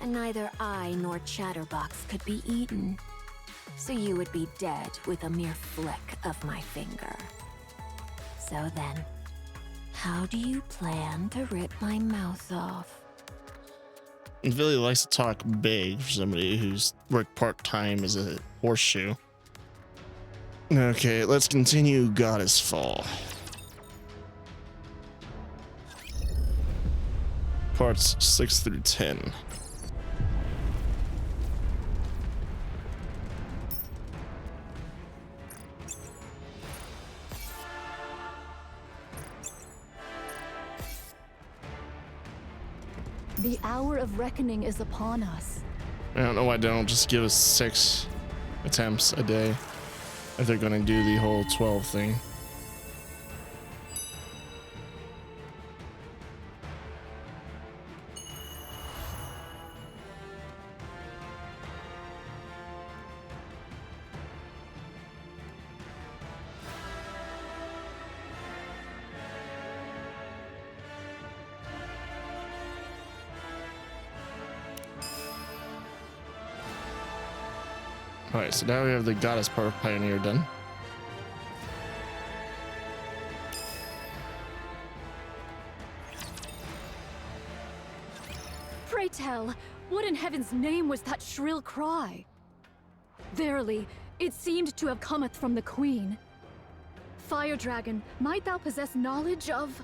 and neither I nor Chatterbox could be eaten. So you would be dead with a mere flick of my finger. So then, how do you plan to rip my mouth off? Billy likes to talk big for somebody who's worked part-time as a horseshoe. Okay, let's continue Goddess Fall. Parts 6 through 10. The hour of reckoning is upon us. I don't know why they don't just give us 6 attempts a day if they're gonna do the whole 12 thing. Alright, so now we have the Goddess Pioneer done. Pray tell, what in heaven's name was that shrill cry? Verily, it seemed to have cometh from the Queen. Fire Dragon, might thou possess knowledge of...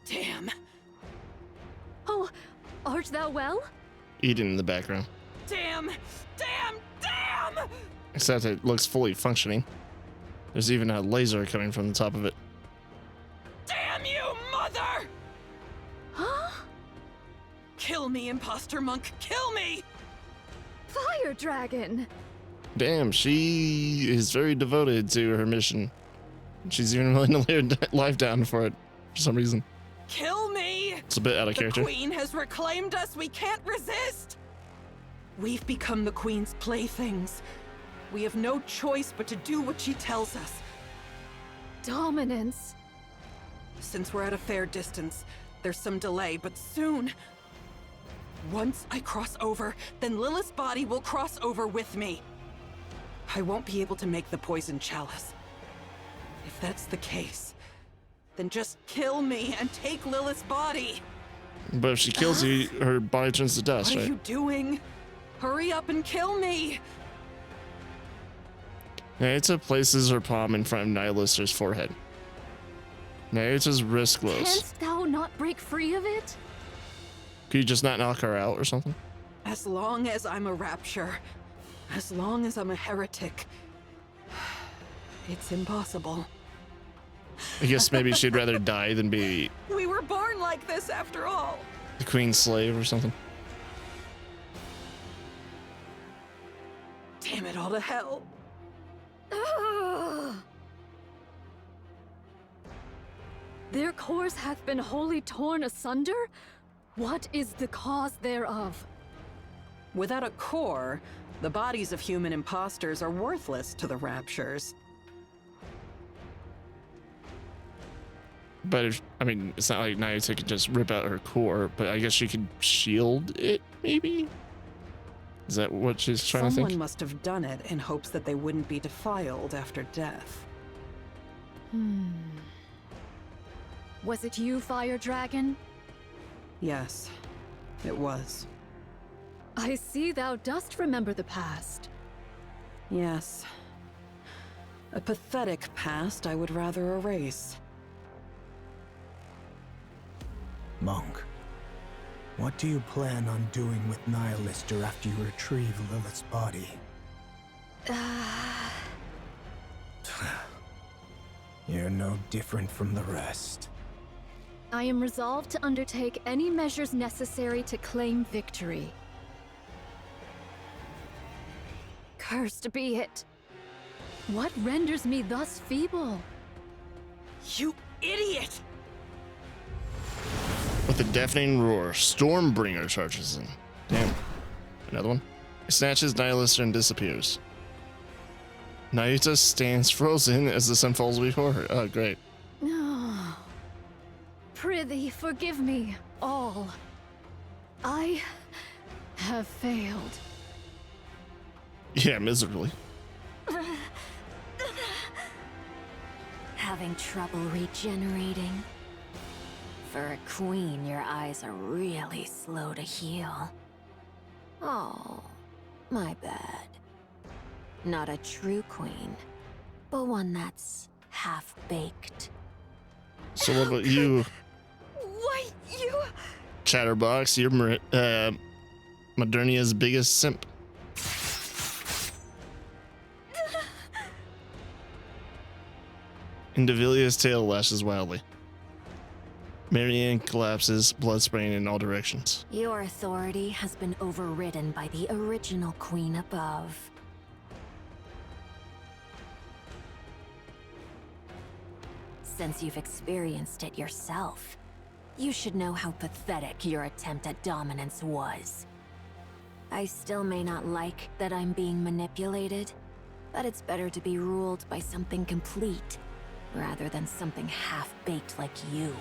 Damn. Oh, art thou well? Eden in the background. Damn! Damn! Damn! Except it looks fully functioning. There's even a laser coming from the top of it. Damn you, mother! Huh? Kill me, imposter monk! Kill me! Fire Dragon! Damn, she is very devoted to her mission. She's even willing to lay her life down for it, for some reason. Kill me! It's a bit out of character. The Queen has reclaimed us. We can't resist. We've become the Queen's playthings. We have no choice but to do what she tells us. Dominance. Since we're at a fair distance, there's some delay, but soon. Once I cross over, then Lilith's body will cross over with me. I won't be able to make the poison chalice. If that's the case, then just kill me and take Lilith's body. But if she kills you, her body turns to dust, What right? are you doing? Hurry up and kill me! Naita places her palm in front of Nihilister's forehead. Naita's wrist glows. Canst thou not break free of it? Could you just not knock her out or something? As long as I'm a rapture, as long as I'm a heretic, it's impossible. I guess maybe she'd rather die than be We were born like this after all. the queen's slave or something. Damn it all to hell. Ugh. Their course hath been wholly torn asunder? What is the cause thereof? Without a core, the bodies of human imposters are worthless to the raptures. But if, I mean, it's not like Naita could just rip out her core, but I guess she could shield it, maybe? Is that what she's trying to Someone think? must have done it in hopes that they wouldn't be defiled after death. Was it you, Fire Dragon? Yes, it was. I see thou dost remember the past. Yes. A pathetic past I would rather erase. Monk, what do you plan on doing with Nihilister after you retrieve Lilith's body? You're no different from the rest. I am resolved to undertake any measures necessary to claim victory. Cursed be it. What renders me thus feeble? You idiot! With a deafening roar, Stormbringer charges in. Damn. Another one. He snatches Nihilister and disappears. Naita stands frozen as the sun falls before her. Oh, great. Prithee, forgive me, all. I have failed. Yeah, miserably. Having trouble regenerating? For a queen, your eyes are really slow to heal. Oh, my bad. Not a true queen, but one that's half-baked. So what about you, Why, you... Chatterbox? You're Modernia's biggest simp. Indivilia's tail lashes wildly. Marianne collapses, blood spraying in all directions. Your authority has been overridden by the original queen above. Since you've experienced it yourself, you should know how pathetic your attempt at dominance was. I still may not like that I'm being manipulated, but it's better to be ruled by something complete rather than something half-baked like you.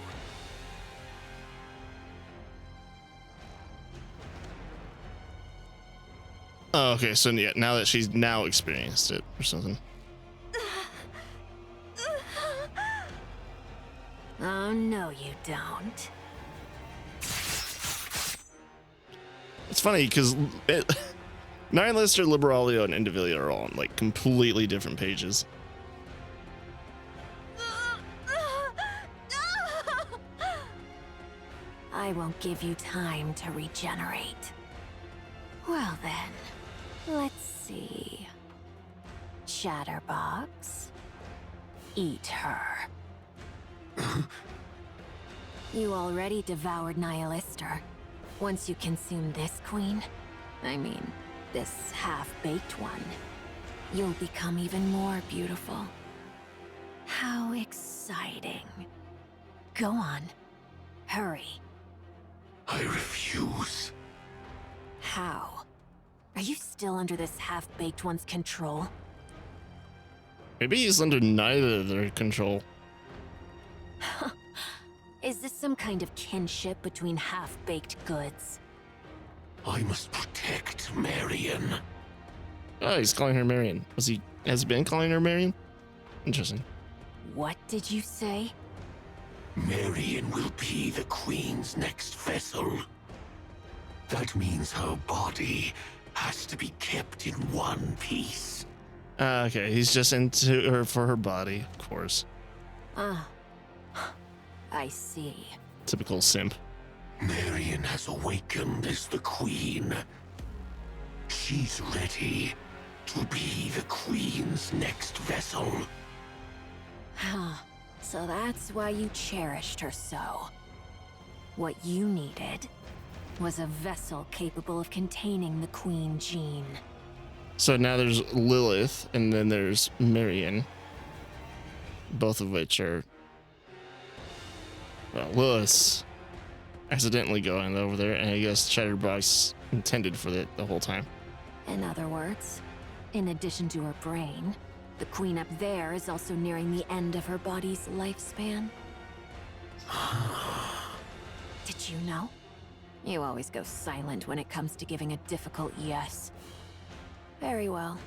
Oh, okay, so yeah, now that she's now experienced it or something. Oh, no you don't. It's funny because Nihilister, Liberalio, and Indivilia are all on like completely different pages. I won't give you time to regenerate. Well then, let's see. Chatterbox, eat her. You already devoured Nihilister. Once you consume this queen, I mean, this half-baked one, you'll become even more beautiful. How exciting. Go on. Hurry. I refuse. How? Are you still under this half-baked one's control? Maybe he's under neither of their control. Is this some kind of kinship between half-baked goods? I must protect Marion. Oh, he's calling her Marion. Has he been calling her Marion? Interesting. What did you say? Marion will be the Queen's next vessel. That means her body has to be kept in one piece. Okay, he's just into her for her body, of course. Ah, I see. Typical simp. Marion has awakened as the Queen. She's ready to be the Queen's next vessel. Huh. So that's why you cherished her so. What you needed was a vessel capable of containing the Queen gene. So now there's Lilith, and then there's Marion. Both of which are... Well, Lilith's accidentally going over there, and I guess Chatterbox intended for it the whole time. In other words, in addition to her brain, the Queen up there is also nearing the end of her body's lifespan. Did you know? You always go silent when it comes to giving a difficult yes. Very well.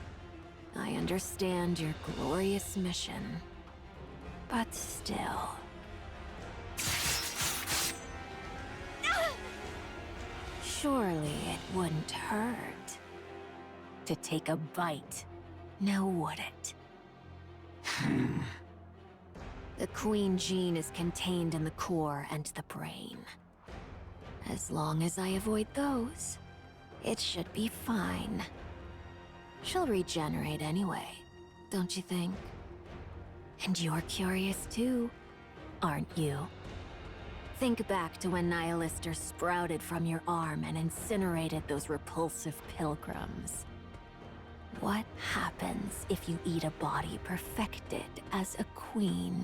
I understand your glorious mission. But still... Surely it wouldn't hurt to take a bite, now would it? The Queen gene is contained in the core and the brain. As long as I avoid those, it should be fine. She'll regenerate anyway, don't you think? And you're curious too, aren't you? Think back to when Nihilister sprouted from your arm and incinerated those repulsive pilgrims. What happens if you eat a body perfected as a queen?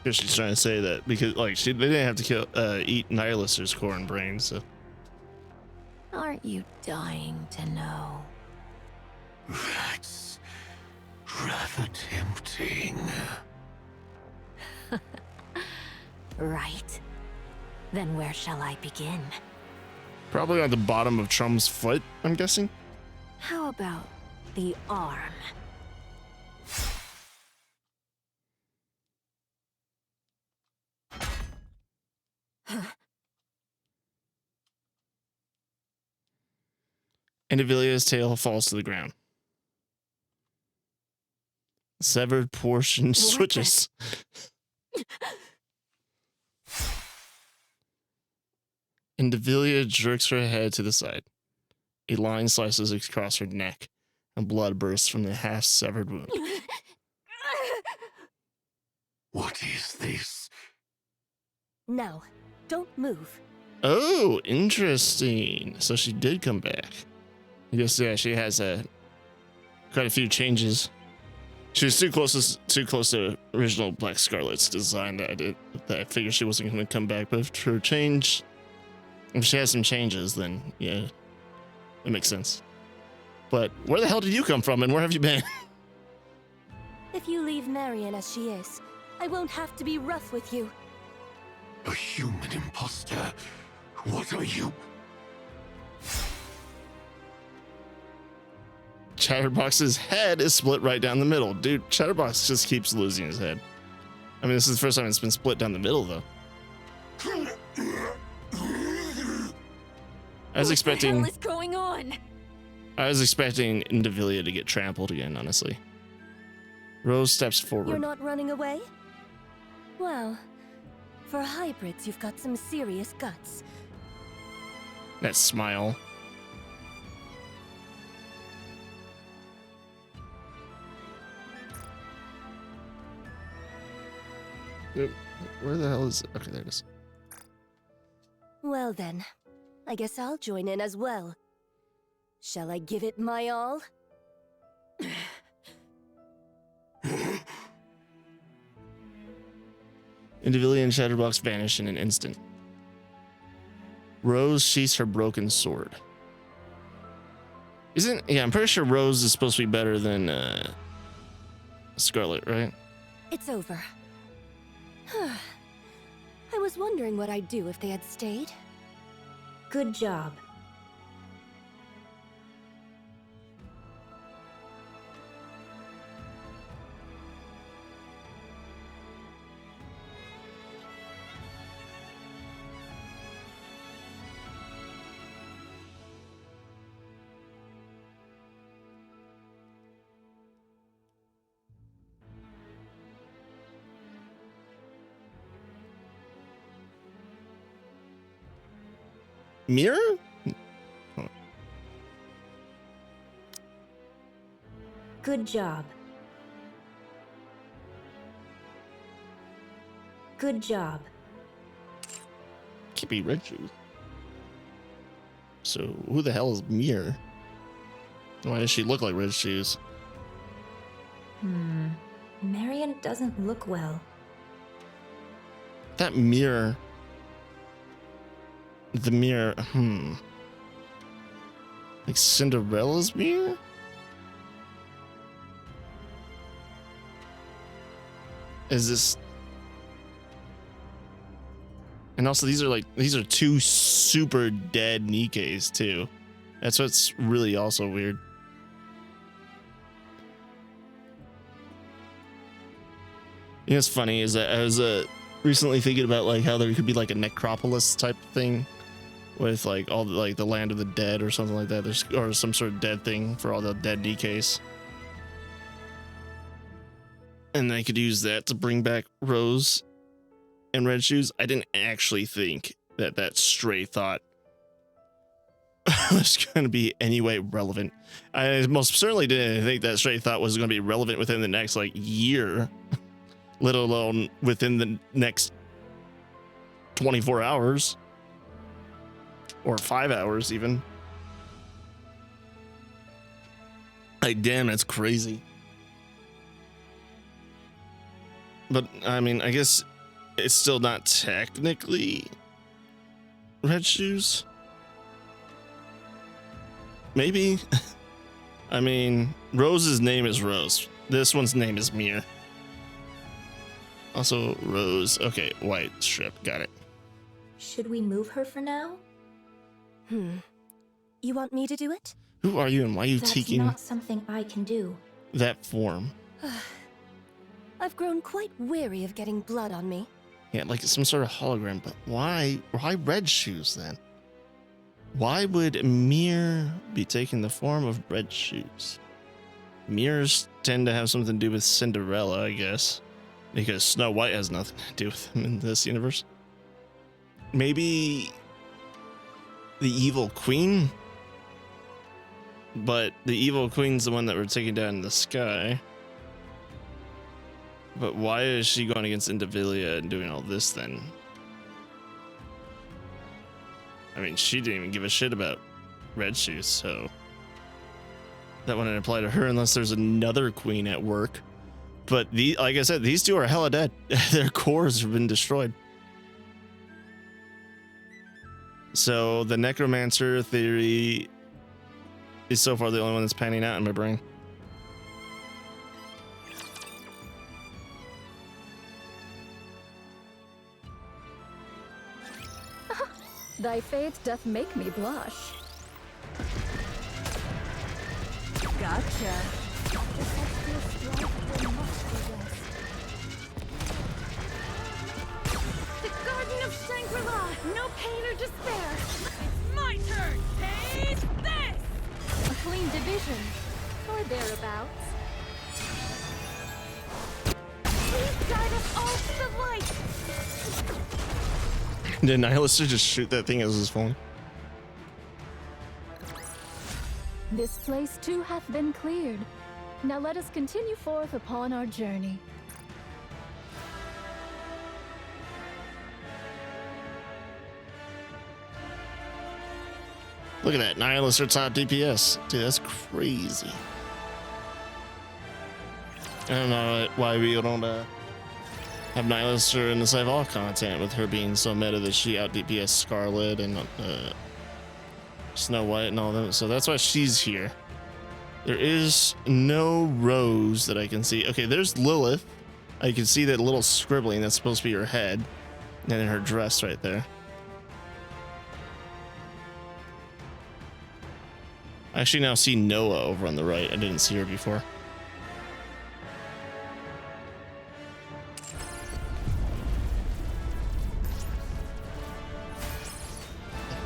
Because she's trying to say that because like they didn't have to eat Nihilister's core and brain, so. Aren't you dying to know? That's rather tempting. Right. Then where shall I begin? Probably on the bottom of Trum's foot, I'm guessing. How about the arm? And Avilia's tail falls to the ground. Severed portion switches. And Avilia jerks her head to the side. A line slices across her neck, and blood bursts from the half-severed wound. What is this? Now, don't move. Oh, interesting. So she did come back. I guess, yeah, she has quite a few changes. She was too close to original Black Scarlet's design that I figured she wasn't going to come back. But if she has some changes, then yeah, it makes sense. But where the hell did you come from, and where have you been? If you leave Marion as she is, I won't have to be rough with you. A human imposter? What are you? Chatterbox's head is split right down the middle. Dude, Chatterbox just keeps losing his head. I mean, this is the first time it's been split down the middle, though. I was expecting... What the hell is going on? I was expecting Indivilia to get trampled again, honestly. Rose steps forward. You're not running away? Well, for hybrids, you've got some serious guts. That smile. Where the hell is it? Okay, there it is. Well then, I guess I'll join in as well. Shall I give it my all? Indivilia and Chatterbox vanish in an instant. Rose sheaths her broken sword. Yeah, I'm pretty sure Rose is supposed to be better than Scarlet, right? It's over. I was wondering what I'd do if they had stayed. Good job. Mirror? Good job. Good job. Can't be Red Shoes. So who the hell is Mirror? Why does she look like Red Shoes? Marion doesn't look well. That mirror. The mirror, like Cinderella's mirror? Is this... And also these are two super dead Nikkes too. That's what's really also weird. You know what's funny is that I was recently thinking about like how there could be like a necropolis type thing with like all the, like the land of the dead or something like that. Or some sort of dead thing for all the dead Nikkes. And they could use that to bring back Rose and Red Shoes. I didn't actually think that stray thought was going to be anyway relevant. I most certainly didn't think that stray thought was going to be relevant within the next like year, let alone within the next 24 hours or 5 hours even. Like, damn, that's crazy. But I mean, I guess it's still not technically Red Shoes. Maybe. I mean, Rose's name is Rose. This one's name is Mir. Also, Rose. Okay, white strip. Got it. Should we move her for now? You want me to do it? Who are you and why are you That's taking not something I can do. that form? I've grown quite weary of getting blood on me. Yeah, like some sort of hologram, but why red shoes then? Why would Mir be taking the form of red shoes? Mirrors tend to have something to do with Cinderella, I guess. Because Snow White has nothing to do with him in this universe. Maybe the evil queen? But the evil queen's the one that we're taking down in the sky. But why is she going against Indivilia and doing all this then? I mean, she didn't even give a shit about red shoes, so that wouldn't apply to her unless there's another queen at work. But like I said, these two are hella dead. Their cores have been destroyed. So the necromancer theory is so far the only one that's panning out in my brain. Thy faith doth make me blush. Gotcha. The Garden of Shangri-La! No pain or despair! It's my turn! Taste this! A clean division, or thereabouts. Please guide us all to the light! Did Nihilister just shoot that thing as it was falling? This place too hath been cleared. Now let us continue forth upon our journey. Look at that, Nihilister top DPS. Dude, that's crazy. I don't know why we don't have Nihilister in the Save All content with her being so meta that she out DPS Scarlet and Snow White and all them. So that's why she's here. There is no Rose that I can see. Okay, there's Lilith. I can see that little scribbling that's supposed to be her head. And then her dress right there. I actually now see Noah over on the right. I didn't see her before.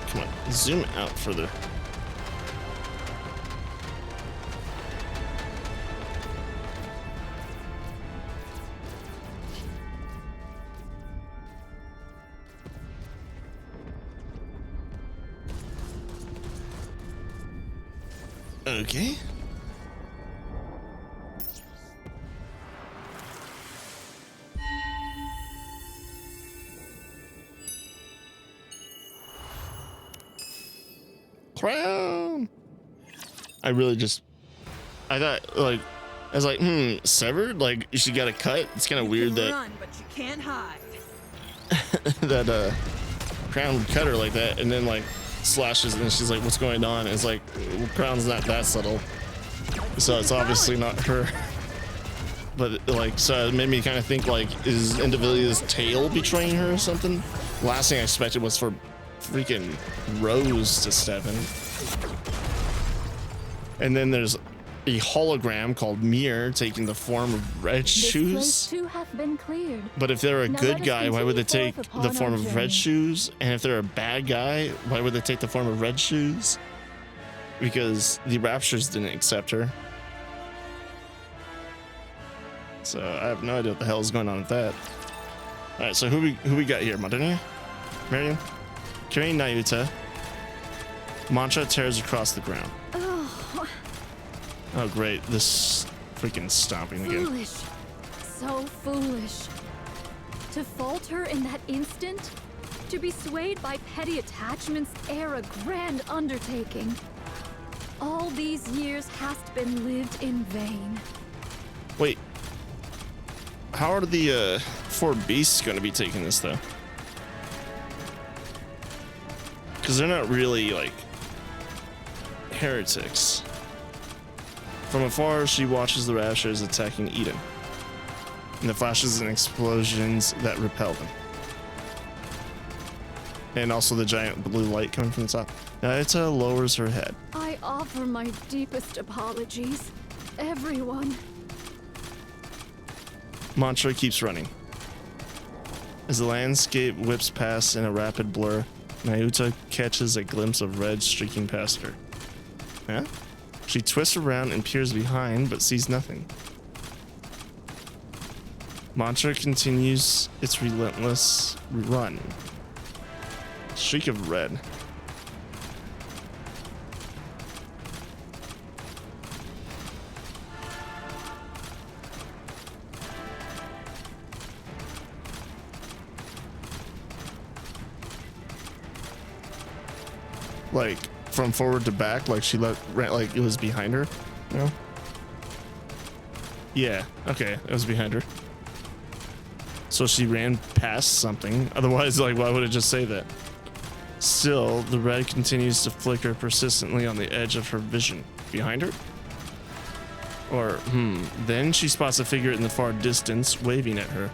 Come on, zoom out further. Okay. Crown. I thought, like, I was like, severed? Like, she got a cut? It's kind of weird that Run, but you can't hide. that Crown would cut her like that, and then like slashes, and she's like, "What's going on?" And it's like, well, Crown's not that subtle, so it's obviously not her. But like, so it made me kind of think, like, is Indivilia's tail betraying her or something? Last thing I expected was for freaking Rose to step in. And then there's a hologram called Mir taking the form of red shoes. This place too hath been cleared. But if they're a Now good let us guy, why would they continue take forth the upon form our of journey. red shoes? And if they're a bad guy, why would they take the form of red shoes? Because the Raptures didn't accept her. So I have no idea what the hell is going on with that. All right, so who we got here? Madania, Marion, carrying Nayuta. Mantra tears across the ground. Oh great, this freaking stomping again. Foolish. So foolish. To falter in that instant? To be swayed by petty attachments ere a grand undertaking. All these years hast been lived in vain. Wait, how are the four beasts going to be taking this though? Because they're not really like heretics. From afar, she watches the Raptures attacking Eden, and the flashes and explosions that repel them, and also the giant blue light coming from the top. Naita lowers her head. I offer my deepest apologies. Everyone. Mantra keeps running. As the landscape whips past in a rapid blur, Nayuta catches a glimpse of red streaking past her. Huh? She twists around and peers behind, but sees nothing. Mantra continues its relentless run. Streak of red. Like from forward to back, like she ran, like it was behind her. No. Yeah. Okay, it was behind her. So she ran past something. Otherwise, like, why would it just say that? Still, the red continues to flicker persistently on the edge of her vision. Behind her? Or, then she spots a figure in the far distance waving at her.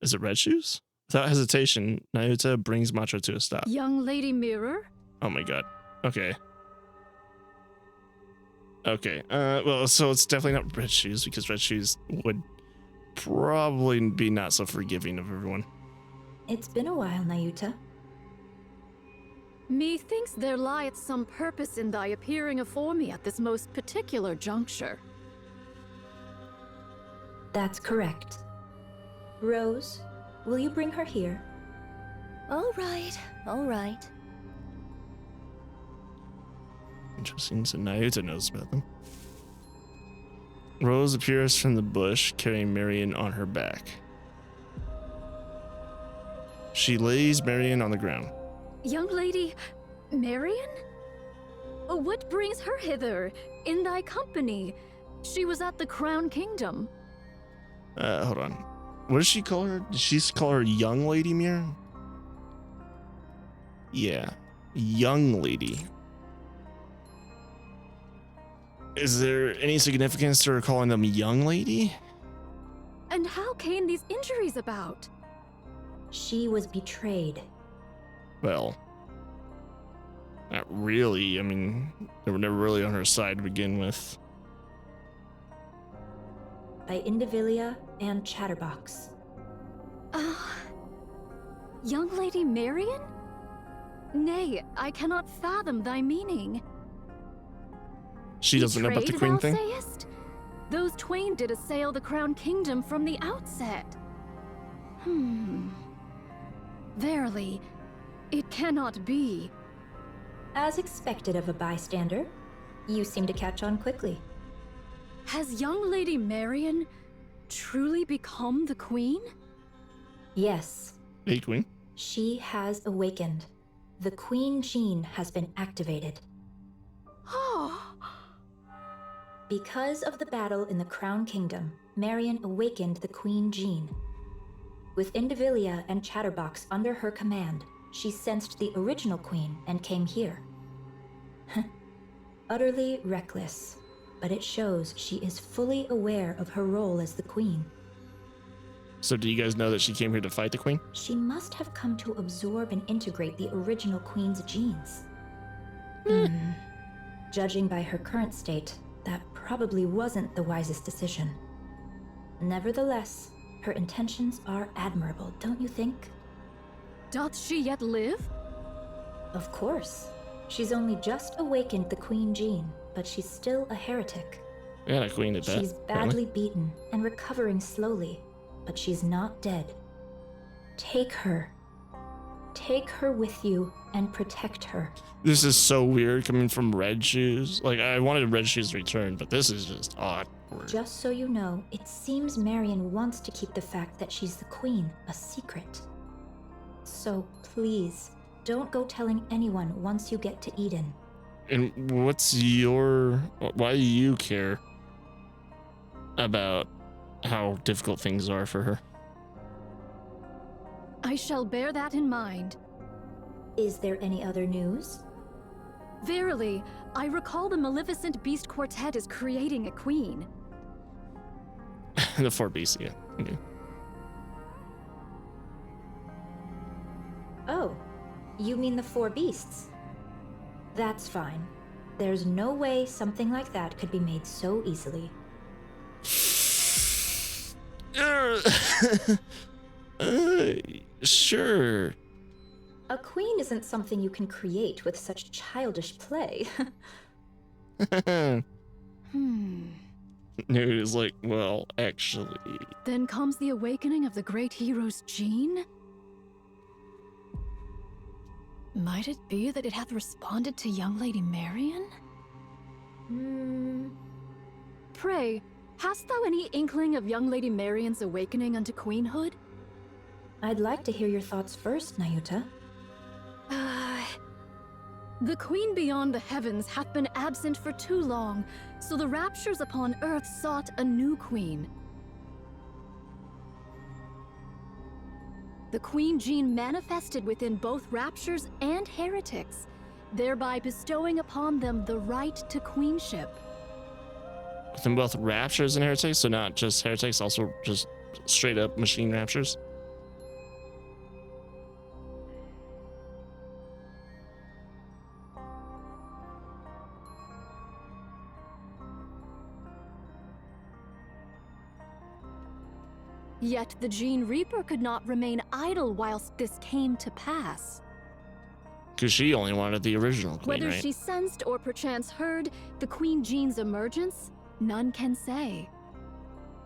Is it Red Shoes? Without hesitation, Nayuta brings Mantra to a stop. Young Lady Mirror? Oh my god. Okay. Okay. Well, so it's definitely not Red Shoes, because Red Shoes would probably be not so forgiving of everyone. It's been a while, Nayuta. Methinks there lieth some purpose in thy appearing afore me at this most particular juncture. That's correct. Rose, will you bring her here? All right, all right. Interesting, so Nayuta knows about them. Rose appears from the bush, carrying Marion on her back. She lays Marion on the ground. Young Lady Marion? What brings her hither, in thy company? She was at the Crown Kingdom. Hold on. What does she call her? Does she call her Young Lady Mir? Yeah. Young Lady. Is there any significance to her calling them Young Lady? And how came these injuries about? She was betrayed. Well, not really. I mean, they were never really on her side to begin with. By Indivilia and Chatterbox. Young Lady Marion? Nay, I cannot fathom thy meaning. She doesn't know about the Betrayed, queen thou thing? sayest? Those twain did assail the Crown Kingdom from the outset. Verily, it cannot be. As expected of a bystander, you seem to catch on quickly. Has young Lady Marion truly become the queen? Yes, Hey, queen. she has awakened. The Queen Gene has been activated. Oh, Because of the battle in the Crown Kingdom, Marion awakened the Queen Gene. With Indivilia and Chatterbox under her command, she sensed the original queen and came here. Utterly reckless, but it shows she is fully aware of her role as the queen. So do you guys know that she came here to fight the queen? She must have come to absorb and integrate the original queen's genes. Judging by her current state, that probably wasn't the wisest decision. Nevertheless, her intentions are admirable, don't you think? doth she yet live? Of course. She's only just awakened the Queen Gene, but she's still a heretic. Yeah, a queen at that. She's badly beaten and recovering slowly, but she's not dead. Take her. Take her with you and protect her. This is so weird coming from Red Shoes. Like, I wanted Red Shoes to return, but this is just odd. Just so you know, it seems Marion wants to keep the fact that she's the queen a secret. So please, don't go telling anyone once you get to Eden. And why do you care about how difficult things are for her? I shall bear that in mind. Is there any other news? Verily, I recall the Maleficent Beast Quartet is creating a queen. The 4 beasts, yeah. Okay. Oh, you mean the 4 beasts? That's fine. There's no way something like that could be made so easily. Sure. A queen isn't something you can create with such childish play. It was like, well, actually. Then comes the awakening of the great hero's gene? Might it be that it hath responded to young Lady Marian? Pray, hast thou any inkling of young Lady Marian's awakening unto queenhood? I'd like to hear your thoughts first, Nayuta. The queen beyond the heavens hath been absent for too long, so the raptures upon earth sought a new queen. The queen gene manifested within both raptures and heretics, thereby bestowing upon them the right to queenship. Within both raptures and heretics, so not just heretics, also just straight up machine raptures. Yet the Gene Reaper could not remain idle whilst this came to pass. Because she only wanted the original queen, Whether right? she sensed or perchance heard the Queen Gene's emergence, none can say.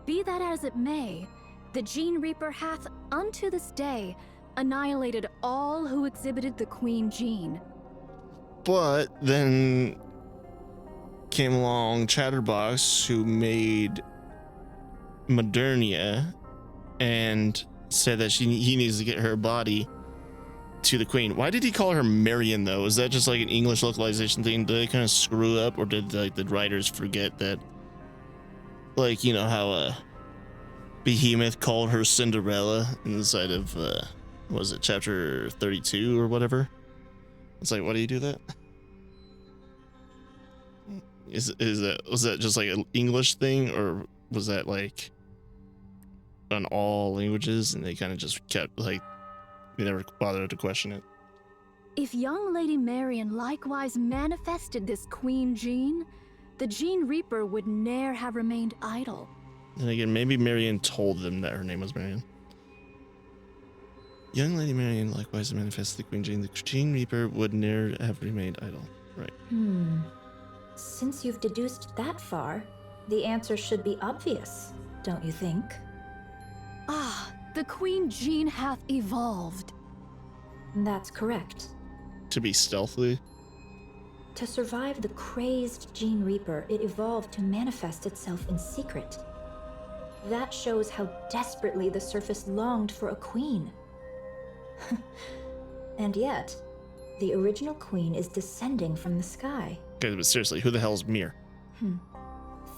Be that as it may, the Gene Reaper hath, unto this day, annihilated all who exhibited the Queen Gene. But then came along Chatterbox, who made Modernia, and said that he needs to get her body to the queen. Why did he call her Marian though? Is that just like an English localization thing? Did they kind of screw up, or did like the writers forget that? Like, you know how Behemoth called her Cinderella inside of what was it, chapter 32 or whatever? It's like, why do you do that? Was that just like an English thing, or was that like on all languages and they kind of just kept like, they never bothered to question it? If young Lady Marian likewise manifested this Queen Gene, the Gene Reaper would ne'er have remained idle. And again, maybe Marian told them that her name was Marian. Young Lady Marian likewise manifested the Queen Gene. The Gene Reaper would ne'er have remained idle. Right. Since you've deduced that far, the answer should be obvious, don't you think? Ah, the Queen Gene hath evolved. That's correct. To be stealthily. To survive the crazed Gene Reaper, it evolved to manifest itself in secret. That shows how desperately the surface longed for a queen. And yet, the original queen is descending from the sky. Okay, but seriously, who the hell's Mir?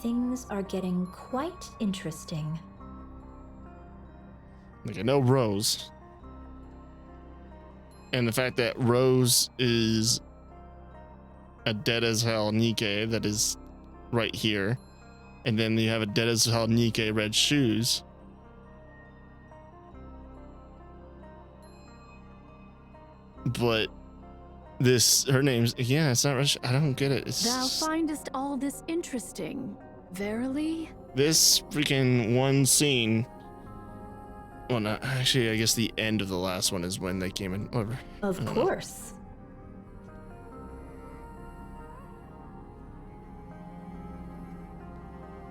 Things are getting quite interesting. Like, I know Rose. And the fact that Rose is a dead as hell Nikke that is right here. And then you have a dead as hell Nikke red shoes. But this, her name's, yeah, it's not Rush. I don't get it. It's Thou findest all this interesting, verily? this freaking one scene. Well, not actually, I guess the end of the last one is when they came in. Whatever. Of course.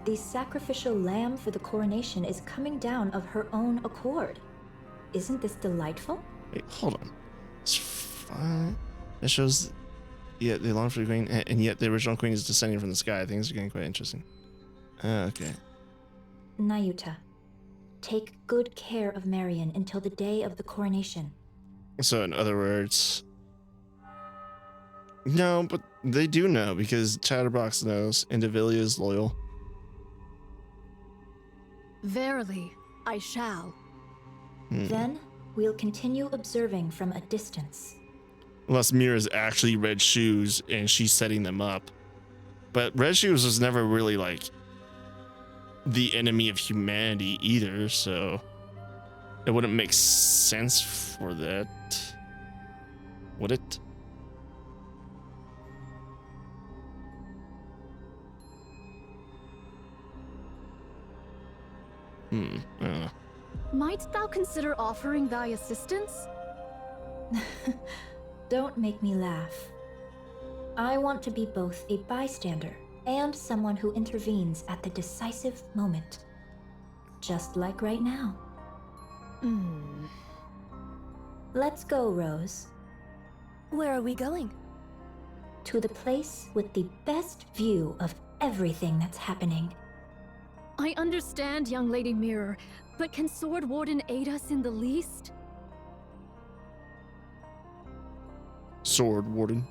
The sacrificial lamb for the coronation is coming down of her own accord. Isn't this delightful? Wait, hold on. It's fine. That shows, yeah, they long for the queen, and yet the original queen is descending from the sky. Things are getting quite interesting. Okay. Nayuta, take good care of Marian until the day of the coronation. So in other words, no, but they do know because Chatterbox knows, and Devillia is loyal. Verily, I shall. Then, we'll continue observing from a distance. Unless Mira's actually Red Shoes and she's setting them up. But Red Shoes was never really like the enemy of humanity either, so it wouldn't make sense for that, would it? I don't know. Might thou consider offering thy assistance? Don't make me laugh. I want to be both a bystander and someone who intervenes at the decisive moment. Just like right now. Let's go, Rose. Where are we going? To the place with the best view of everything that's happening. I understand, young Lady Mirror, but can Sword Warden aid us in the least? Sword Warden.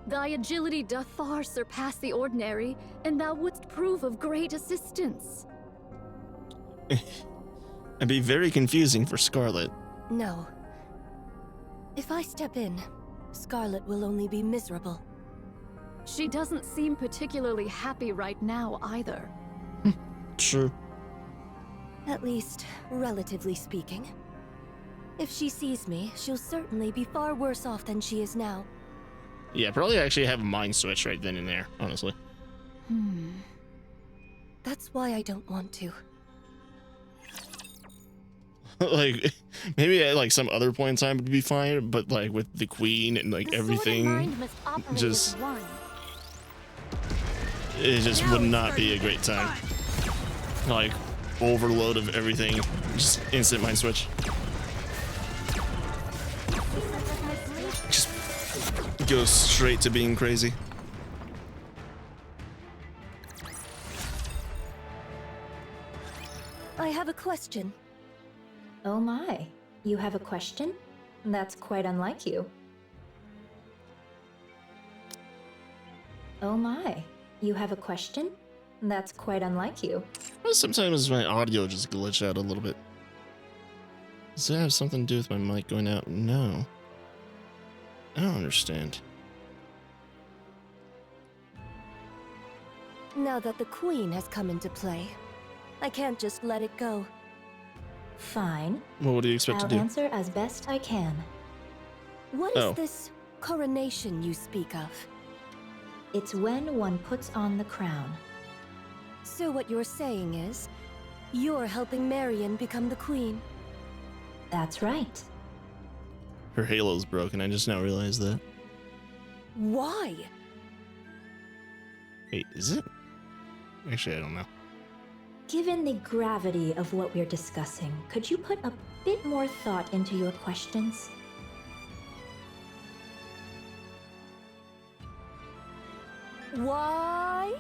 Thy agility doth far surpass the ordinary, and thou wouldst prove of great assistance. It'd be very confusing for Scarlet. No. If I step in, Scarlet will only be miserable. She doesn't seem particularly happy right now either. True. At least, relatively speaking. If she sees me, she'll certainly be far worse off than she is now. Yeah, probably actually have a mind switch right then and there, honestly. That's why I don't want to. Like, maybe at like some other point in time would be fine, but like with the queen and like everything, just it just would not be a great time. Like overload of everything, just instant mind switch. Just go straight to being crazy. I have a question. Oh my, you have a question? That's quite unlike you. Oh my, you have a question? That's quite unlike you. Well, sometimes my audio just glitch out a little bit. Does that have something to do with my mic going out? No. I don't understand. Now that the Queen has come into play, I can't just let it go. Fine. Well, what do you expect I'll to do? answer as best I can. What is this coronation you speak of? It's when one puts on the crown. So what you're saying is, you're helping Marion become the Queen? That's right. Her halo's broken. I just now realized that. Why? Wait, is it? Actually, I don't know. Given the gravity of what we're discussing, could you put a bit more thought into your questions? Why?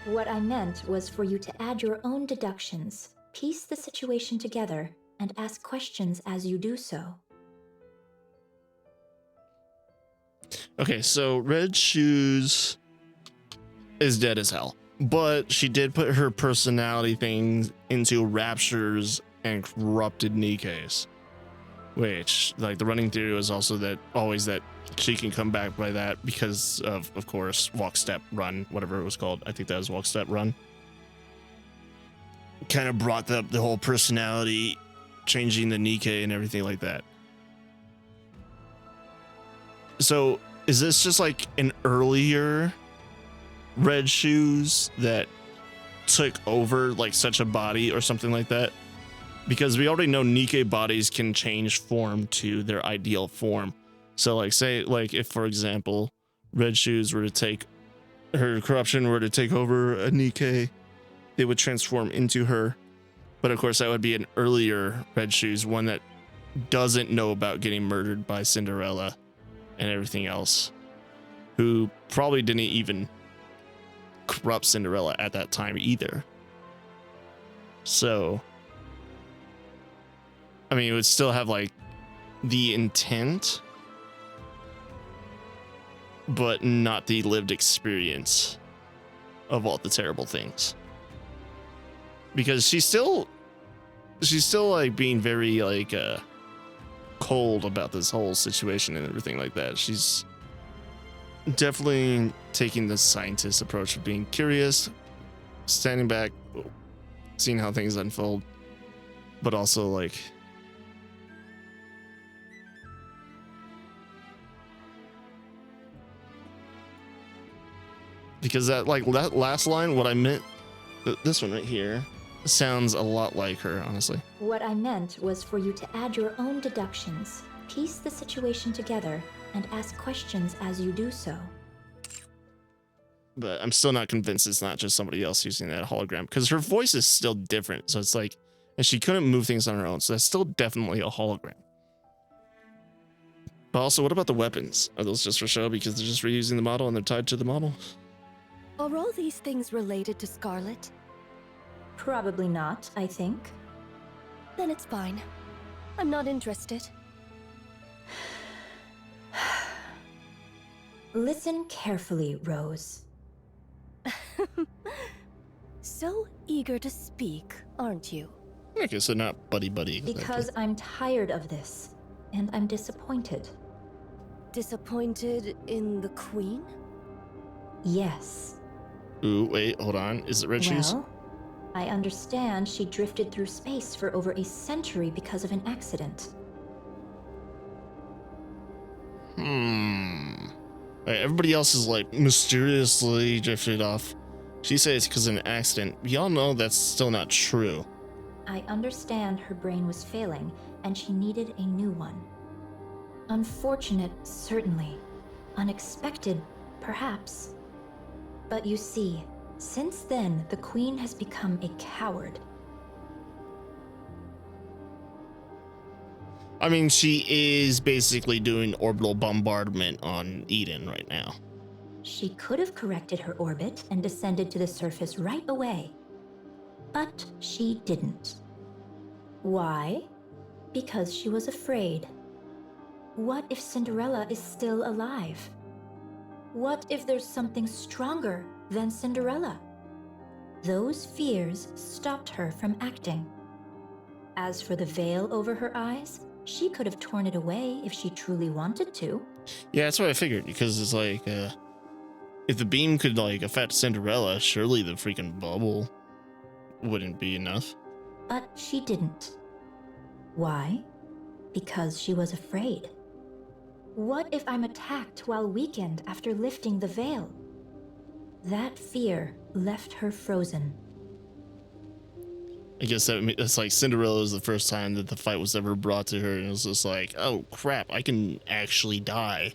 What I meant was for you to add your own deductions, piece the situation together, and ask questions as you do so. Okay, so Red Shoes is dead as hell. But she did put her personality things into Raptures and corrupted Nikke's. Which, like, the running theory was also that always that she can come back by that because of course, Walk, Step, Run, whatever it was called. I think that was Walk, Step, Run. Kind of brought up the whole personality, changing the Nikke and everything like that. So, is this just like an earlier Red Shoes that took over like such a body or something like that? Because we already know Nikke bodies can change form to their ideal form. So like say like if for example Red Shoes were to take her corruption were to take over a Nikke, they would transform into her. But of course that would be an earlier Red Shoes, one that doesn't know about getting murdered by Cinderella and everything else, who probably didn't even corrupt Cinderella at that time either. So, I mean, it would still have like the intent, but not the lived experience of all the terrible things. Because she's still like being very like cold about this whole situation and everything like that. She's definitely taking the scientist approach of being curious, standing back, seeing how things unfold, but also like Because that last line, what I meant, this one right here, sounds a lot like her, honestly. What I meant was for you to add your own deductions, piece the situation together, and ask questions as you do so. But I'm still not convinced it's not just somebody else using that hologram, because her voice is still different. So it's like, and she couldn't move things on her own. So that's still definitely a hologram. But also, what about the weapons? Are those just for show because they're just reusing the model and they're tied to the model? Are all these things related to Scarlet? Probably not, I think. Then it's fine. I'm not interested. Listen carefully, Rose. So eager to speak, aren't you? Okay, so not buddy-buddy. Exactly. Because I'm tired of this, and I'm disappointed. Disappointed in the Queen? Yes. Ooh, wait, hold on. Is it Red Shoes? Well, I understand she drifted through space for over a century because of an accident. Right, everybody else is like mysteriously drifted off. She says it's because of an accident. We all know that's still not true. I understand her brain was failing, and she needed a new one. Unfortunate, certainly. Unexpected, perhaps. But you see, since then, the Queen has become a coward. I mean, she is basically doing orbital bombardment on Eden right now. She could have corrected her orbit and descended to the surface right away. But she didn't. Why? Because she was afraid. What if Cinderella is still alive? What if there's something stronger than Cinderella? Those fears stopped her from acting. As for the veil over her eyes, she could have torn it away if she truly wanted to. Yeah, that's what I figured, because it's like, if the beam could, like, affect Cinderella, surely the freaking bubble wouldn't be enough. But she didn't. Why? Because she was afraid. What if I'm attacked while weakened after lifting the veil? That fear left her frozen. I guess that's like Cinderella was the first time that the fight was ever brought to her, and it was just like, oh crap, I can actually die.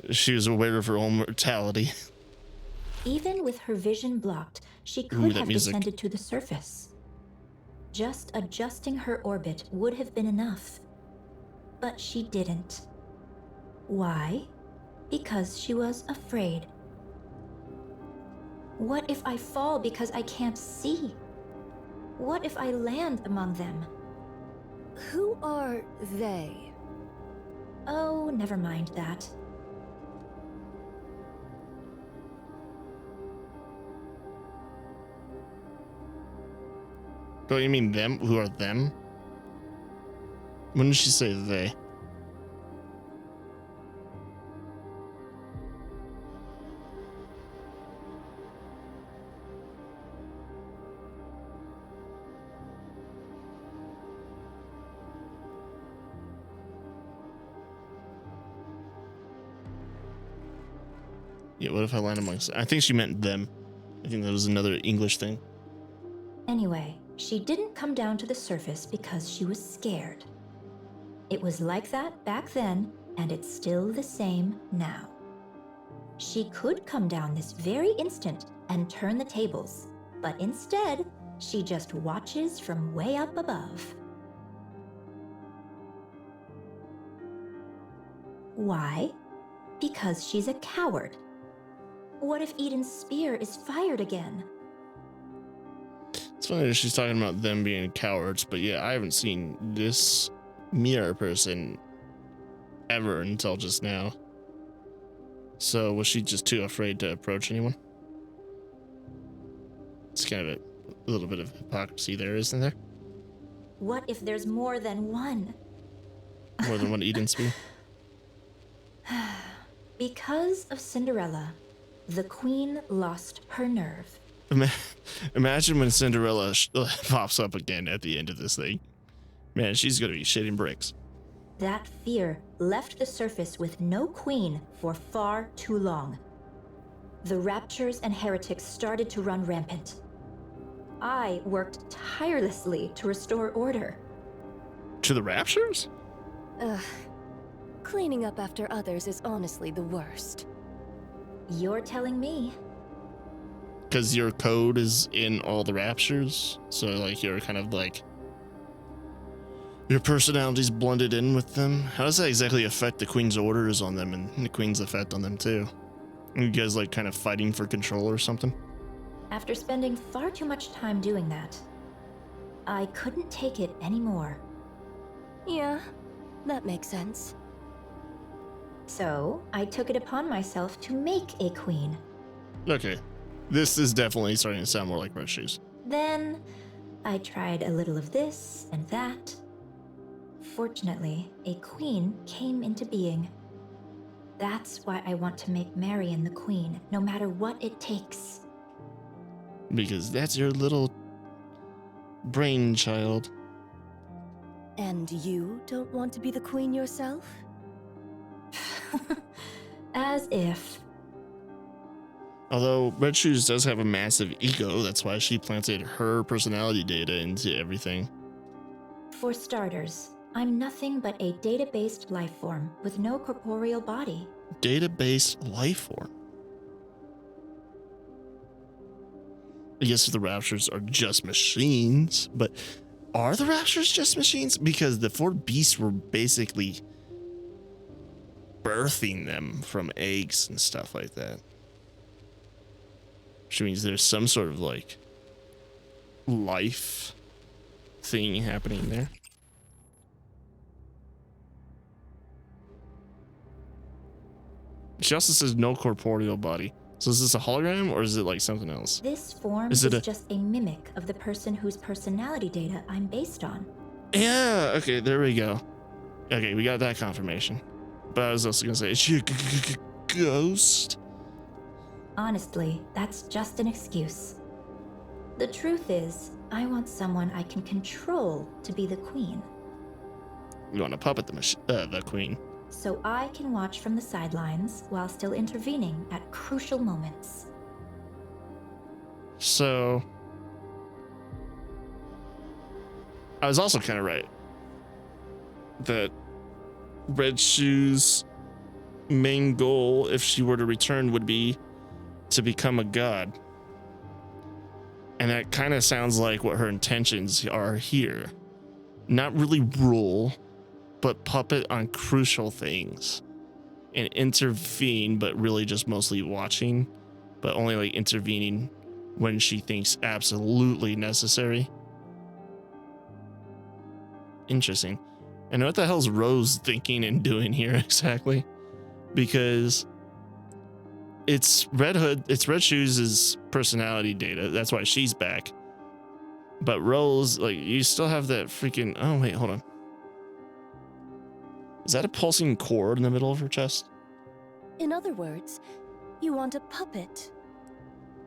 She was aware of her own mortality. Even with her vision blocked, she could have descended to the surface. Just adjusting her orbit would have been enough. But she didn't. Why? Because she was afraid. What if I fall because I can't see? What if I land among them? Who are they? Oh, never mind that. Oh, you mean them? Who are them? When did she say they? Yeah, what if I land amongst... I think she meant them. I think that was another English thing. Anyway, she didn't come down to the surface because she was scared. It was like that back then, and it's still the same now. She could come down this very instant and turn the tables, but instead, she just watches from way up above. Why? Because she's a coward. What if Eden's spear is fired again? It's funny that she's talking about them being cowards, but yeah, I haven't seen this mirror person ever until just now. So was she just too afraid to approach anyone? It's kind of a little bit of hypocrisy there, isn't there? What if there's more than one? More than one Eden spear? Because of Cinderella, the Queen lost her nerve. Imagine when Cinderella pops up again at the end of this thing. Man, she's gonna be shitting bricks. That fear left the surface with no queen for far too long. the Raptures and Heretics started to run rampant. I worked tirelessly to restore order. To the Raptures? Ugh. Cleaning up after others is honestly the worst. You're telling me. Because your code is in all the Raptures, so like you're kind of like your personality's blended in with them. How does that exactly affect the Queen's orders on them and the Queen's effect on them too? Are you guys like kind of fighting for control or something? After spending far too much time doing that, I couldn't take it anymore. Yeah, that makes sense. So, I took it upon myself to make a queen. Okay, this is definitely starting to sound more like Red Shoes. Then, I tried a little of this and that. Fortunately, a queen came into being. That's why I want to make Marion the queen, no matter what it takes. Because that's your little brainchild. And you don't want to be the queen yourself? As if. Although Red Shoes does have a massive ego, that's why she planted her personality data into everything. For starters, I'm nothing but a data-based life form with no corporeal body. Data-based life form. I guess the Raptures are just machines, but are the Raptures just machines? Because the four beasts were basically birthing them from eggs and stuff like that. Which means there's some sort of like life thing happening there. She also says no corporeal body. So is this a hologram or is it like something else? This form Is is it just a mimic of the person whose personality data I'm based on. Yeah, okay, there we go. Okay, we got that confirmation. But I was also gonna say, is she a ghost? Honestly, that's just an excuse. The truth is, I want someone I can control to be the queen, You want to puppet the queen? so I can watch from the sidelines while still intervening at crucial moments. So I was also kind of right that Red Shoes' main goal, if she were to return, would be to become a god. And that kind of sounds like what her intentions are here. Not really rule, but puppet on crucial things and intervene, but really just mostly watching, but only like intervening when she thinks absolutely necessary. Interesting. And what the hell's Rose thinking and doing here exactly? Because it's Red Shoes' personality data. That's why she's back. But Rose, like, you still have that freaking... Oh, wait, hold on. Is that a pulsing cord in the middle of her chest? In other words, you want a puppet.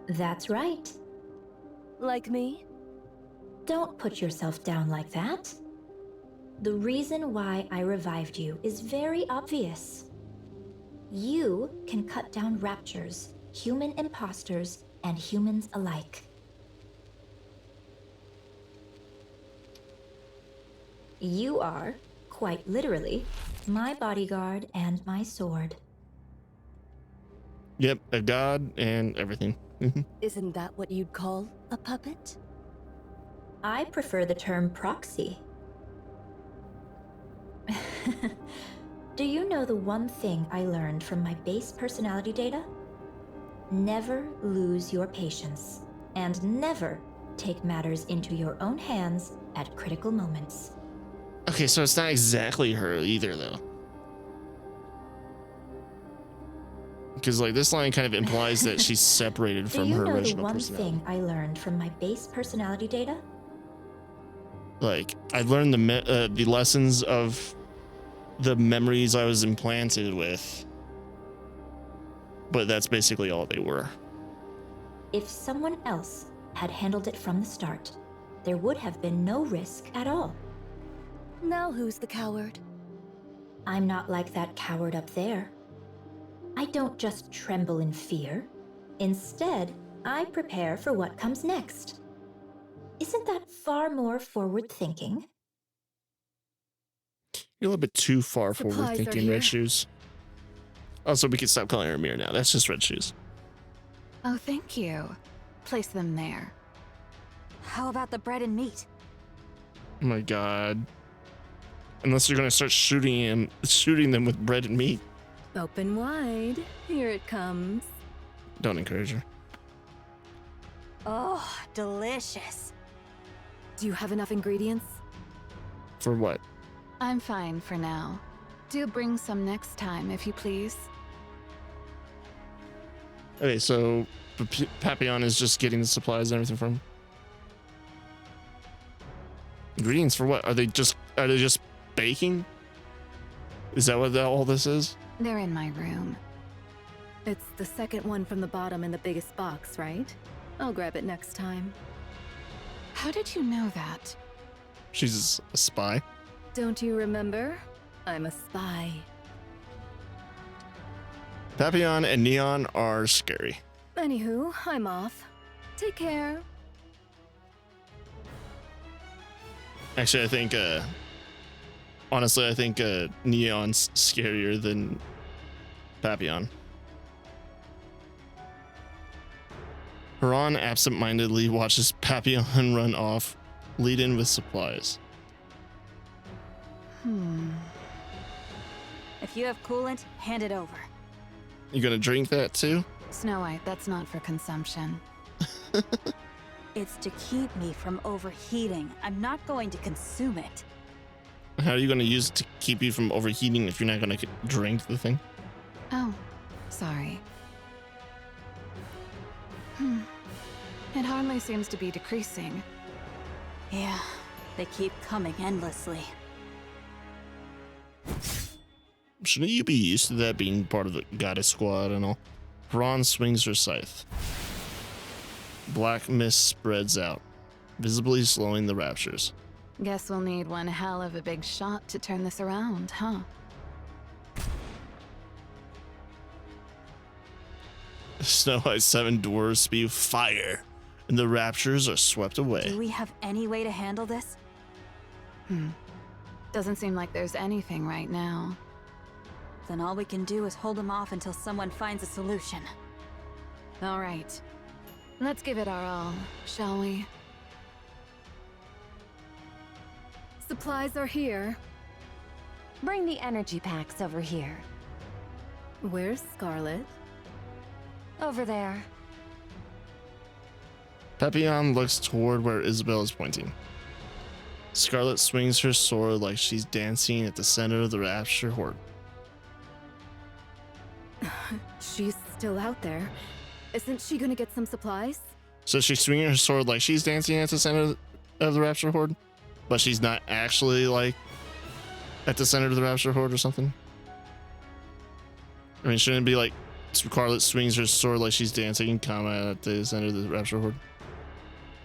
That's right. Like me? Don't put yourself down like that. The reason why I revived you is very obvious. You can cut down raptures, human imposters, and humans alike. You are, quite literally, my bodyguard and my sword. Yep, a god and everything. Isn't that what you'd call a puppet? I prefer the term proxy. Do you know the one thing I learned from my base personality data? Never lose your patience, and never take matters into your own hands at critical moments. Okay, so it's not exactly her either, though. Because, like, this line kind of implies that she's separated from her original Do you know the one personality. thing I learned from my base personality data? Like, I learned the lessons of the memories I was implanted with, but that's basically all they were. If someone else had handled it from the start, there would have been no risk at all. Now who's the coward? I'm not like that coward up there. I don't just tremble in fear. Instead, I prepare for what comes next. Isn't that far more forward thinking? You're a little bit too far forward Supplies are thinking, here. Red Shoes. Also, we can stop calling her Mirror now. That's just Red Shoes. Oh, thank you. Place them there. How about the bread and meat? Oh my god. Unless you're gonna start shooting them with bread and meat. Open wide. Here it comes. Don't encourage her. Oh, delicious. Do you have enough ingredients? For what? I'm fine for now. Do bring some next time, if you please. Okay, so Papillon is just getting the supplies and everything from him. Ingredients for what? Are they just baking? Is that what all this is? They're in my room. It's the second one from the bottom in the biggest box, right? I'll grab it next time. How did you know that? She's a spy. Don't you remember? I'm a spy. Papillon and Neon are scary. Anywho, I'm off. Take care. Actually, I think, honestly, I think Neon's scarier than Papillon. Haran absent-mindedly watches Papillon run off, lead in with supplies. If you have coolant, hand it over. You gonna drink that too? Snow White, that's not for consumption. It's to keep me from overheating. I'm not going to consume it. How are you gonna use it to keep you from overheating if you're not gonna drink the thing? Oh, sorry. It hardly seems to be decreasing. Yeah, they keep coming endlessly. Shouldn't you be used to that being part of the goddess squad and all? Haran swings her scythe. Black mist spreads out, visibly slowing the raptures. Guess we'll need one hell of a big shot to turn this around, huh? Snow White's 7 dwarves spew fire, and the raptures are swept away. Do we have any way to handle this? Doesn't seem like there's anything right now. Then all we can do is hold them off until someone finds a solution. All right. Let's give it our all, shall we? Supplies are here. Bring the energy packs over here. Where's Scarlet? Over there. Papillon looks toward where Isabel is pointing. Scarlet swings her sword like she's dancing at the center of the rapture horde. She's still out there. Isn't she gonna get some supplies? So she's swinging her sword like she's dancing at the center of the rapture horde, but she's not actually like at the center of the rapture horde or something. I mean, shouldn't it be like Scarlet swings her sword like she's dancing, comma, at the center of the rapture horde?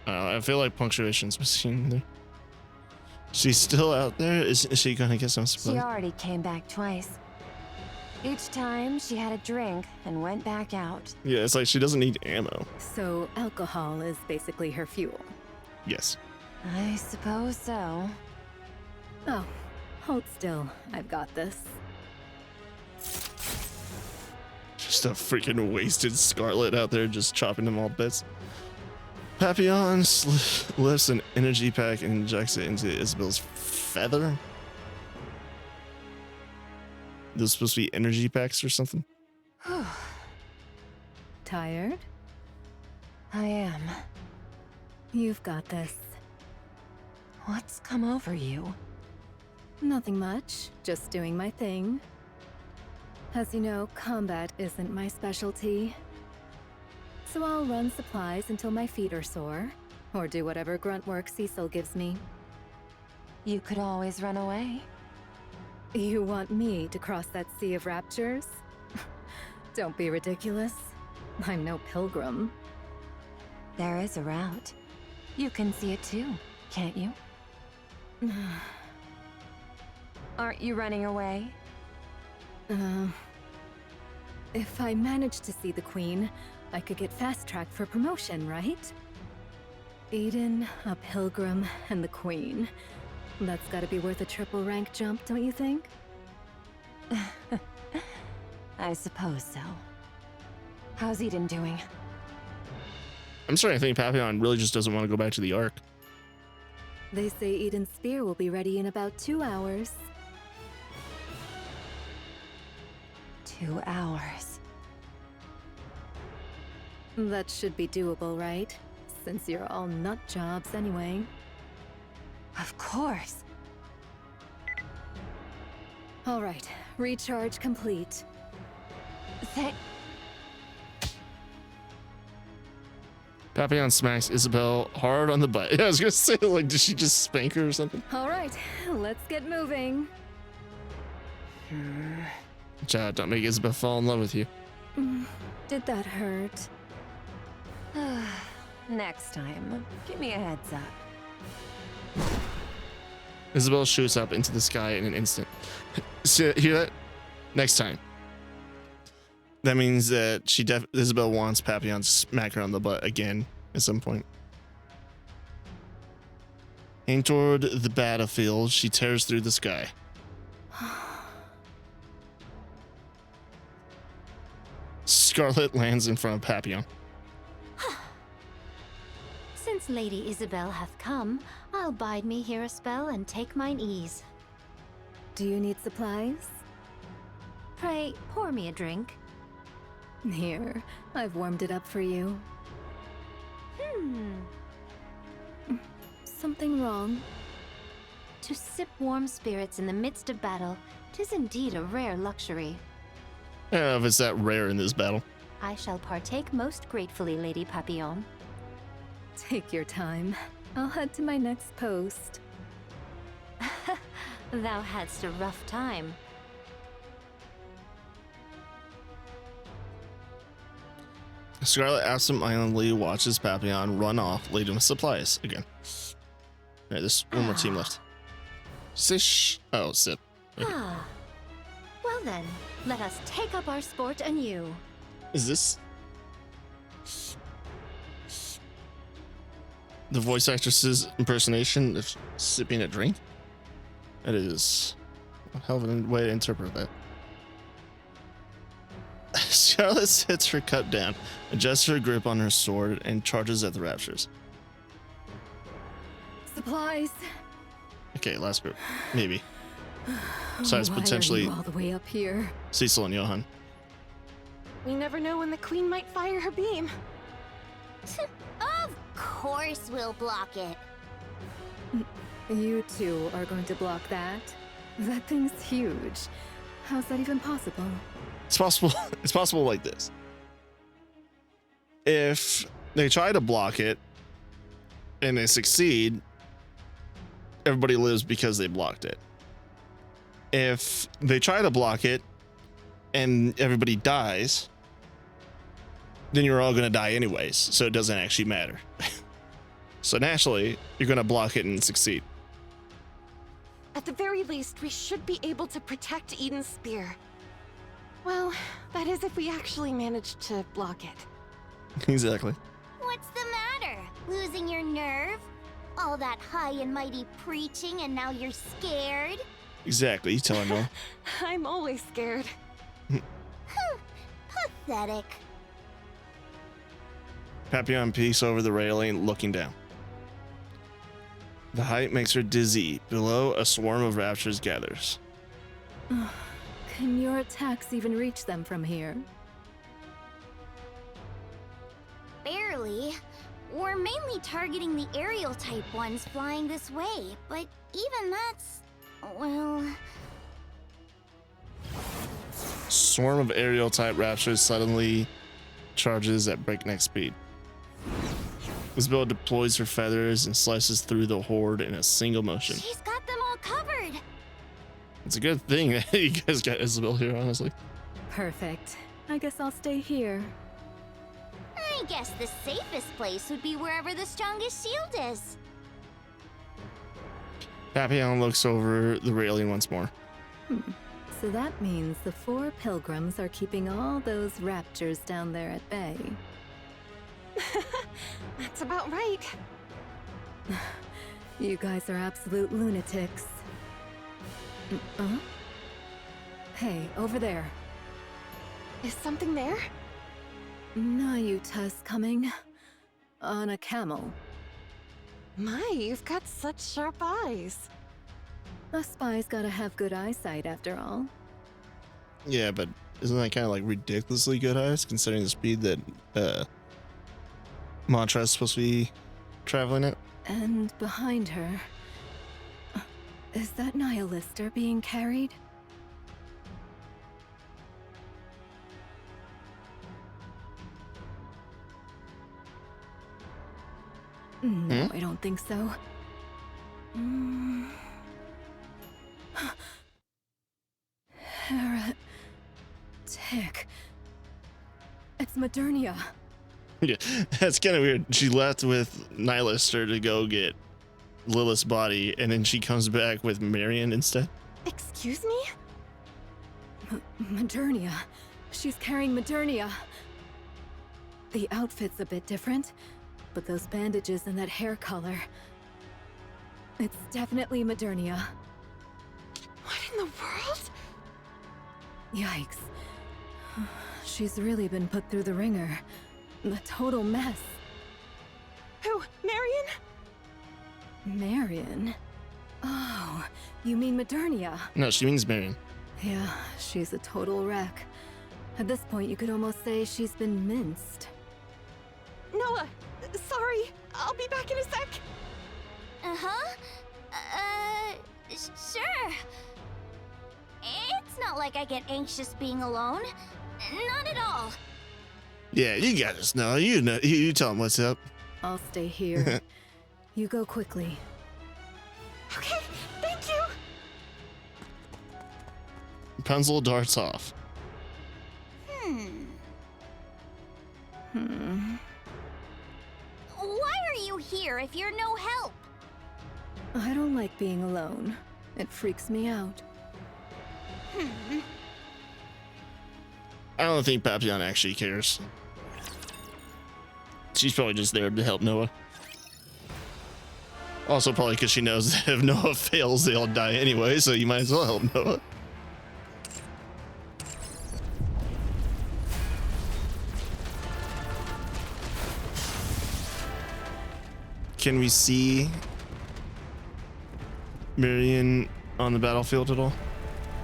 I don't know, I feel like punctuation's missing there. She's still out there? Is she gonna get some She supplies? already came back twice. Each time she had a drink and went back out. Yeah, it's like she doesn't need ammo. So alcohol is basically her fuel. Yes. I suppose so. Oh, hold still. I've got this. Just a freaking wasted Scarlet out there just chopping them all bits. Papillon lifts an energy pack and injects it into Isabel's feather. Those supposed to be energy packs or something? Tired? I am. You've got this. What's come over you? Nothing much. Just doing my thing. As you know, combat isn't my specialty. So I'll run supplies until my feet are sore, or do whatever grunt work Cecil gives me. You could always run away. You want me to cross that sea of raptures? Don't be ridiculous. I'm no pilgrim. There is a route. You can see it too, can't you? Aren't you running away? If I manage to see the Queen, I could get fast-tracked for promotion, right? Eden, a pilgrim, and the queen. That's gotta be worth a triple rank jump, don't you think? I suppose so. How's Eden doing? I'm starting to think Papillon really just doesn't want to go back to the Ark. They say Eden's spear will be ready in about 2 hours. 2 hours. That should be doable, right? Since you're all nut jobs anyway. Of course. All right, recharge complete. Papillon smacks Isabel hard on the butt. Yeah, I was gonna say, like, did she just spank her or something? All right, let's get moving. Child, don't make Isabel fall in love with you. Did that hurt? Next time, give me a heads up. Isabel shoots up into the sky in an instant. See, hear that? Next time. That means that Isabel wants Papillon to smack her on the butt again at some point. Aimed toward the battlefield, she tears through the sky. Scarlet lands in front of Papillon. Since Lady Isabel hath come, I'll bide me here a spell and take mine ease. Do you need supplies? Pray, pour me a drink. Here, I've warmed it up for you. Something wrong? To sip warm spirits in the midst of battle, 'tis indeed a rare luxury. I don't know if it's that rare in this battle. I shall partake most gratefully, Lady Papillon. Take your time. I'll head to my next post. Thou hadst a rough time. Scarlet absentmindedly watches Papillon run off, laden with supplies again. Alright, there's one more team left. Say shh. Oh, sip. Okay. Well then, let us take up our sport anew. Is this the voice actress's impersonation of sipping a drink? That is a hell of a way to interpret that. Scarlet sets her cup down, adjusts her grip on her sword, and charges at the raptures. Supplies. Okay, last group. Maybe. Besides Why potentially are you all the way up here? Cecil and Johan. We never know when the queen might fire her beam. Of course we'll block it. You two are going to block that? That thing's huge. How's that even possible? It's possible. It's possible like this. If they try to block it and they succeed, everybody lives because they blocked it. If they try to block it and everybody dies, then you're all going to die anyways, so it doesn't actually matter. So naturally, you're going to block it and succeed. At the very least, we should be able to protect Eden's spear. Well, that is if we actually manage to block it. Exactly. What's the matter? Losing your nerve? All that high and mighty preaching and now you're scared? Exactly, you tell him no. I'm always scared. Pathetic. Papillon peeks over the railing, looking down. The height makes her dizzy. Below, a swarm of raptors gathers. Can your attacks even reach them from here? Barely. We're mainly targeting the aerial type ones flying this way, but even that's... well... Swarm of aerial type raptors suddenly charges at breakneck speed. Isabel deploys her feathers and slices through the horde in a single motion. She's got them all covered! It's a good thing that you guys got Isabel here, honestly. Perfect. I guess I'll stay here. I guess the safest place would be wherever the strongest shield is. Papillon looks over the railing once more. So that means the 4 pilgrims are keeping all those raptors down there at bay. That's about right. You guys are absolute lunatics. Huh? Hey, over there. Is something there? Nayuta's coming. On a camel. My, you've got such sharp eyes. A spy's gotta have good eyesight after all. Yeah, but isn't that kind of like ridiculously good eyes considering the speed that Mantra is supposed to be traveling at? And behind her... is that Nihilister being carried? No, I don't think so. Heretic. It's Modernia. Yeah, that's kind of weird. She left with Nihilister to go get Lilith's body, and then she comes back with Marion instead. Excuse me? Modernia. She's carrying Modernia. The outfit's a bit different, but those bandages and that hair color... it's definitely Modernia. What in the world? Yikes. She's really been put through the ringer. A total mess. Who? Marion? Marion? Oh, you mean Modernia? No, she means Marion. Yeah, she's a total wreck. At this point, you could almost say she's been minced. Noah! Sorry, I'll be back in a sec. Uh-huh. Sure. It's not like I get anxious being alone. Not at all. Yeah, you got us, Noah. You know, you tell him what's up. I'll stay here. You go quickly. Okay, thank you! Rapunzel darts off. Why are you here if you're no help? I don't like being alone. It freaks me out. I don't think Papillon actually cares. She's probably just there to help Noah. Also probably because she knows that if Noah fails, they all die anyway, so you might as well help Noah. Can we see Marion on the battlefield at all?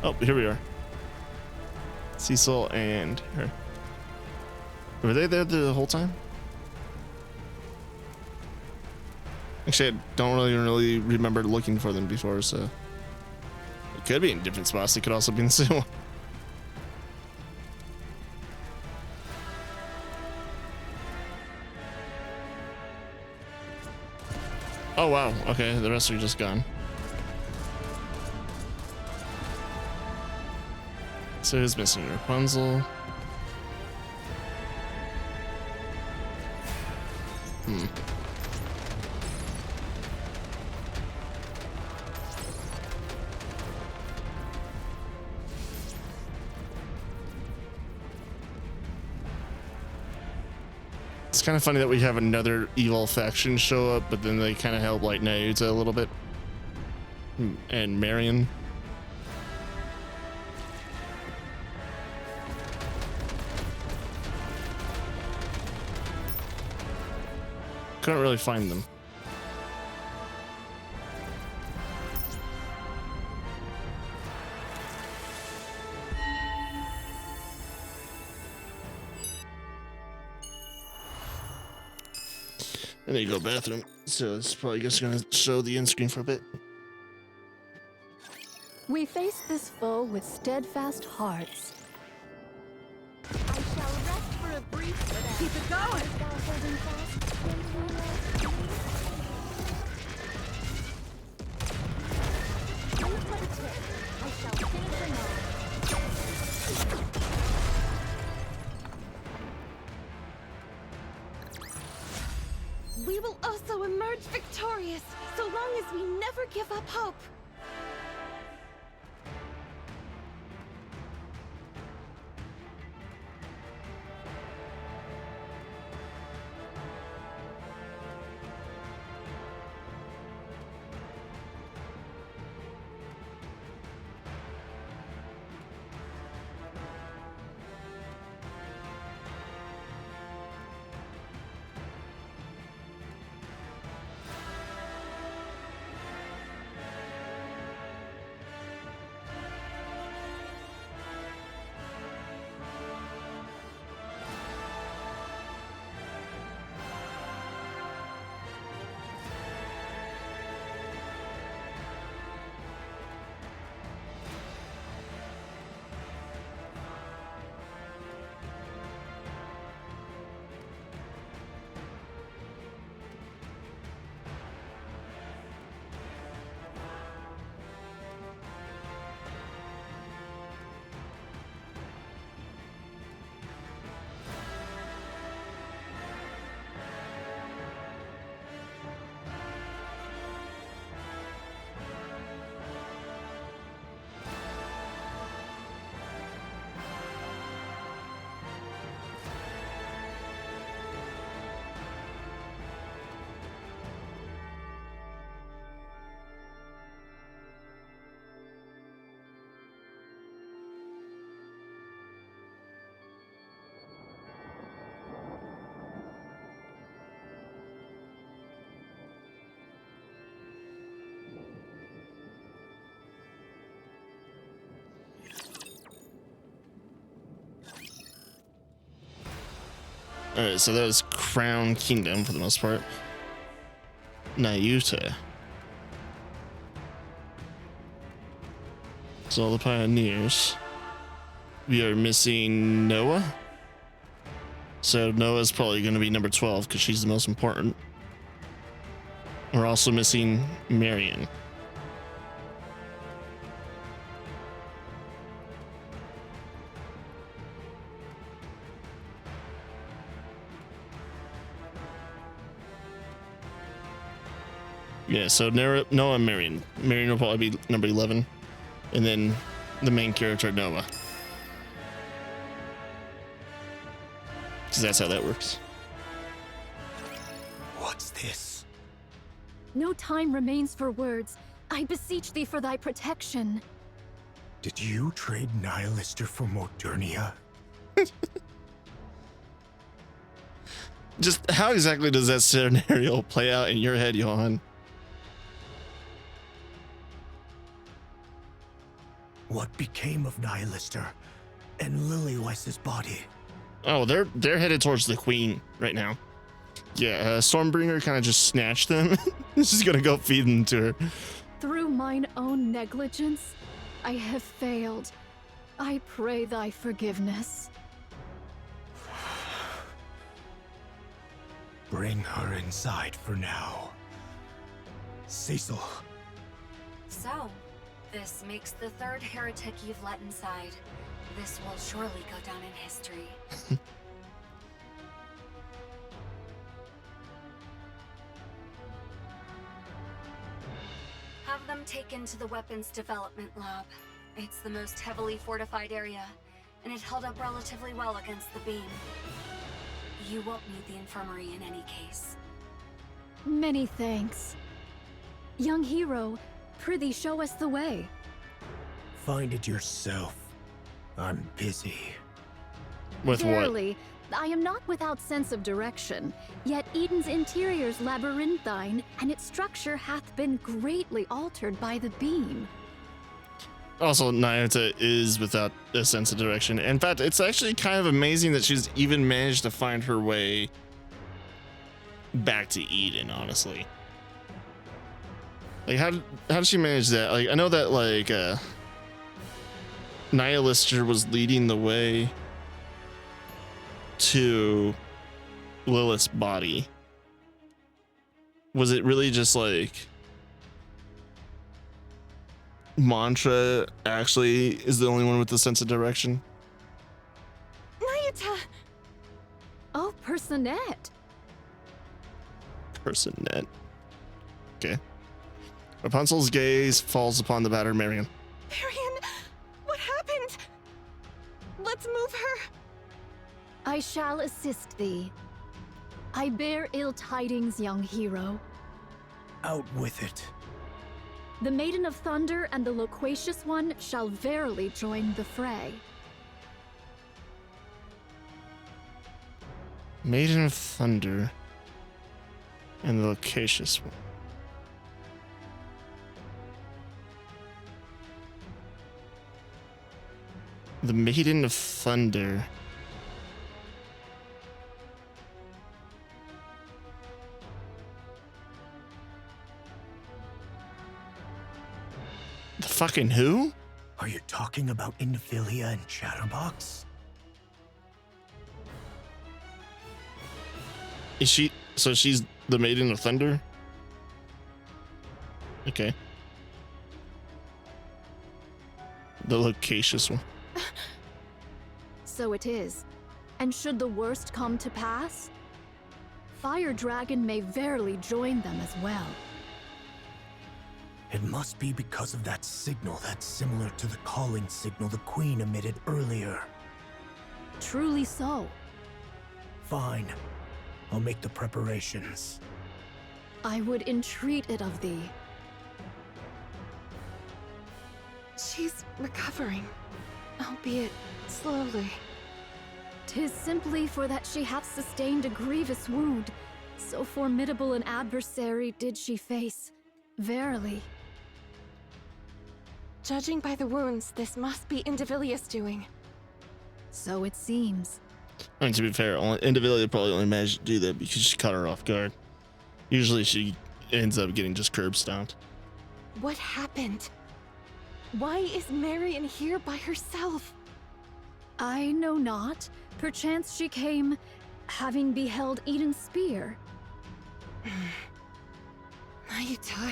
Oh, here we are. Cecil and her. Were they there the whole time? Actually, I don't really remember looking for them before, so it could be in different spots. It could also be in the same one. Oh wow, okay, the rest are just gone. So who's missing? Rapunzel. It's kind of funny that we have another evil faction show up, but then they kind of help like Nayuta a little bit. And Marion. Couldn't really find them. And there you go, bathroom. So it's probably just gonna show the end screen for a bit. We face this foe with steadfast hearts. I shall rest for a brief... Keep it going! I shall finish them all. We will also emerge victorious, so long as we never give up hope. Alright, so that was Crown Kingdom for the most part. Nayuta. So all the pioneers. We are missing Noah. So Noah's probably going to be number 12 because she's the most important. We're also missing Marion. Yeah, so Noah and Marion. Marion will probably be number 11. And then the main character, Noah. Because that's how that works. What's this? No time remains for words. I beseech thee for thy protection. Did you trade Nihilister for Modernia? Just how exactly does that scenario play out in your head, Johan? What became of Nihilister and Lilyweiss's body? Oh, they're headed towards the Queen right now. Yeah, Stormbringer kind of just snatched them. She's gonna go feed them to her. Through mine own negligence, I have failed. I pray thy forgiveness. Bring her inside for now. Cecil. So, this makes the third heretic you've let inside. This will surely go down in history. Have them taken to the weapons development lab. It's the most heavily fortified area, and it held up relatively well against the beam. You won't need the infirmary in any case. Many thanks. Young hero, prithee show us the way. Find it yourself. I'm busy. With Verily, I am not without sense of direction, yet Eden's interior's labyrinthine, and its structure hath been greatly altered by the beam. what? Also, Nayuta is without a sense of direction. In fact, it's actually kind of amazing that she's even managed to find her way back to Eden, honestly. Like, how did she manage that? Like, I know that, like, Nihilister was leading the way to Lilith's body. Was it really just like Mantra actually is the only one with the sense of direction? Nayuta! Oh, Personette. Personette. Okay. Rapunzel's gaze falls upon the battered Marion. Marion, what happened? Let's move her. I shall assist thee. I bear ill tidings, young hero. Out with it. The Maiden of Thunder and the Loquacious One shall verily join the fray. Maiden of Thunder and the Loquacious One. The Maiden of Thunder. The fucking who? Are you talking about Infilia and Chatterbox? Is she? So she's the Maiden of Thunder? Okay. The Loquacious One. So it is. And should the worst come to pass, Fire Dragon may verily join them as well. It must be because of that signal that's similar to the calling signal the Queen emitted earlier. Truly so. Fine. I'll make the preparations. I would entreat it of thee. She's recovering, albeit slowly. 'Tis simply for that she hath sustained a grievous wound. So formidable an adversary did she face. Verily. Judging by the wounds, this must be Indivilius' doing. So it seems. I mean, to be fair, only individually probably only managed to do that because she caught her off guard. Usually she ends up getting just curb stomped. What happened? Why is Marion here by herself? I know not. Perchance she came, having beheld Eden's spear. Nayuta.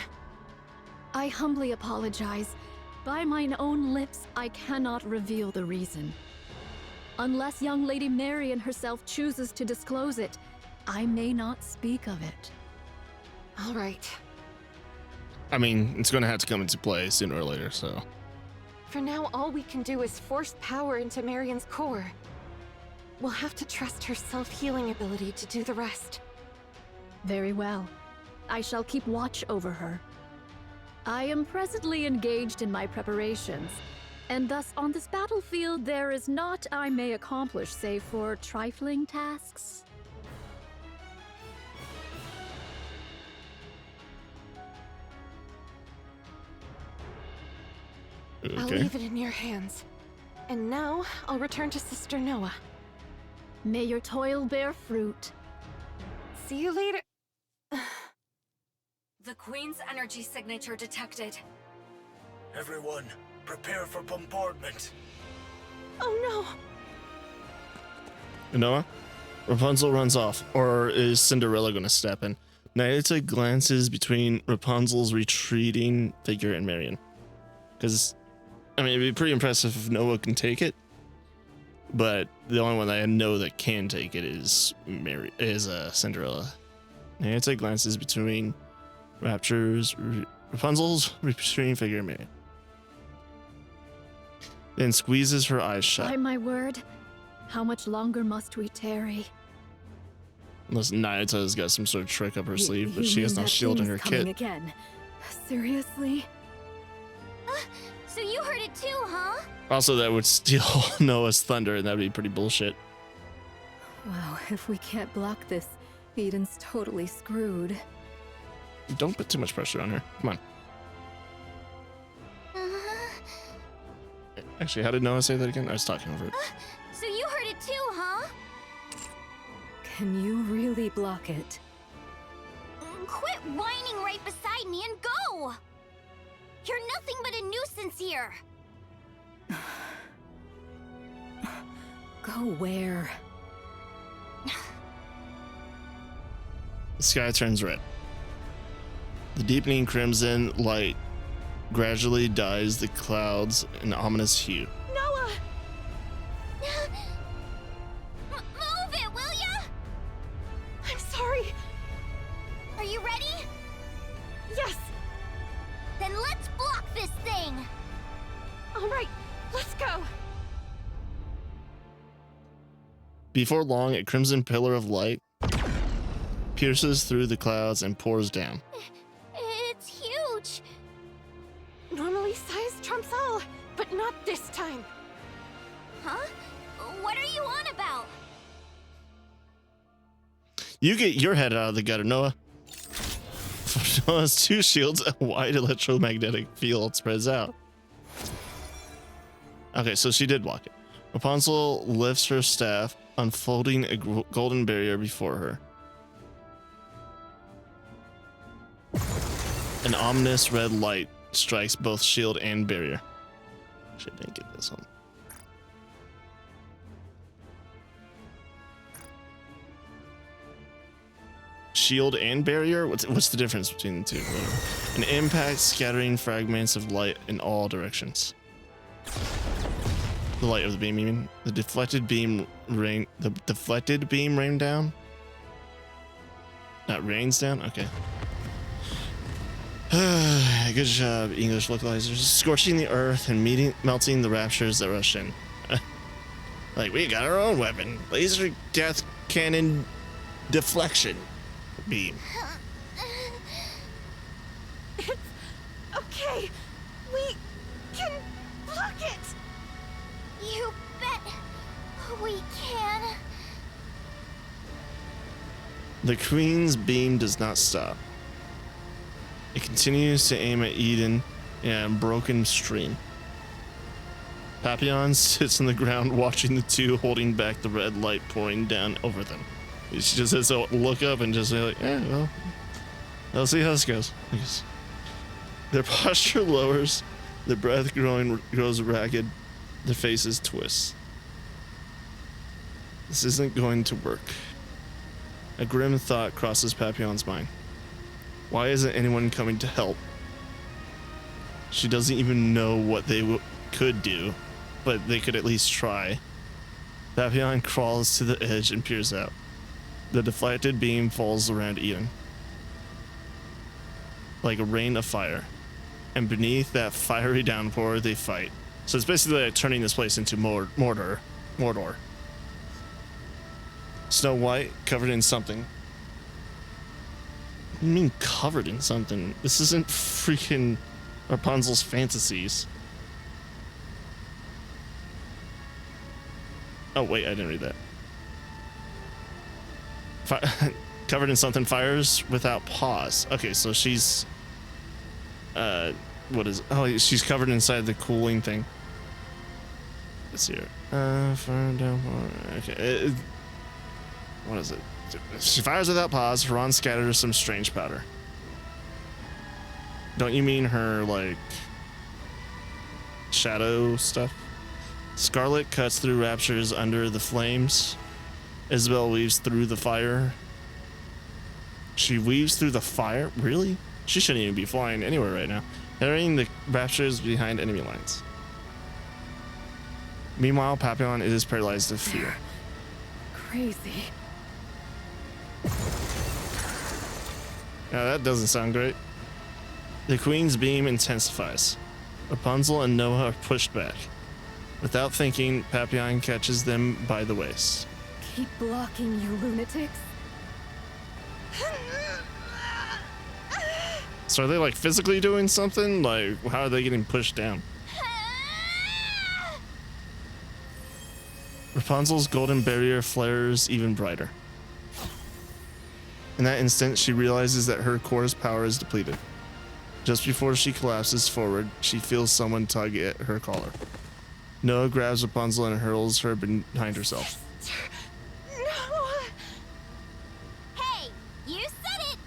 I humbly apologize. By mine own lips, I cannot reveal the reason. Unless young Lady Marion herself chooses to disclose it, I may not speak of it. All right. I mean, it's going to have to come into play sooner or later, so. For now, all we can do is force power into Marion's core. We'll have to trust her self-healing ability to do the rest. Very well. I shall keep watch over her. I am presently engaged in my preparations, and thus on this battlefield there is naught I may accomplish save for trifling tasks. Okay. I'll leave it in your hands. And now, I'll return to Sister Noah. May your toil bear fruit. See you later. The Queen's energy signature detected. Everyone, prepare for bombardment. Oh Noah? Rapunzel runs off, or is Cinderella going to step in? Nayuta glances between Rapunzel's retreating figure and Marion. Because, I mean, it'd be pretty impressive if Noah can take it. But the only one that I know that can take it is Cinderella. Nayuta glances between Rapunzel's retreating figure and Marion. Then squeezes her eyes shut. By my word, how much longer must we tarry? Unless Nayuta's got some sort of trick up her sleeve, but she has no shield in her kit. Again. Seriously? So you heard it too, huh? Also, that would steal Noah's thunder, and that'd be pretty bullshit. Wow, if we can't block this, Eden's totally screwed. Don't put too much pressure on her. Come on. Actually, how did Noah say that again? I was talking over it. So you heard it too, huh? Can you really block it? Quit whining right beside me and go! You're nothing but a nuisance here. Go where? The sky turns red. The deepening crimson light gradually dyes the clouds an ominous hue. Noah! Move it, will ya? I'm sorry. Are you ready? Yes! Then let's block this thing! All right, let's go. Before long, a crimson pillar of light pierces through the clouds and pours down. It's huge! Normally size trumps all, but not this time. Huh? What are you on about? You get your head out of the gutter, Noah. For Noah's two shields, a wide electromagnetic field spreads out. Okay, so she did block it. Rapunzel lifts her staff, unfolding a golden barrier before her. An ominous red light strikes both shield and barrier. Actually, I didn't get this one. Shield and barrier? What's the difference between the two? An impact scattering fragments of light in all directions. The light of the beam, you mean? The deflected beam rained down? Not rains down? Okay. Good job, English localizers. Scorching the earth and melting the raptures that rush in. Like, we got our own weapon. Laser death cannon deflection beam. It's okay. We can block it. You bet we can. The Queen's beam does not stop. It continues to aim at Eden in a broken stream. Papillon sits on the ground watching the two, holding back the red light pouring down over them. She just has to look up and just say like, well, I'll see how this goes. I guess. Their posture lowers, their breath grows ragged, their faces twist. This isn't going to work. A grim thought crosses Papillon's mind. Why isn't anyone coming to help? She doesn't even know what they could do, but they could at least try. Papillon crawls to the edge and peers out. The deflected beam falls around Eden like a rain of fire, and beneath that fiery downpour they fight. So it's basically like turning this place into Mordor. Snow White covered in something. What do you mean covered in something? This isn't freaking Rapunzel's fantasies. Oh wait, I didn't read that. Covered in something, fires without pause. Okay, so she's what is, oh, she's covered inside the cooling thing. Let's see here. Fire down. Okay, what is it? She fires without pause. Haran scatters some strange powder. Don't you mean her, like, shadow stuff? Scarlet cuts through raptures under the flames. Isabel weaves through the fire. She weaves through the fire? Really? She shouldn't even be flying anywhere right now. Carrying the raptures behind enemy lines. Meanwhile, Papillon is paralyzed with fear. Crazy. Now that doesn't sound great. The Queen's beam intensifies. Rapunzel and Noah are pushed back. Without thinking, Papillon catches them by the waist. Keep blocking, you lunatics. So are they like physically doing something? Like, how are they getting pushed down? Rapunzel's golden barrier flares even brighter. In that instant, she realizes that her core's power is depleted. Just before she collapses forward, she feels someone tug at her collar. Noah grabs Rapunzel and hurls her behind herself. No! Hey, you said it!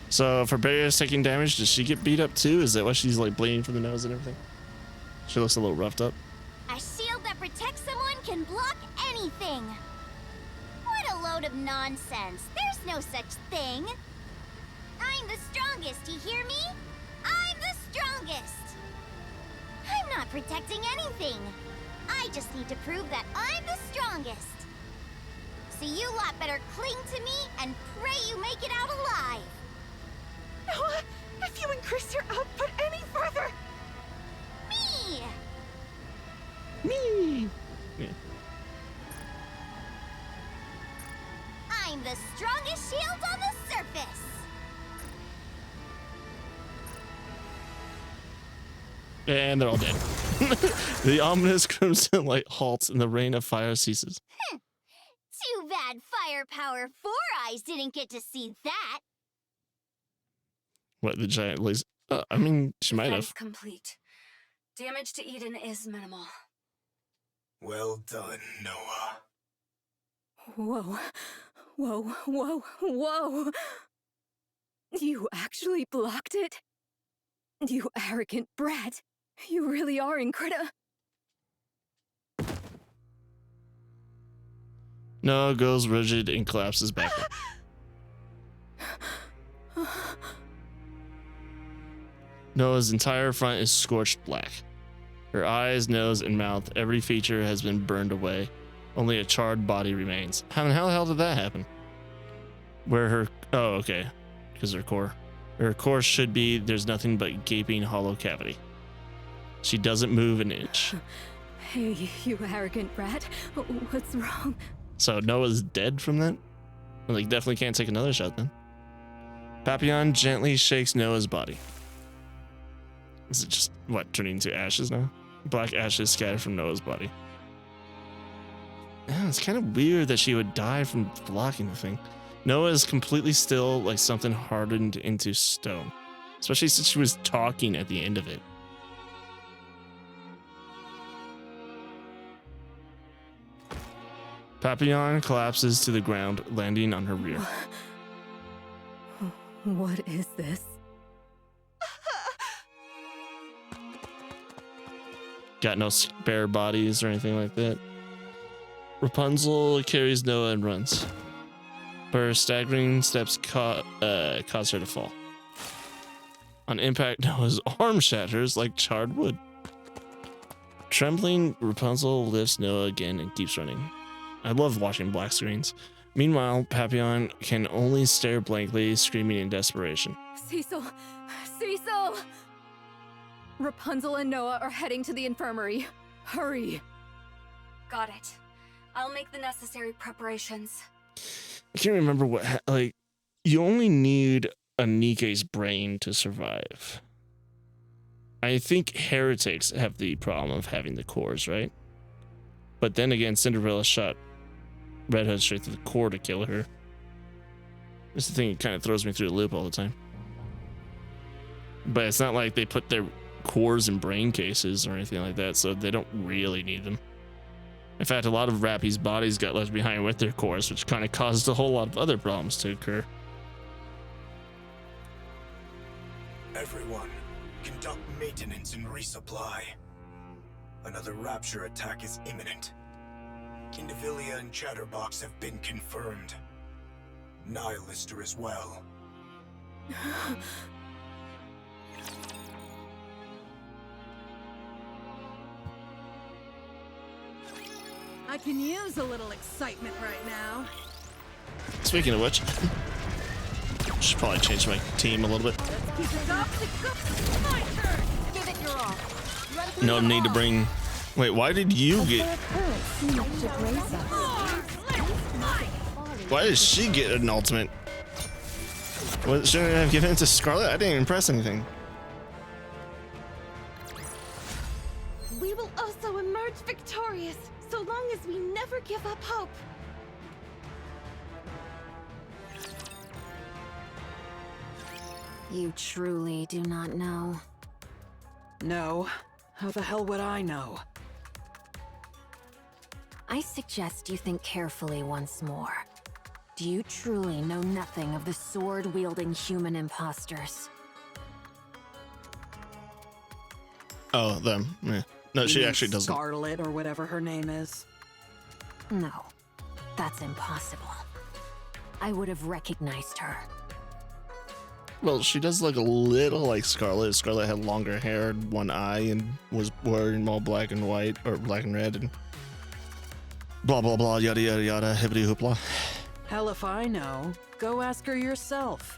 So if her barrier's taking damage, does she get beat up too? Is that why she's like bleeding from the nose and everything? She looks a little roughed up. A shield that protects someone can block anything! What a load of nonsense. There's no such thing. I'm the strongest, you hear me? I'm the strongest! I'm not protecting anything. I just need to prove that I'm the strongest. So you lot better cling to me and pray you make it out alive. Noah, if you increase your output any further... Me! Me! Yeah. I'm the strongest shield on the surface! And they're all dead. The ominous crimson light halts and the rain of fire ceases. Too bad Firepower 4 Eyes didn't get to see that. What, the giant laser? I mean, she might have. Complete. Damage to Eden is minimal. Well done, Noah. Whoa. Whoa, whoa, whoa. You actually blocked it? You arrogant brat. You really are incredible. Noah goes rigid and collapses backward. Noah's entire front is scorched black. Her eyes, nose, and mouth, every feature has been burned away. Only a charred body remains. How the hell did that happen? Where her... Oh, okay. Because her core. Her core should be, there's nothing but gaping hollow cavity. She doesn't move an inch. Hey, you arrogant brat. What's wrong? So Noah's dead from that? Well, like, definitely can't take another shot then. Papillon gently shakes Noah's body. Is it just, what, turning into ashes now? Black ashes scattered from Noah's body. Yeah, it's kind of weird that she would die from blocking the thing. Noah is completely still, like something hardened into stone. Especially since she was talking at the end of it. Papillon collapses to the ground, landing on her rear. What is this? Got no spare bodies or anything like that. Rapunzel carries Noah and runs. Her staggering steps cause her to fall. On impact, Noah's arm shatters like charred wood. Trembling, Rapunzel lifts Noah again and keeps running. I love watching black screens. Meanwhile, Papillon can only stare blankly, screaming in desperation. Cecil! Cecil! Rapunzel and Noah are heading to the infirmary. Hurry! Got it. I'll make the necessary preparations. I can't remember what, like, you only need a Nikke's brain to survive. I think heretics have the problem of having the cores, right? But then again, Cinderella shot Red Hood straight through the core to kill her. That's the thing, it kind of throws me through the loop all the time. But it's not like they put their cores in brain cases or anything like that, so they don't really need them. In fact, a lot of Rappy's bodies got left behind with their cores, which kind of caused a whole lot of other problems to occur. Everyone, conduct maintenance and resupply. Another rapture attack is imminent. Indivilia and Chatterbox have been confirmed. Nihilister as well. I can use a little excitement right now. Speaking of which, should probably change my team a little bit. Keep it up. My turn. Give it your all. Run through No the need to wall. bring. Wait, why did you get? Why did she get an ultimate? What, shouldn't I have given it to Scarlet? I didn't even press anything. We will also emerge victorious, so long as we never give up hope. You truly do not know. No. How the hell would I know? I suggest you think carefully once more. Do you truly know nothing of the sword-wielding human imposters? Oh, them. Yeah. No, You she mean actually doesn't. Scarlet or whatever her name is. No, that's impossible. I would have recognized her. Well, she does look a little like Scarlet. Scarlet had longer hair, one eye, and was wearing all black and white, or black and red, and blah, blah, blah, yada, yada, yada, hibbity hoopla. Hell if I know. Go ask her yourself.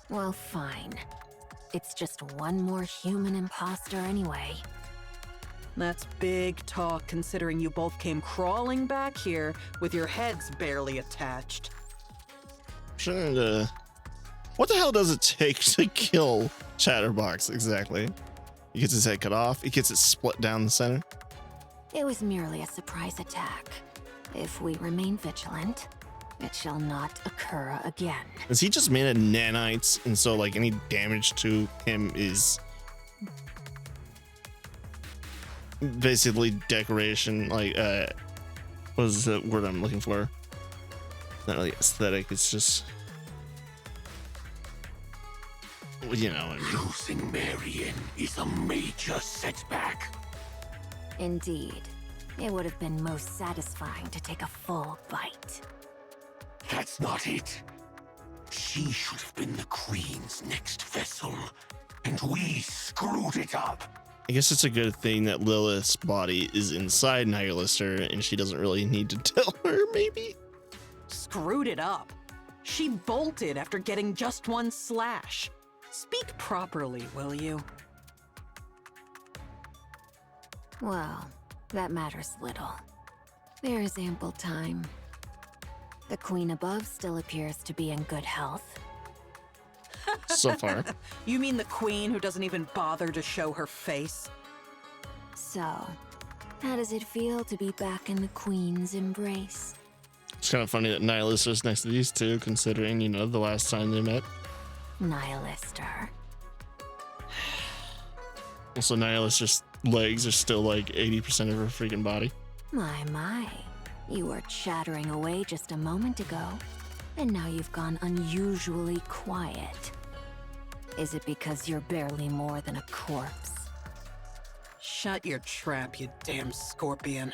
Well, fine. It's just one more human imposter anyway. That's big talk considering you both came crawling back here with your heads barely attached. Shouldn't, what the hell does it take to kill Chatterbox exactly? He gets his head cut off, he gets it split down the center. It was merely a surprise attack. If we remain vigilant, it shall not occur again. Is he just made of nanites, and so like any damage to him is basically decoration, like what is the word I'm looking for? It's not really aesthetic, it's just, you know what I mean. Losing Marion is a major setback. Indeed. It would have been most satisfying to take a full bite. That's not it. She should have been the Queen's next vessel, and we screwed it up. I guess it's a good thing that Lilith's body is inside Nihilister, and she doesn't really need to tell her, maybe? Screwed it up. She bolted after getting just one slash. Speak properly, will you? Well, that matters little. There is ample time. The queen above still appears to be in good health. So far. You mean the queen who doesn't even bother to show her face? So, how does it feel to be back in the queen's embrace? It's kind of funny that Nihilister's next to these two, considering, you know, the last time they met. Nihilister. Also, Nihilister's legs are still like 80% of her freaking body. My. You were chattering away just a moment ago, and now you've gone unusually quiet. Is it because you're barely more than a corpse? Shut your trap, you damn scorpion.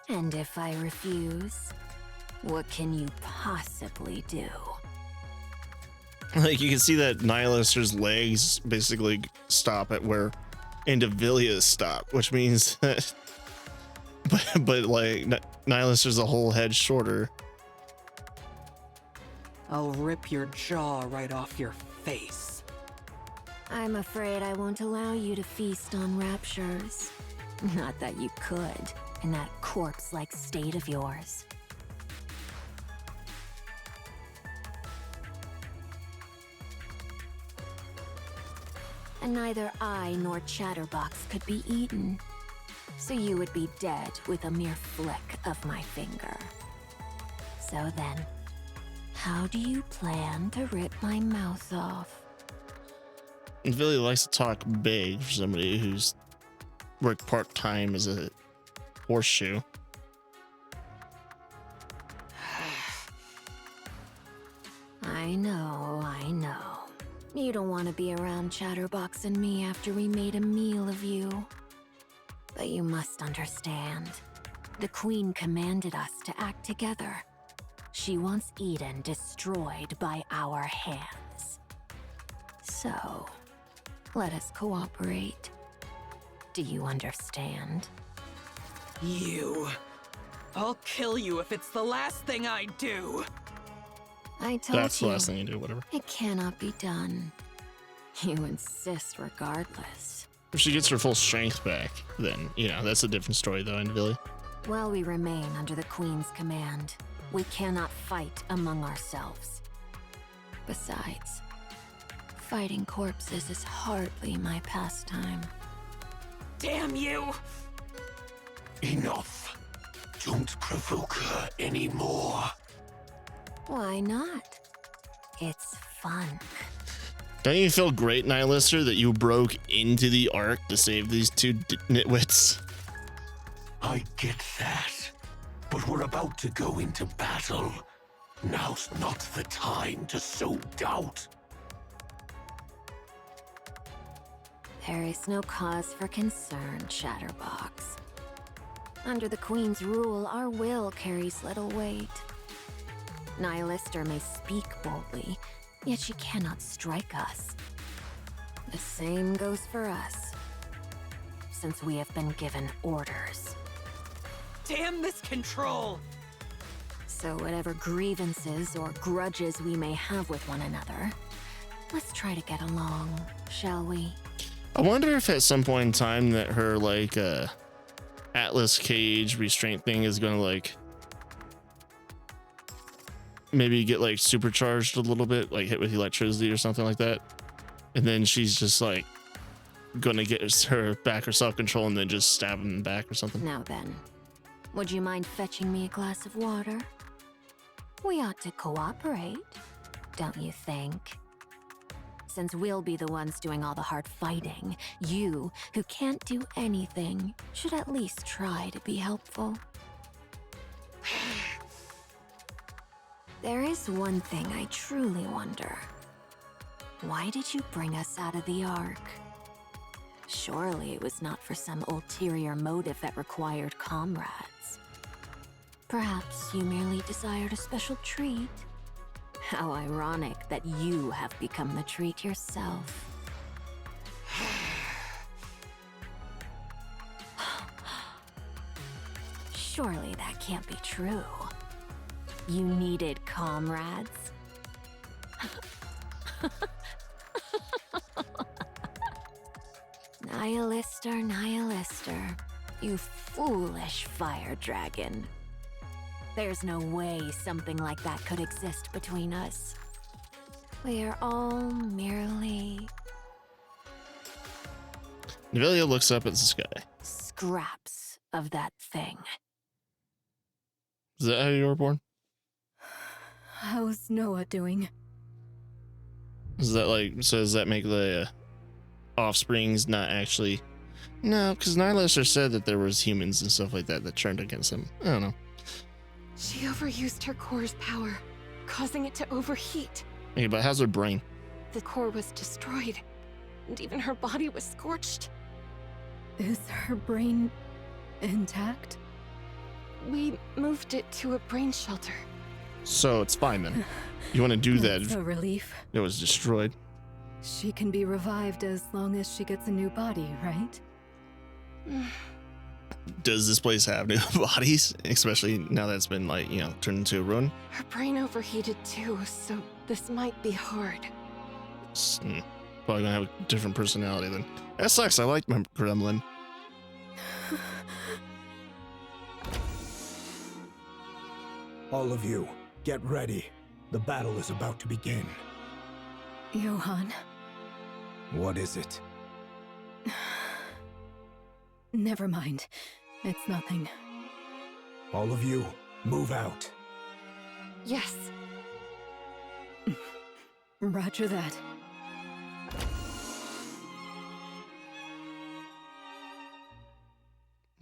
And if I refuse, what can you possibly do? Like, you can see that Nihilister's legs basically stop at where Indivilia's stop, which means that but like Nihilister's a whole head shorter. I'll rip your jaw right off your face. I'm afraid I won't allow you to feast on raptures. Not that you could, in that corpse-like state of yours. And neither I nor Chatterbox could be eaten. So you would be dead with a mere flick of my finger. So then, how do you plan to rip my mouth off? Indivilla likes to talk big for somebody who's worked part-time as a horseshoe. I know. You don't want to be around Chatterbox and me after we made a meal of you. But you must understand. The Queen commanded us to act together. She wants Eden destroyed by our hands. So, let us cooperate. Do you understand? You. I'll kill you if it's the last thing I do. I told That's you. the last thing you do, whatever. It cannot be done. You insist regardless. If she gets her full strength back, then, you know, that's a different story, though, Indivilla. While we remain under the Queen's command, we cannot fight among ourselves. Besides, fighting corpses is hardly my pastime. Damn you! Enough. Don't provoke her anymore. Why not? It's fun. Don't you feel great, Nihilister, that you broke into the Ark to save these two nitwits? I get that. But we're about to go into battle. Now's not the time to sow doubt. There is no cause for concern, Chatterbox. Under the Queen's rule, our will carries little weight. Nihilister may speak boldly, yet she cannot strike us. The same goes for us, since we have been given orders. Damn this control! So whatever grievances or grudges we may have with one another, let's try to get along, shall we? I wonder if at some point in time that her, like, Atlas cage restraint thing is gonna, like, maybe get, like, supercharged a little bit, like hit with electricity or something like that. And then she's just, like, gonna get her back her self-control and then just stab him back or something. Now then, would you mind fetching me a glass of water? We ought to cooperate, don't you think? Since we'll be the ones doing all the hard fighting, you, who can't do anything, should at least try to be helpful. There is one thing I truly wonder. Why did you bring us out of the Ark? Surely it was not for some ulterior motive that required comrades. Perhaps you merely desired a special treat. How ironic that you have become the treat yourself. Surely that can't be true. You needed comrades? Nihilister, you foolish fire dragon. There's no way something like that could exist between us. We are all merely Nevelia looks up at the sky. scraps of that thing. Is that how you were born? How's Noah doing? Is that like, so does that make the offsprings not actually? No, because Nihilister said that there was humans and stuff like that that turned against him. I don't know. She overused her core's power, causing it to overheat. Okay, but how's her brain? The core was destroyed, and even her body was scorched. Is her brain intact? We moved it to a brain shelter. So it's fine then. You want to do that? That's a relief. It was destroyed. She can be revived as long as she gets a new body, right? Does this place have new bodies? Especially now that it's been, like, you know, turned into a ruin? Her brain overheated too, so this might be hard. Probably gonna have a different personality then. That sucks. I like my gremlin. All of you, get ready. The battle is about to begin. Johan. What is it? Never mind. It's nothing. All of you, move out. Yes. Roger that.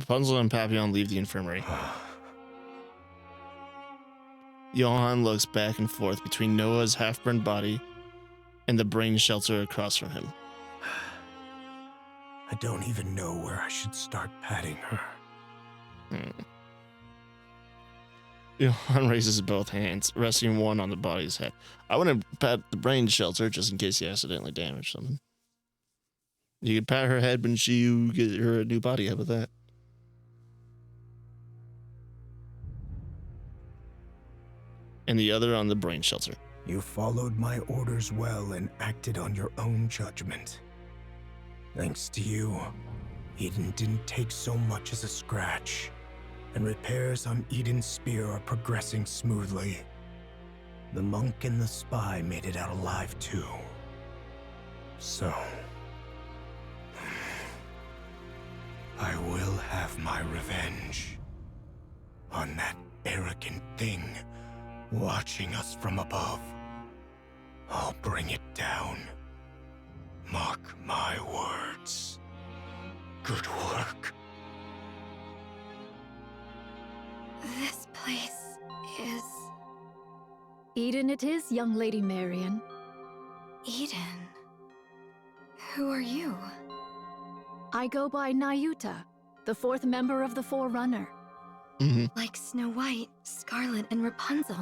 Rapunzel and Papillon leave the infirmary. Johan looks back and forth between Noah's half-burned body and the brain shelter across from him. I don't even know where I should start patting her. Johan raises both hands, resting one on the body's head. I want to pat the brain shelter just in case he accidentally damaged something. You can pat her head when you get her a new body. How about that? And the other on the brain shelter. You followed my orders well and acted on your own judgment. Thanks to you, Eden didn't take so much as a scratch, and repairs on Eden's spear are progressing smoothly. The monk and the spy made it out alive too. So, I will have my revenge on that arrogant thing watching us from above. I'll bring it down. Mark my words. Good work. This place is... Eden it is, young Lady Marion. Eden? Who are you? I go by Nayuta, the fourth member of the Forerunner. Like Snow White, Scarlet, and Rapunzel.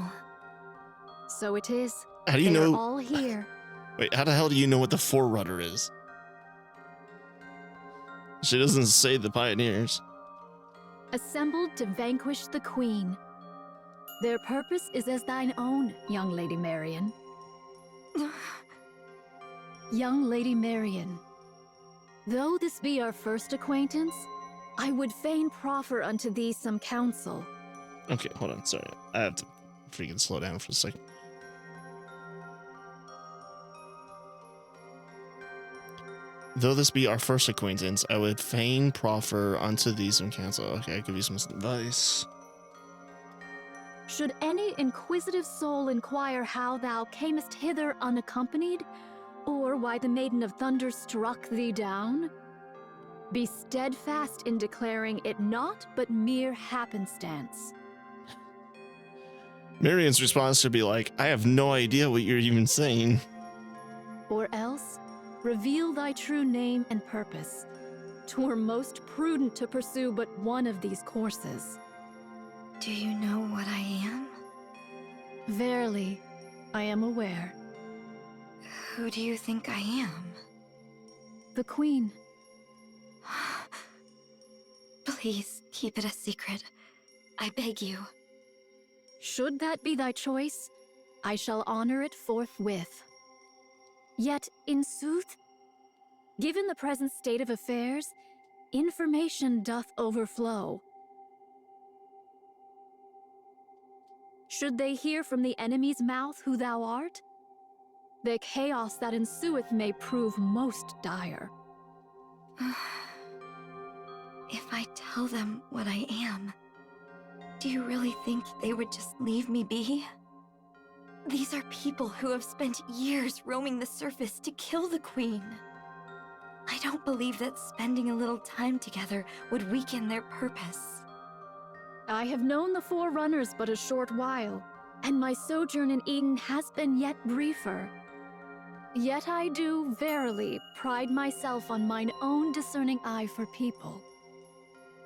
So it is. How do you They're know? all here. Wait, how the hell do you know what the Forerunner is? She doesn't say the pioneers. Assembled to vanquish the Queen. Their purpose is as thine own, young Lady Marion. Young Lady Marion, though this be our first acquaintance, I would fain proffer unto thee some counsel. Okay, hold on. Sorry. I have to freaking slow down for a second. Though this be our first acquaintance, I would fain proffer unto thee some counsel. Okay, I'll give you some advice. Should any inquisitive soul inquire how thou camest hither unaccompanied, or why the Maiden of Thunder struck thee down, be steadfast in declaring it naught but mere happenstance. Marion's response should be like, I have no idea what you're even saying. Or else, reveal thy true name and purpose. 'Twere most prudent to pursue but one of these courses. Do you know what I am? Verily, I am aware. Who do you think I am? The Queen. Please, keep it a secret. I beg you. Should that be thy choice, I shall honor it forthwith. Yet, in sooth, given the present state of affairs, information doth overflow. Should they hear from the enemy's mouth who thou art, the chaos that ensueth may prove most dire. If I tell them what I am, do you really think they would just leave me be? These are people who have spent years roaming the surface to kill the Queen. I don't believe that spending a little time together would weaken their purpose. I have known the Forerunners but a short while, and my sojourn in Eden has been yet briefer. Yet I do, verily, pride myself on mine own discerning eye for people.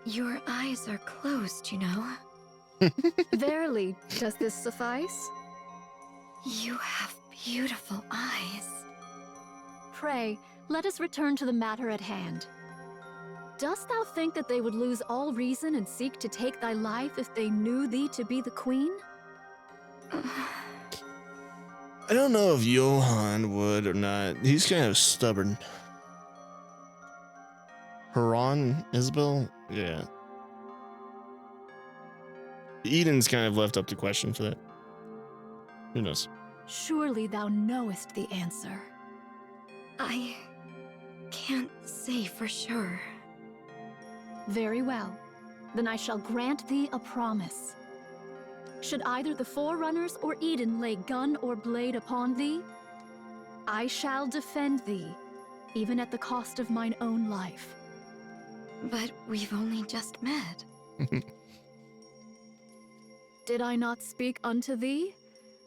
Your eyes are closed, you know. Verily, does this suffice? You have beautiful eyes. Pray, let us return to the matter at hand. Dost thou think that they would lose all reason and seek to take thy life if they knew thee to be the Queen? I don't know if Johann would or not. He's kind of stubborn. Haran, Isabel? Yeah. Eden's kind of left up to question for that. Who knows? Surely thou knowest the answer. I can't say for sure. Very well. Then I shall grant thee a promise. Should either the Forerunners or Eden lay gun or blade upon thee, I shall defend thee, even at the cost of mine own life. But we've only just met. Did I not speak unto thee?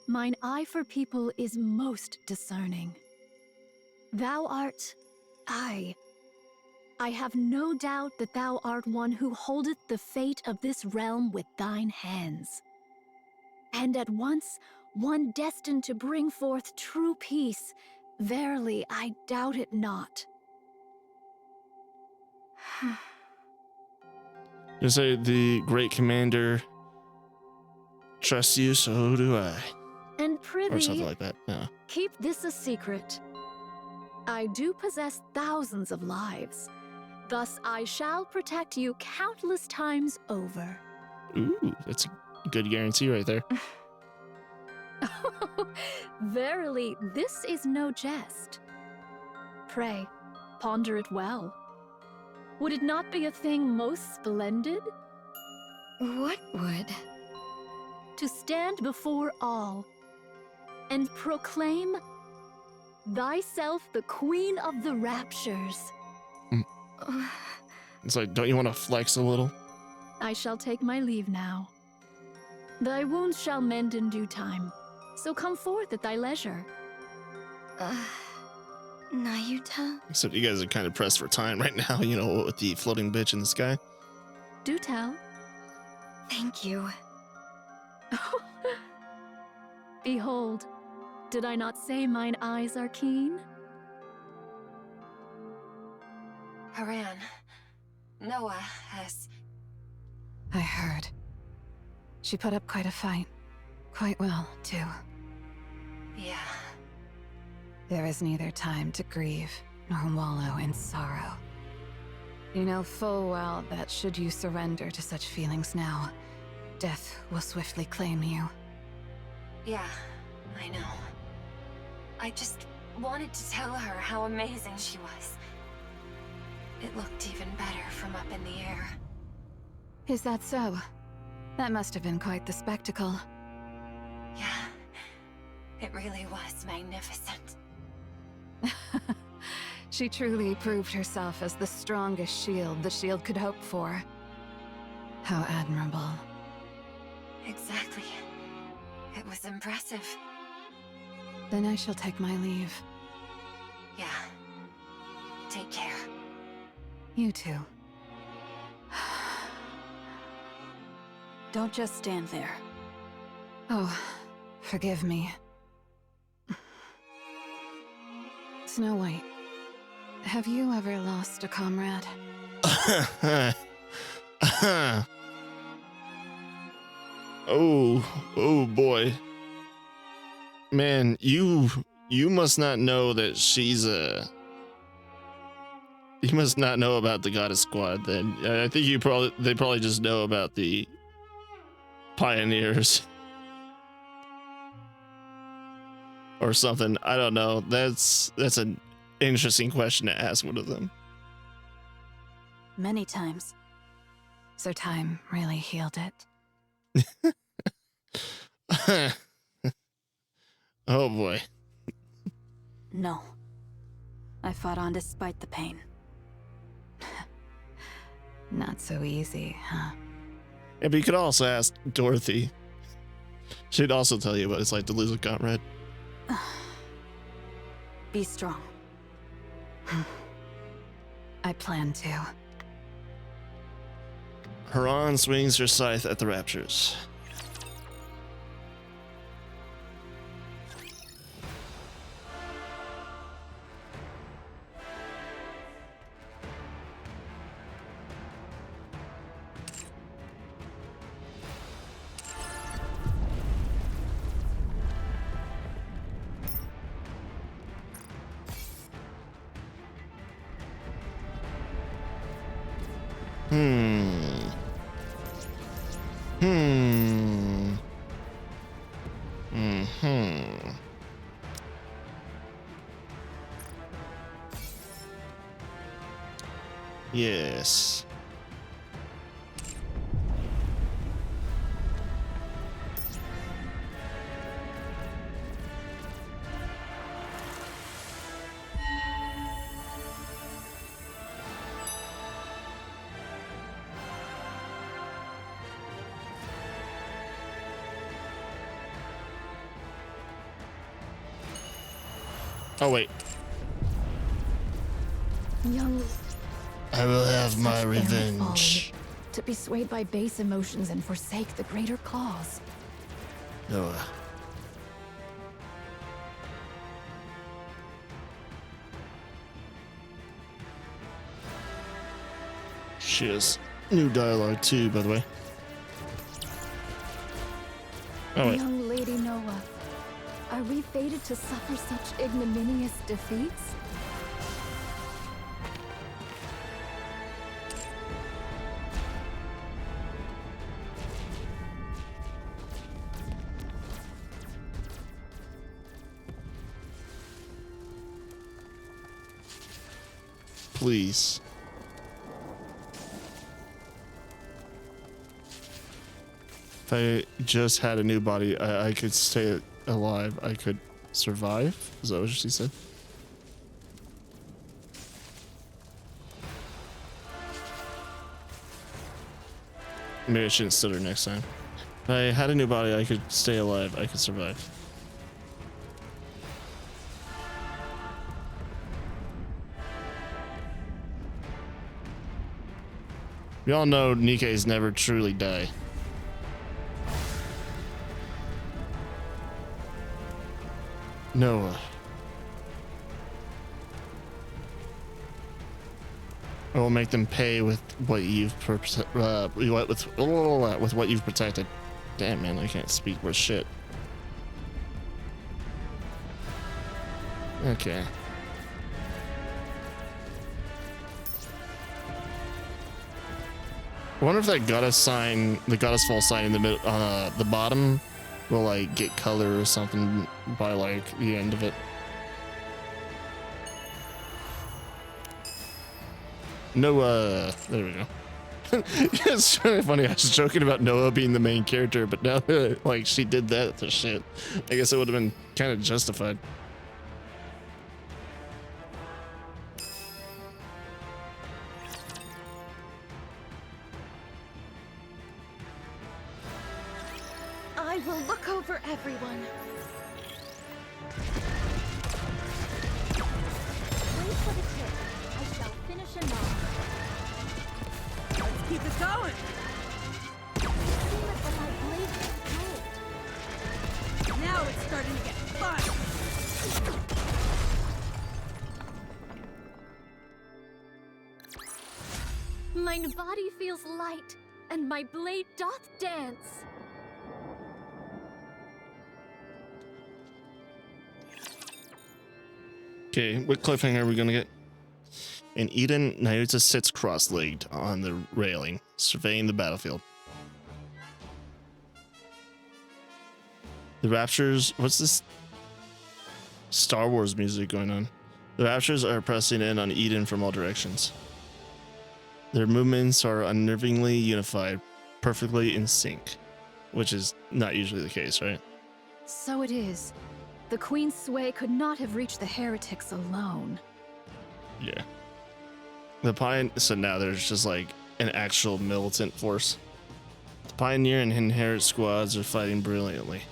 Mine eye for people is most discerning. Thou art I have no doubt that thou art one who holdeth the fate of this realm with thine hands. And at once, one destined to bring forth true peace. Verily, I doubt it not. You say the great commander trusts you, so do I. And Or prithee, something like that. Yeah. keep this a secret. I do possess thousands of lives. Thus, I shall protect you countless times over. Ooh, that's a good guarantee right there. Verily, this is no jest. Pray, ponder it well. Would it not be a thing most splendid? What would? To stand before all and proclaim thyself the Queen of the Raptures. It's like, don't you want to flex a little? I shall take my leave now. Thy wounds shall mend in due time, so come forth at thy leisure. Nayuta? So you guys are kind of pressed for time right now, you know, with the floating bitch in the sky. Do tell. Thank you. Behold, did I not say mine eyes are keen? Haran, Noah has... I heard. She put up quite a fight. Quite well, too. Yeah. There is neither time to grieve nor wallow in sorrow. You know full well that should you surrender to such feelings now, death will swiftly claim you. Yeah, I know. I just wanted to tell her how amazing she was. It looked even better from up in the air. Is that so? That must have been quite the spectacle. Yeah, it really was magnificent. She truly proved herself as the strongest shield the shield could hope for. How admirable. Exactly. It was impressive. Then I shall take my leave. Yeah. Take care. You too. Don't just stand there. Oh, forgive me. Snow White, have you ever lost a comrade? Oh boy. Man, you must not know that she's a... You must not know about the Goddess Squad then. I think they probably just know about the Pioneers. Or something. I don't know. That's an interesting question to ask one of them. Many times. So time really healed it. Oh boy. No. I fought on despite the pain. Not so easy, huh? Yeah, but you could also ask Dorothy. She'd also tell you what it's like to lose a comrade. Be strong. I plan to. Haran swings her scythe at the raptures. Yes. Oh wait. Young. I will have my Such errant revenge. folly, to be swayed by base emotions and forsake the greater cause. Noah. She has new dialogue too, by the way. Oh wait. Young Lady Noah, are we fated to suffer such ignominious defeats? Please. If I just had a new body, I could stay alive. I could survive. Is that what she said? Maybe I shouldn't stutter next time. If I had a new body, I could stay alive. I could survive. We all know Nikke's never truly die. Noah. I will make them pay with what you've with what you've protected. Damn, man, I can't speak worth shit. Okay. I wonder if that goddess sign, the goddess fall sign in the middle, the bottom, will like get color or something by like the end of it. Noah, there we go. It's really funny. I was joking about Noah being the main character, but now that like she did that to shit, I guess it would have been kind of justified. I will look over everyone. Wait for the tip. I shall finish him off. Let's keep it going. See it when my blade is cold. Now it's starting to get fun. Mine body feels light, and my blade doth dance. Okay, what cliffhanger are we gonna get? In Eden, Nayuta sits cross-legged on the railing, surveying the battlefield. The Raptures, what's this Star Wars music going on? The Raptures are pressing in on Eden from all directions. Their movements are unnervingly unified, perfectly in sync, which is not usually the case, right? So it is. The Queen's sway could not have reached the heretics alone. Yeah. So now there's just like an actual militant force. The Pioneer and Inherit squads are fighting brilliantly.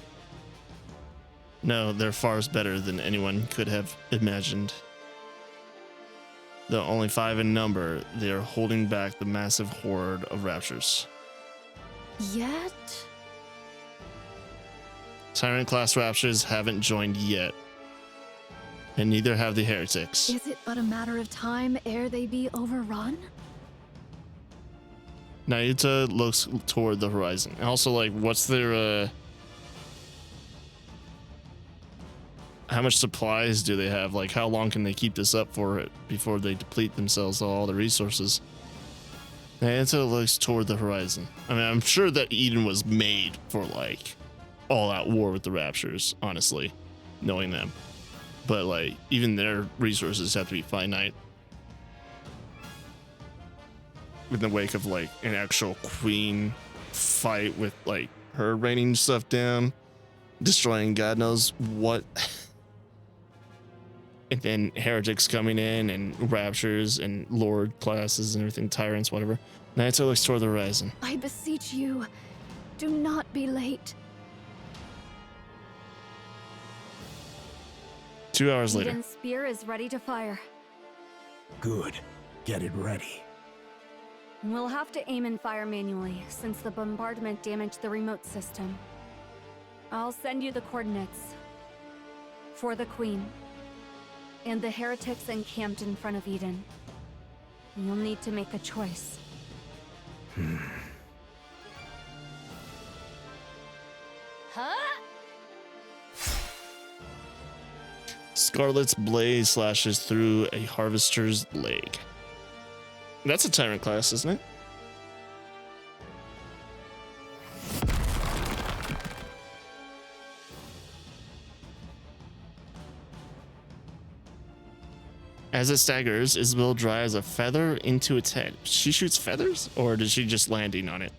No, they're far better than anyone could have imagined. Though only 5 in number, they are holding back the massive horde of Raptures. Yet? Tyrant class Raptures haven't joined yet. And neither have the heretics. Is it but a matter of time ere they be overrun? Naita looks toward the horizon. And also, like, what's their, how much supplies do they have? Like, how long can they keep this up for it before they deplete themselves of all the resources? Naita looks toward the horizon. I mean, I'm sure that Eden was made for, like, all-out war with the Raptures, honestly, knowing them. But, like, even their resources have to be finite. In the wake of, like, an actual queen fight with, like, her raining stuff down, destroying God knows what. And then heretics coming in, and Raptures, and Lord classes, and everything, tyrants, whatever. Naito looks toward the horizon. I beseech you, do not be late. 2 hours later. Eden's spear is ready to fire. Good. Get it ready. We'll have to aim and fire manually, since the bombardment damaged the remote system. I'll send you the coordinates. For the Queen. And the heretics encamped in front of Eden. You'll need to make a choice. Huh? Scarlet's blade slashes through a harvester's leg. That's a tyrant class, isn't it? As it staggers, Isabel drives a feather into its head. She shoots feathers, or did she just landing on it?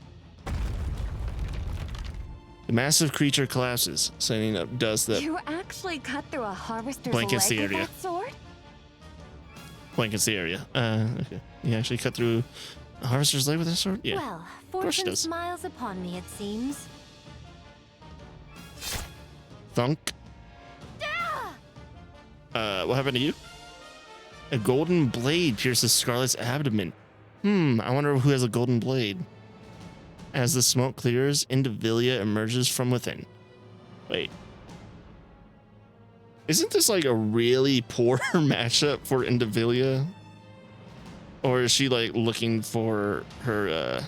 The massive creature collapses, sending up dust that You actually cut through a harvester's blankets the leg with area. that sword? Blankets the area. Okay. You actually cut through a harvester's leg with that sword? Yeah. Well, course she fortune does. smiles upon me, it seems. Thunk. What happened to you? A golden blade pierces Scarlet's abdomen. I wonder who has a golden blade. As the smoke clears, Indivilia emerges from within. Wait. Isn't this like a really poor matchup for Indivilia? Or is she like looking for her,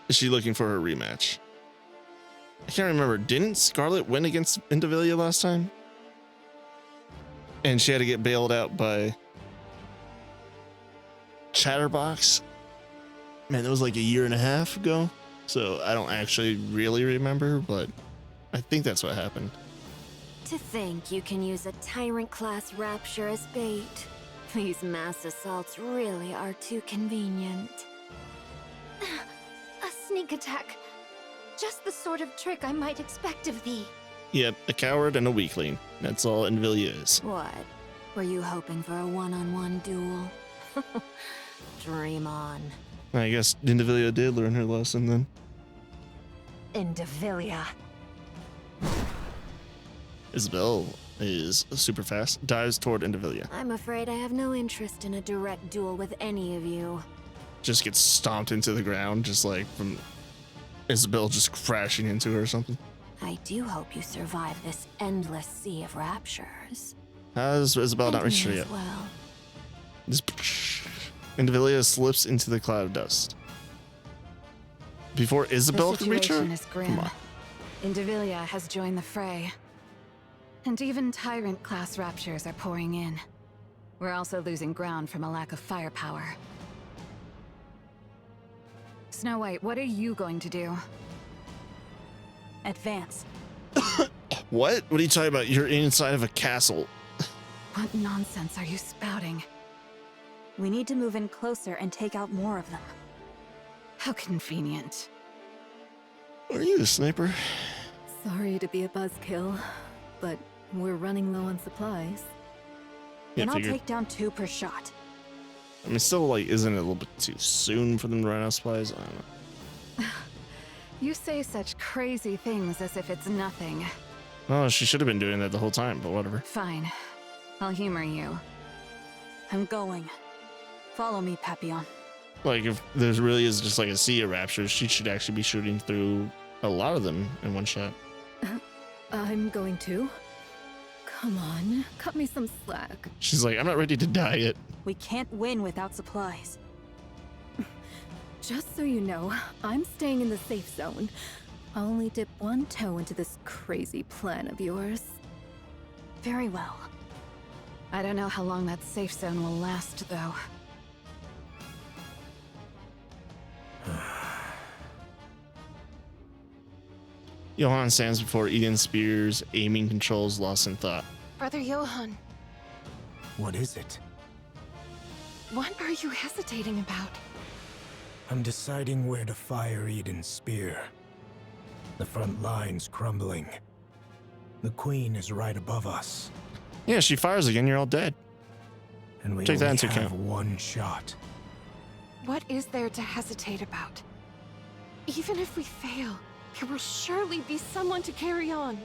is she looking for her rematch? I can't remember. Didn't Scarlet win against Indivilia last time? And she had to get bailed out by Chatterbox. Man, that was like a year and a half ago. So I don't actually really remember, but I think that's what happened. To think you can use a tyrant-class rapture as bait. These mass assaults really are too convenient. A sneak attack. Just the sort of trick I might expect of thee. Yep, a coward and a weakling. That's all Indivilia is. What? Were you hoping for a one-on-one duel? Dream on. I guess Indivilia did learn her lesson then. Indivilia. Isabel is super fast, dives toward Indivilia. I'm afraid I have no interest in a direct duel with any of you. Just gets stomped into the ground, just like from Isabel just crashing into her or something. I do hope you survive this endless sea of raptures. Has Isabel not And reached me her as yet? well. Just Indivilia slips into the cloud of dust. Before Isabel can reach her? situation is grim. Come on. Indivilia has joined the fray. And even tyrant-class raptures are pouring in. We're also losing ground from a lack of firepower. Snow White, what are you going to do? Advance. What? What are you talking about? You're inside of a castle. What nonsense are you spouting? We need to move in closer and take out more of them. How convenient. Are you a sniper? So Sorry to be a buzzkill, but we're running low on supplies. Yeah, Then I'll figured. take down 2 per shot. I mean, still, like, isn't it a little bit too soon for them to run out of supplies? I don't know. You say such crazy things as if it's nothing. Oh, she should have been doing that the whole time, but whatever. Fine. I'll humor you. I'm going. Follow me, Papillon. Like, if there really is just like a sea of raptors, she should actually be shooting through a lot of them in one shot. I'm going to. Come on, cut me some slack. She's like, I'm not ready to die yet. We can't win without supplies. Just so you know, I'm staying in the safe zone. I'll only dip one toe into this crazy plan of yours. Very well. I don't know how long that safe zone will last, though. Johann stands before Eden Spears, aiming controls lost in thought. Brother Johann, What is it? what are you hesitating about? I'm deciding where to fire Eden's spear. The front line's crumbling. The queen is right above us, Yeah, she fires again, you're all dead. and we Take that only into have account. one shot. What is there to hesitate about? Even if we fail, there will surely be someone to carry on.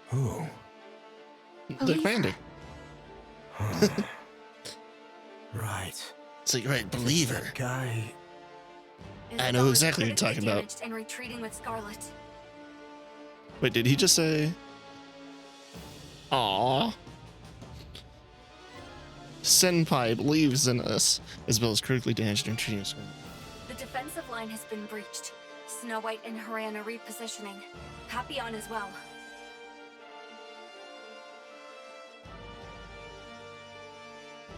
Who? The commander. Right. It's like, right, believe her. That guy. I know exactly what you're talking about. Damaged and retreating with Scarlet. Wait, did he just say? Aww. Senpai believes in us. Isabel is critically damaged and treating us. The defensive line has been breached. Snow White and Haran are repositioning. Papillon as well.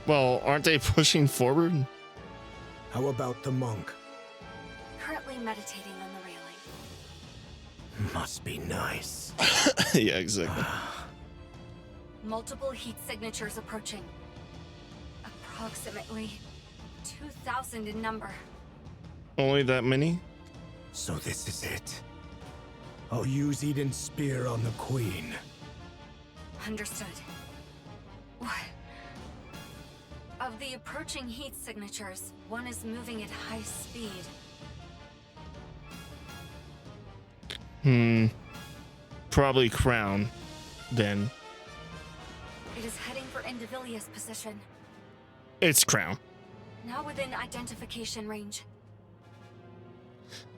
Well, aren't they pushing forward? How about the monk? Currently meditating on the railing. Must be nice. Yeah, exactly. Multiple heat signatures approaching. Approximately 2,000 in number. Only that many? So this is it. I'll use Eden's spear on the queen. Understood. What? Of the approaching heat signatures, one is moving at high speed. Probably Crown, then. It is heading for Indivilia's position. It's Crown. Now within identification range.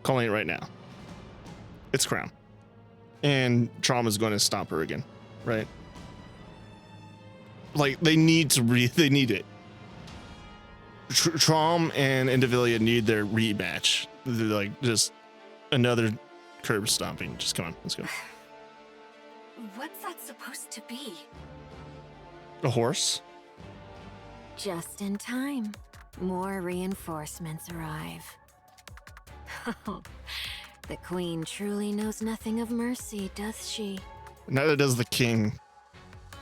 Calling it right now. It's Crown. And Trauma's going to stop her again, right? Like, they need to they need it. Traum and Indivilia need their rematch. They're like, just another curb stomping. Just come on, let's go. What's that supposed to be? A horse? Just in time. More reinforcements arrive. The queen truly knows nothing of mercy, does she? Neither does the king.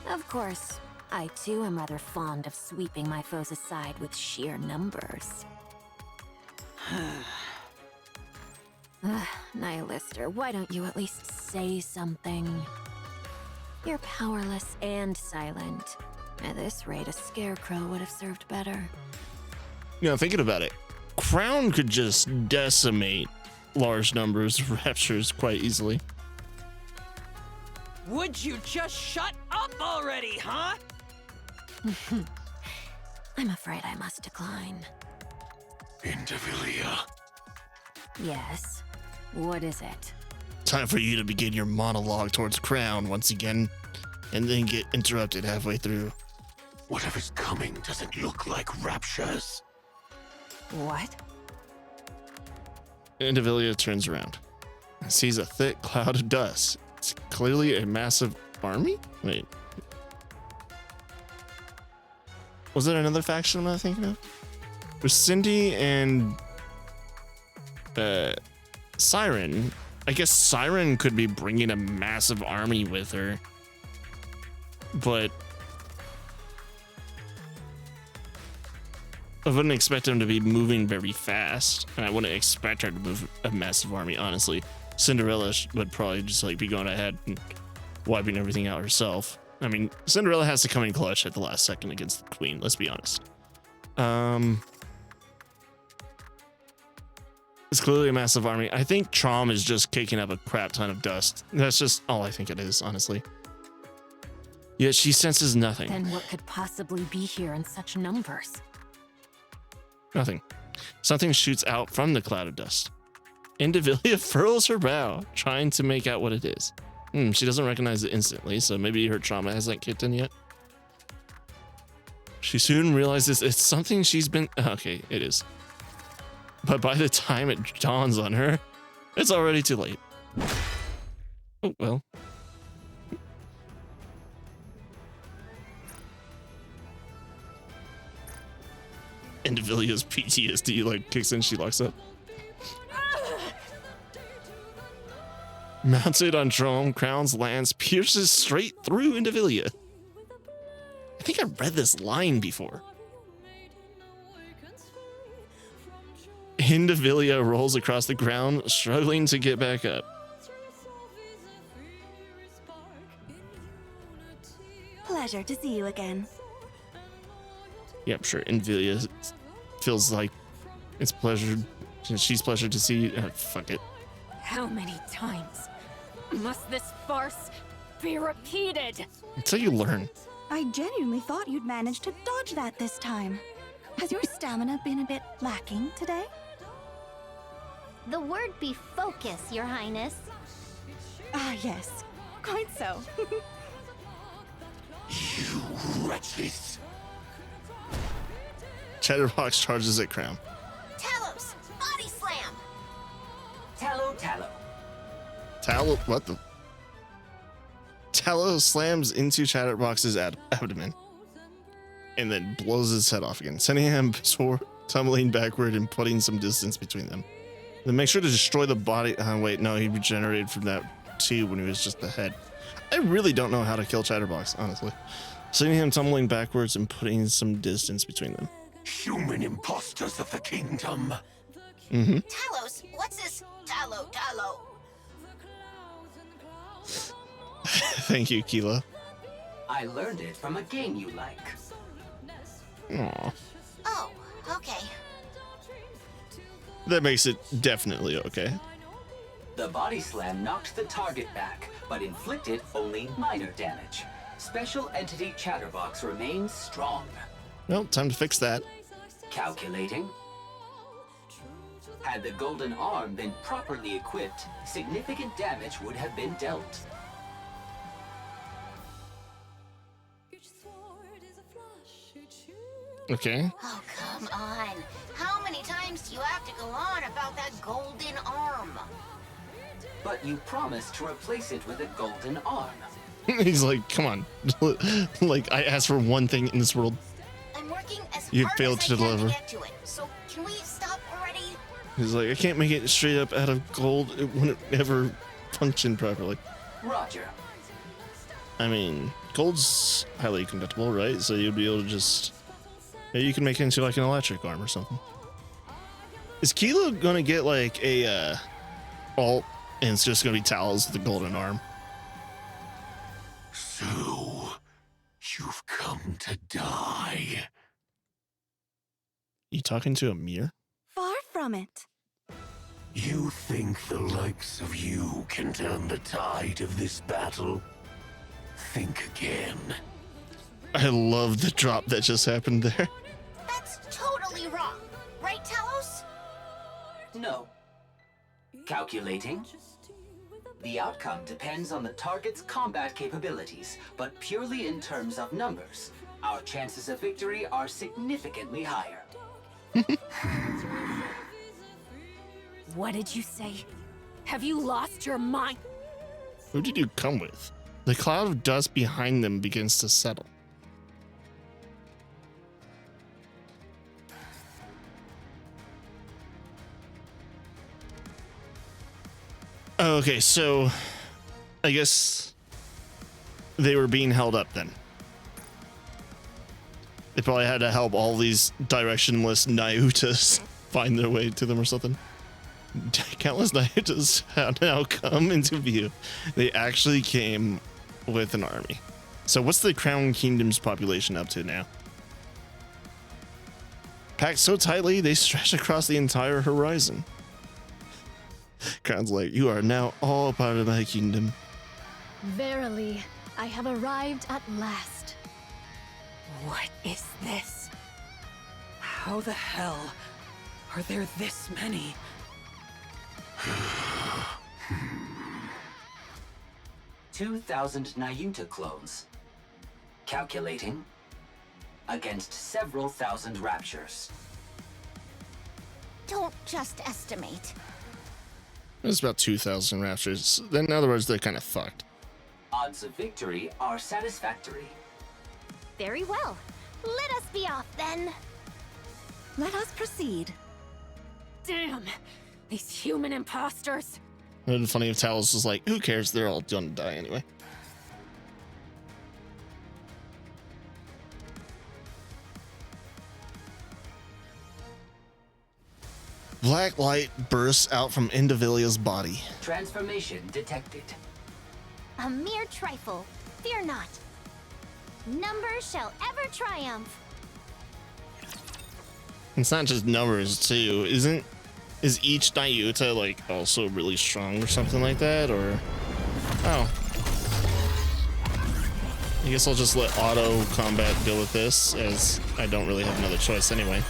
Of course. I too am rather fond of sweeping my foes aside with sheer numbers. Nihilister, why don't you at least say something? You're powerless and silent. At this rate, a scarecrow would have served better. You know, thinking about it, Crown could just decimate large numbers of raptures quite easily. Would you just shut up already, huh? I'm afraid I must decline. Indivilia. Yes. What is it? Time for you to begin your monologue towards Crown once again, and then get interrupted halfway through. Whatever's coming doesn't look like raptures. What? Indivilia turns around and sees a thick cloud of dust. It's clearly a massive army? Wait. Was there another faction I'm not thinking of? There's Cindy and Siren. I guess Siren could be bringing a massive army with her. But I wouldn't expect them to be moving very fast. And I wouldn't expect her to move a massive army, honestly. Cinderella would probably just like be going ahead and wiping everything out herself. I mean, Cinderella has to come in clutch at the last second against the queen, let's be honest. It's clearly a massive army. I think Trom is just kicking up a crap ton of dust. That's just all I think it is, honestly. Yet she senses nothing. Then what could possibly be here in such numbers? Nothing. Something shoots out from the cloud of dust. Indivilia furls her brow, trying to make out what it is. She doesn't recognize it instantly, so maybe her trauma hasn't kicked in yet. She soon realizes it's something she's been... Okay, it is. But by the time it dawns on her, it's already too late. Oh, well. Indivilia's PTSD like kicks in, she locks up. Mounted on Trom, Crown's lance pierces straight through Indivilia. I think I read this line before. Indivilia rolls across the ground, struggling to get back up. Pleasure to see you again. Yeah, I'm sure Indivilia feels like it's pleasure. She's pleasure to see you. Fuck it. How many times must this farce be repeated? Until you learn. I genuinely thought you'd manage to dodge that this time. Has your stamina been a bit lacking today? The word be focus, Your Highness. Ah, yes. Quite so. You wretches! Chatterbox charges at Crown. Talos, body slam! Tallow, what the? Tallow slams into Chatterbox's abdomen and then blows his head off again, sending him tumbling backward and putting some distance between them. Then make sure to destroy the body. Wait, no, he regenerated from that too when he was just the head. I really don't know how to kill Chatterbox, honestly. Sending him tumbling backwards and putting some distance between them. Human imposters of the kingdom. Talos, what's this Tallow? Thank you, Kilo. I learned it from a game you like. Aw. Oh, okay. That makes it definitely okay. The body slam knocked the target back, but inflicted only minor damage. Special entity Chatterbox remains strong. Well, time to fix that. Calculating. Had the golden arm been properly equipped, significant damage would have been dealt. Okay. Oh, come on. How many times do you have to go on about that golden arm? But you promised to replace it with a golden arm. He's like, come on. Like, I asked for one thing in this world. I'm working as You hard failed as to I can deliver. get to it. So can we stop already? He's like, I can't make it straight up out of gold. It wouldn't ever function properly. Roger. I mean, gold's highly conductible, right? So you'd be able to just... Maybe you can make it into like an electric arm or something. Is Kilo gonna get like a alt and it's just gonna be Talos with the golden arm? So, you've come to die. You talking to a mirror? Far from it. You think the likes of you can turn the tide of this battle? Think again. I love the drop that just happened there. That's totally wrong. Right, Talos? No. Calculating. The outcome depends on the target's combat capabilities, but purely in terms of numbers. Our chances of victory are significantly higher. What did you say? Have you lost your mind? Who did you come with? The cloud of dust behind them begins to settle. Okay, so I guess they were being held up then. They probably had to help all these directionless Nayutas find their way to them or something. Countless Nayutas have now come into view. They actually came with an army. So what's the Crown Kingdom's population up to now? Packed so tightly, they stretch across the entire horizon. Crown's like, you are now all part of my kingdom. Verily, I have arrived at last. What is this? How the hell are there this many? 2,000 Nayuta clones. Calculating. Against several thousand raptures. Don't just estimate. There's about 2,000 raptors. Then, in other words, they're kind of fucked. Odds of victory are satisfactory. Very well. Let us be off then. Let us proceed. Damn! These human imposters! It would be funny if Talos was like, who cares? They're all gonna die anyway. Black light bursts out from Indivilia's body. Transformation detected. A mere trifle. Fear not. Numbers shall ever triumph. It's not just numbers too. Is each Nayuta like also really strong or something like that? Or oh, I guess I'll just let auto combat deal with this, as I don't really have another choice anyway.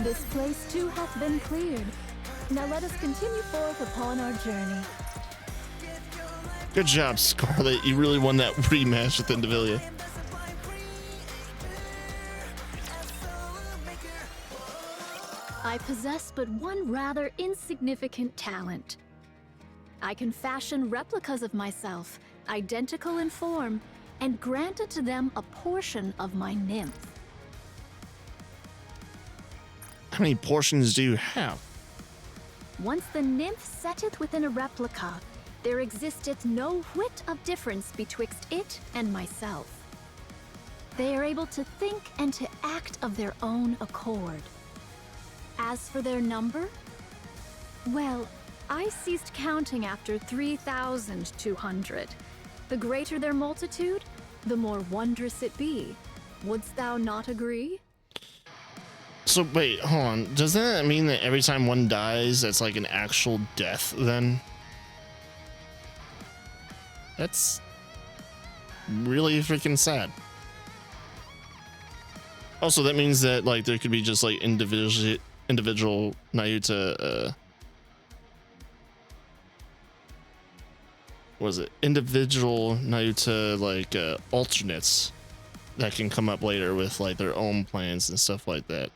This place too hath been cleared. Now let us continue forth upon our journey. Good job, Scarlet. You really won that rematch with Indivilia. I possess but one rather insignificant talent. I can fashion replicas of myself, identical in form, and grant to them a portion of my nymph. How many portions do you have? Once the nymph setteth within a replica, there existeth no whit of difference betwixt it and myself. They are able to think and to act of their own accord. As for their number, well, I ceased counting after 3,200. The greater their multitude, the more wondrous it be. Wouldst thou not agree? So wait, hold on. Doesn't that mean that every time one dies, that's like an actual death then? That's really freaking sad. Also, that means that like there could be just like individual Nayuta what is it? Individual Nayuta like alternates that can come up later with like their own plans and stuff like that.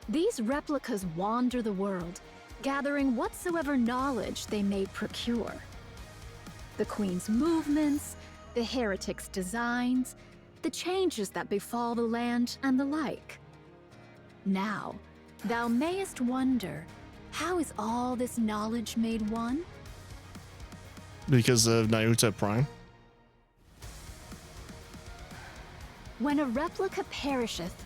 These replicas wander the world, gathering whatsoever knowledge they may procure. The Queen's movements, the heretic's designs, the changes that befall the land, and the like. Now, thou mayest wonder, how is all this knowledge made one? Because of Nayuta Prime? When a replica perisheth,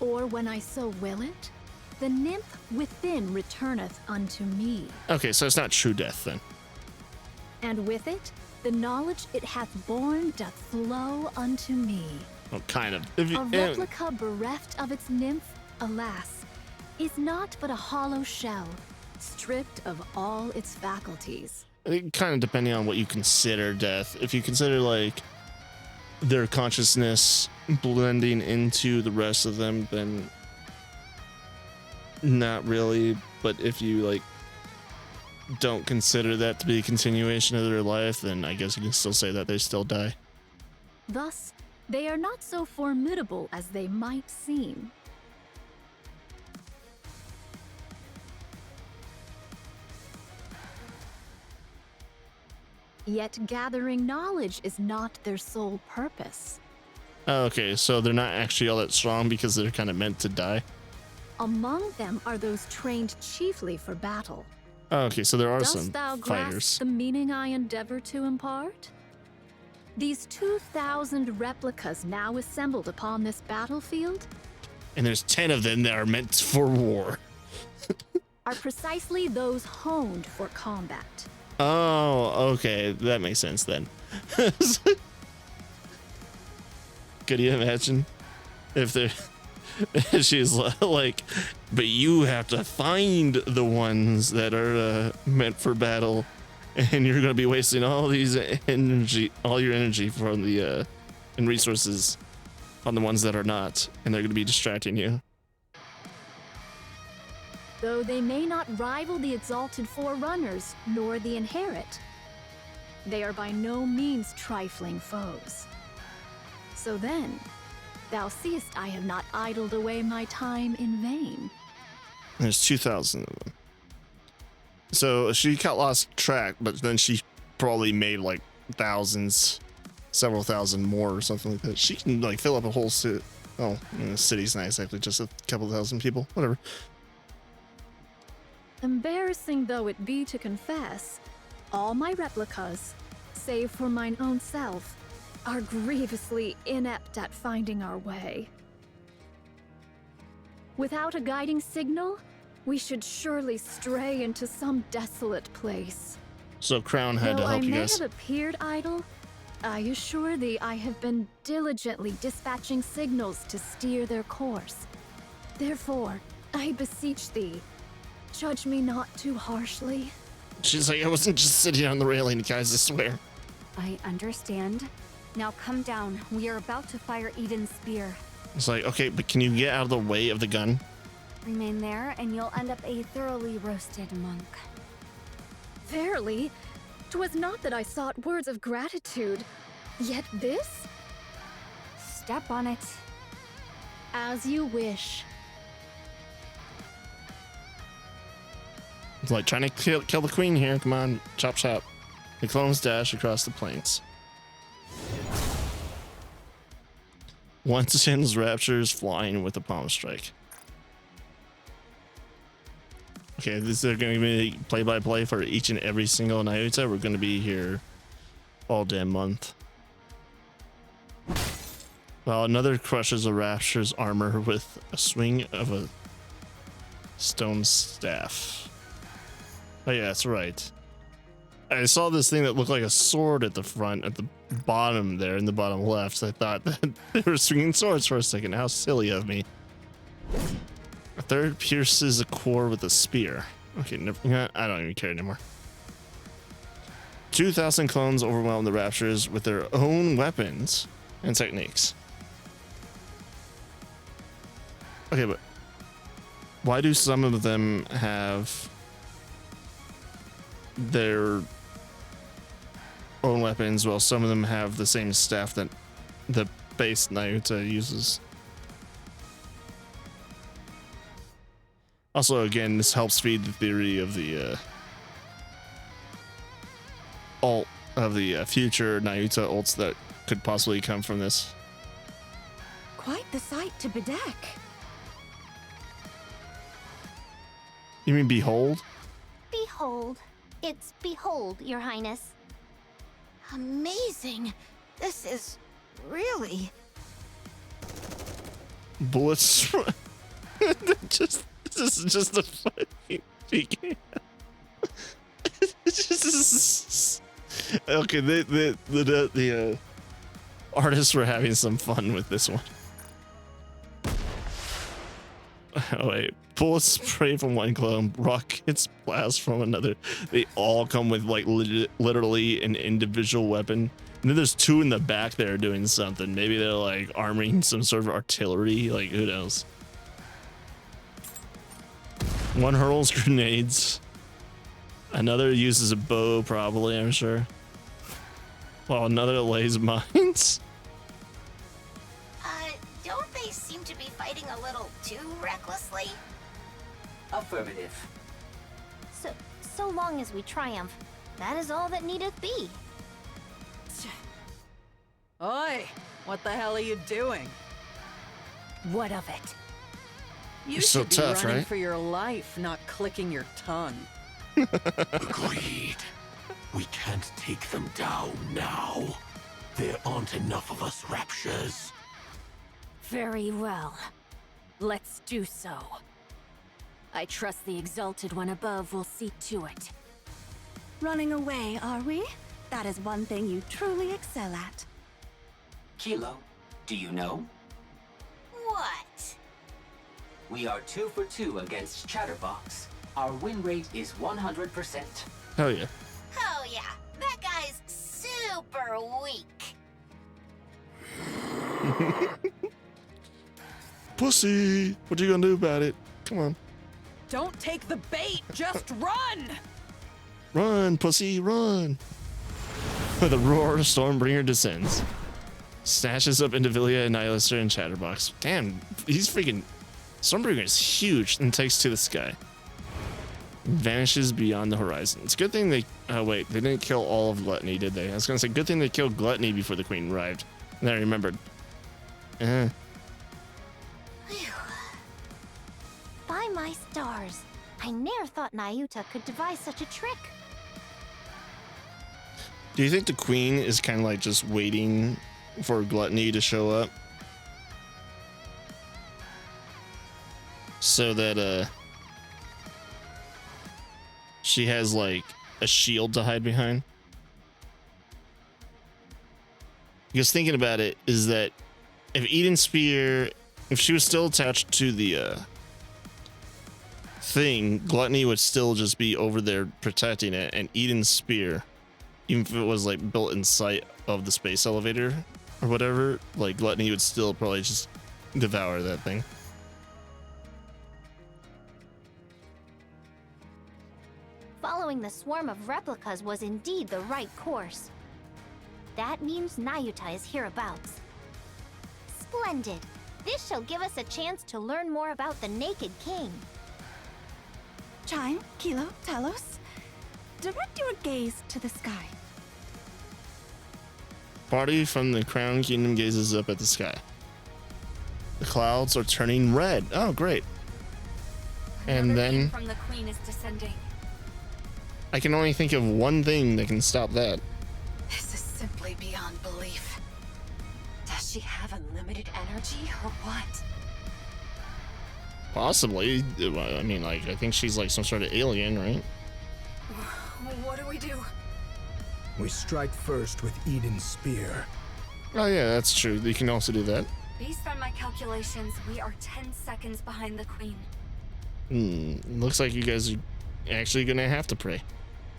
or when I so will it, the nymph within returneth unto me. Okay, so it's not true death then. And with it, the knowledge it hath borne doth flow unto me. Well, kind of. A replica bereft of its nymph, alas, is not but a hollow shell, stripped of all its faculties. Kind of depending on what you consider death. If you consider like their consciousness blending into the rest of them, then not really. But if you like don't consider that to be a continuation of their life, then I guess you can still say that they still die. Thus, they are not so formidable as they might seem. Yet gathering knowledge is not their sole purpose. Oh, okay, so they're not actually all that strong because they're kind of meant to die. Among them are those trained chiefly for battle. Oh, okay, so there are Dost some thou fighters. grasp the meaning I endeavor to impart? These 2,000 replicas now assembled upon this battlefield And there's 10 of them that are meant for war. are precisely those honed for combat. Oh, okay, that makes sense then. Could you imagine if they're she's like, but you have to find the ones that are meant for battle, and you're gonna be wasting all these energy, all your energy from the and resources on the ones that are not, and they're gonna be distracting you. Though they may not rival the exalted forerunners nor the inherit, they are by no means trifling foes. So then, thou seest I have not idled away my time in vain. There's 2,000 of them. So she got lost track, but then she probably made like thousands, several thousand more or something like that. She can like fill up a whole city. Oh, the city's not exactly just a couple thousand people. Whatever. Embarrassing though it be to confess, all my replicas, save for mine own self, are grievously inept at finding our way. Without a guiding signal, we should surely stray into some desolate place. So Crown had to help you guys. Though I may have appeared idle, I assure thee I have been diligently dispatching signals to steer their course. Therefore, I beseech thee, judge me not too harshly. She's like, I wasn't just sitting on the railing, guys, I swear. I understand. Now come down. We are about to fire Eden's spear. It's like, okay, but can you get out of the way of the gun? Remain there, and you'll end up a thoroughly roasted monk. Verily, 'twas not that I sought words of gratitude, yet this? Step on it. As you wish. It's like trying to kill the queen here. Come on, chop chop. The clones dash across the plains. One sends raptures flying with a palm strike. Okay, this is going to be play-by-play for each and every single Nayuta. We're going to be here all damn month. Well, another crushes a rapture's armor with a swing of a stone staff. Oh yeah, that's right. I saw this thing that looked like a sword at the front, at the bottom there, in the bottom left. I thought that they were swinging swords for a second. How silly of me. A third pierces a core with a spear. Okay, I don't even care anymore. 2,000 clones overwhelm the raptures with their own weapons and techniques. Okay, but why do some of them have their own weapons while some of them have the same staff that the base Nayuta uses? Also, again, this helps feed the theory of the future Nayuta ults that could possibly come from this. Quite the sight to bedeck. You mean behold? Behold. It's behold, Your Highness. Amazing. This is really... Bullets. This is just a fucking PK. Okay, the artists were having some fun with this one. Oh wait, bullets spray from one clone, rockets blast from another. They all come with like literally an individual weapon. And then there's two in the back there doing something. Maybe they're like arming some sort of artillery. Like, who knows? One hurls grenades. Another uses a bow, probably, I'm sure. While another lays mines. Don't they seem to be fighting a little too recklessly? Affirmative. So long as we triumph, that is all that needeth be. Oi! What the hell are you doing? What of it? You You're so should be tough, running right? for your life, not clicking your tongue. Agreed. We can't take them down now. There aren't enough of us Raptures. Very well. Let's do so. I trust the Exalted One above will see to it. Running away, are we? That is one thing you truly excel at. Kilo, do you know? What? We are 2 for 2 against Chatterbox. Our win rate is 100%. Hell yeah. Oh yeah, that guy's super weak. Pussy! What you gonna do about it? Come on. Don't take the bait, just run! Run, pussy, run! With a roar, Stormbringer descends. Snatches up Indivilia, Annihilator, and Chatterbox. Damn, he's freaking... Stormbringer is huge and takes to the sky. Vanishes beyond the horizon. It's a good thing they... Oh, wait. They didn't kill all of Gluttony, did they? I was gonna say, good thing they killed Gluttony before the Queen arrived. And then I remembered. By my stars, I ne'er thought Nayuta could devise such a trick. Do you think the Queen is kind of like just waiting for Gluttony to show up? So that, she has like a shield to hide behind? Because thinking about it is that if Eden Spear, if she was still attached to the thing, Gluttony would still just be over there protecting it, and Eden's Spear, even if it was like built in sight of the space elevator or whatever, like Gluttony would still probably just devour that thing. Following the swarm of replicas was indeed the right course. That means Nayuta is hereabouts. Splendid! This shall give us a chance to learn more about the Naked King. Chime, Kilo, Talos, direct your gaze to the sky. Party from the Crown Kingdom gazes up at the sky. The clouds are turning red. Oh, great. And Another then beam from the Queen is descending. I can only think of one thing that can stop that. This is simply beyond belief. Does she have unlimited energy or what? Possibly. I mean, like, I think she's like some sort of alien, right? What do we do? We strike first with Eden's Spear. Oh yeah, that's true. You can also do that. Based on my calculations, we are 10 seconds behind the Queen. Looks like you guys are actually gonna have to pray.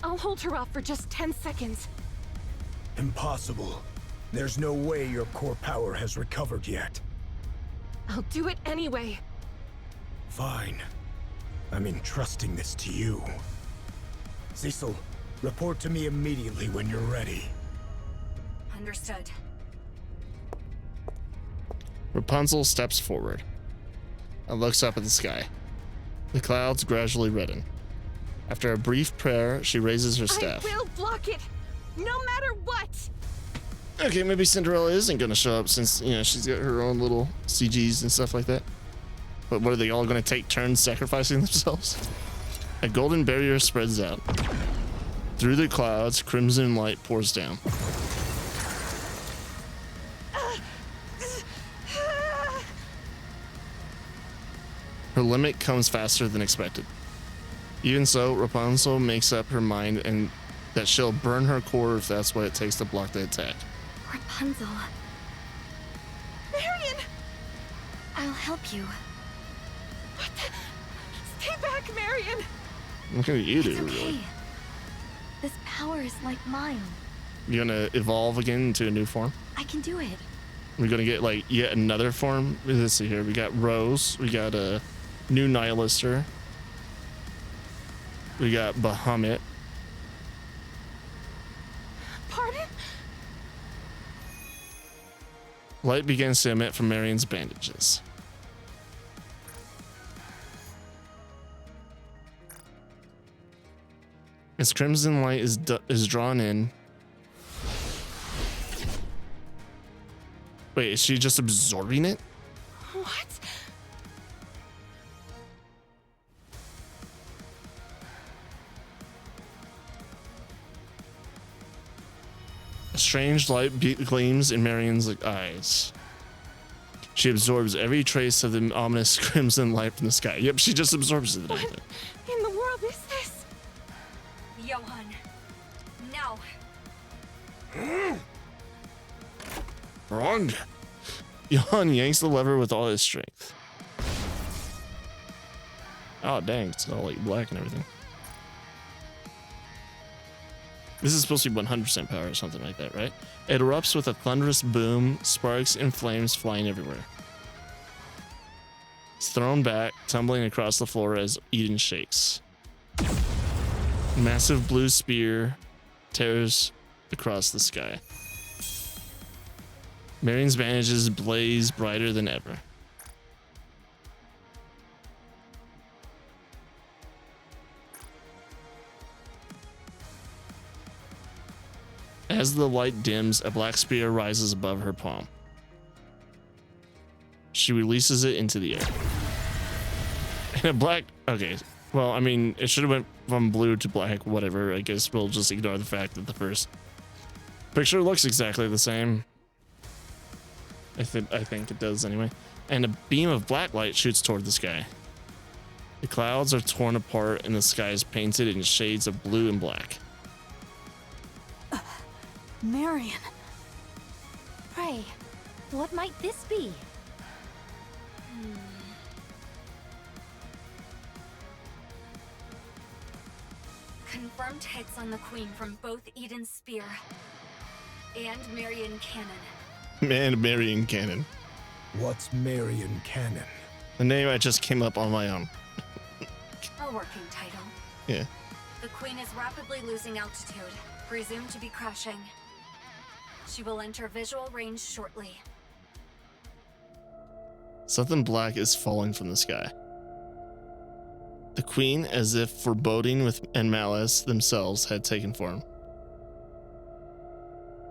I'll hold her off for just 10 seconds. Impossible. There's no way your core power has recovered yet. I'll do it anyway. Fine. I'm entrusting this to you. Cecil, report to me immediately when you're ready. Understood. Rapunzel steps forward and looks up at the sky. The clouds gradually redden. After a brief prayer, she raises her staff. I will block it, no matter what. Okay, maybe Cinderella isn't gonna show up since, you know, she's got her own little CGs and stuff like that. But what are they all gonna take turns sacrificing themselves? A golden barrier spreads out. Through the clouds, crimson light pours down. Her limit comes faster than expected. Even so, Rapunzel makes up her mind and that she'll burn her core if that's what it takes to block the attack. Rapunzel. Marion! I'll help you. What the? Stay back, Marion! What can you do, It's okay. really? This power is like mine. You gonna evolve again into a new form? I can do it. We're gonna get like yet another form. Let's see here. We got Rose. We got a new Nihilister. We got Bahamut. Pardon? Light begins to emit from Marion's bandages. As crimson light is drawn in, Wait, is she just absorbing it? What? A strange light gleams in Marion's eyes. She absorbs every trace of the ominous crimson light from the sky. Yep, she just absorbs it. What in the world is this? Johan. Now. Wrong. Johan yanks the lever with all his strength. Oh dang, it's all like black and everything. This is supposed to be 100% power or something like that, right? It erupts with a thunderous boom, sparks and flames flying everywhere. It's thrown back, tumbling across the floor as Eden shakes. Massive blue spear tears across the sky. Marion's bandages blaze brighter than ever. As the light dims, a black spear rises above her palm. She releases it into the air. And a black... Okay, well, I mean, it should have went from blue to black, whatever. I guess we'll just ignore the fact that the first picture looks exactly the same. I think it does anyway. And a beam of black light shoots toward the sky. The clouds are torn apart and the sky is painted in shades of blue and black. Marion. Pray, what might this be? Confirmed hits on the Queen from both Eden's Spear and Marion Cannon. Man, Marion Cannon. What's Marion Cannon? The name I just came up on my own. A working title. Yeah. The Queen is rapidly losing altitude, presumed to be crashing. She will enter visual range shortly. Something black is falling from the sky. The Queen, as if foreboding and malice themselves, had taken form.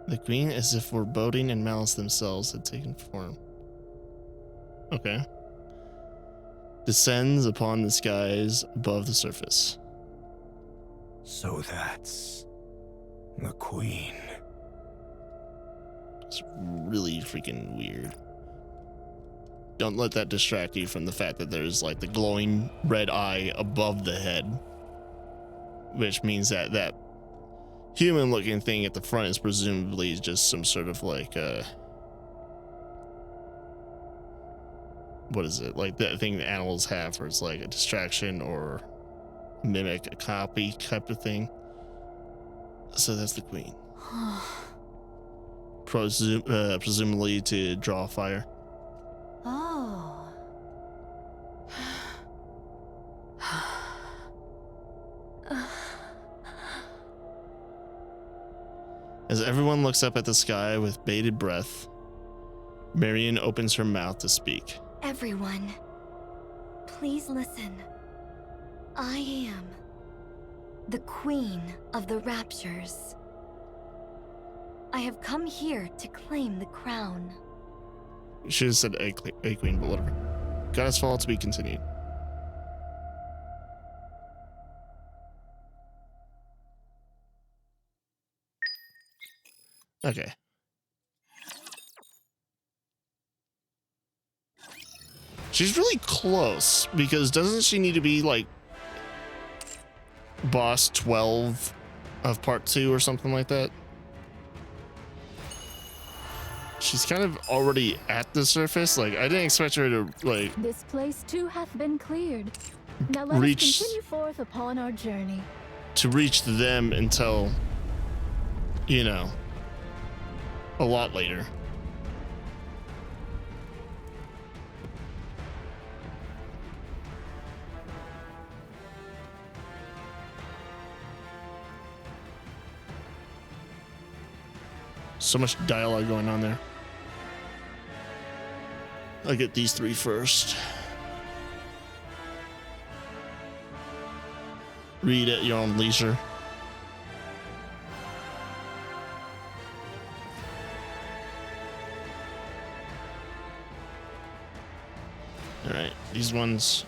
The Queen, as if foreboding and malice themselves, had taken form. Okay. Descends upon the skies above the surface. So that's the Queen. It's really freaking weird. Don't let that distract you from the fact that there's like the glowing red eye above the head, which means that that human looking thing at the front is presumably just some sort of like what is it, like that thing that animals have where it's like a distraction or mimic, a copy type of thing. So that's the Queen. Presumably to draw fire. Oh. As everyone looks up at the sky with bated breath, Marion opens her mouth to speak. Everyone, please listen. I am the Queen of the Raptures. I have come here to claim the crown. She just said a queen, but whatever. Goddess Fall to be continued. Okay. She's really close because doesn't she need to be like boss 12 of part 2 or something like that? She's kind of already at the surface. Like, I didn't expect her to, like... This place too hath been cleared. Now let us continue forth upon our journey. To reach them until, you know, a lot later. So much dialogue going on there. I'll get these 3 first. Read at your own leisure. All right, these ones.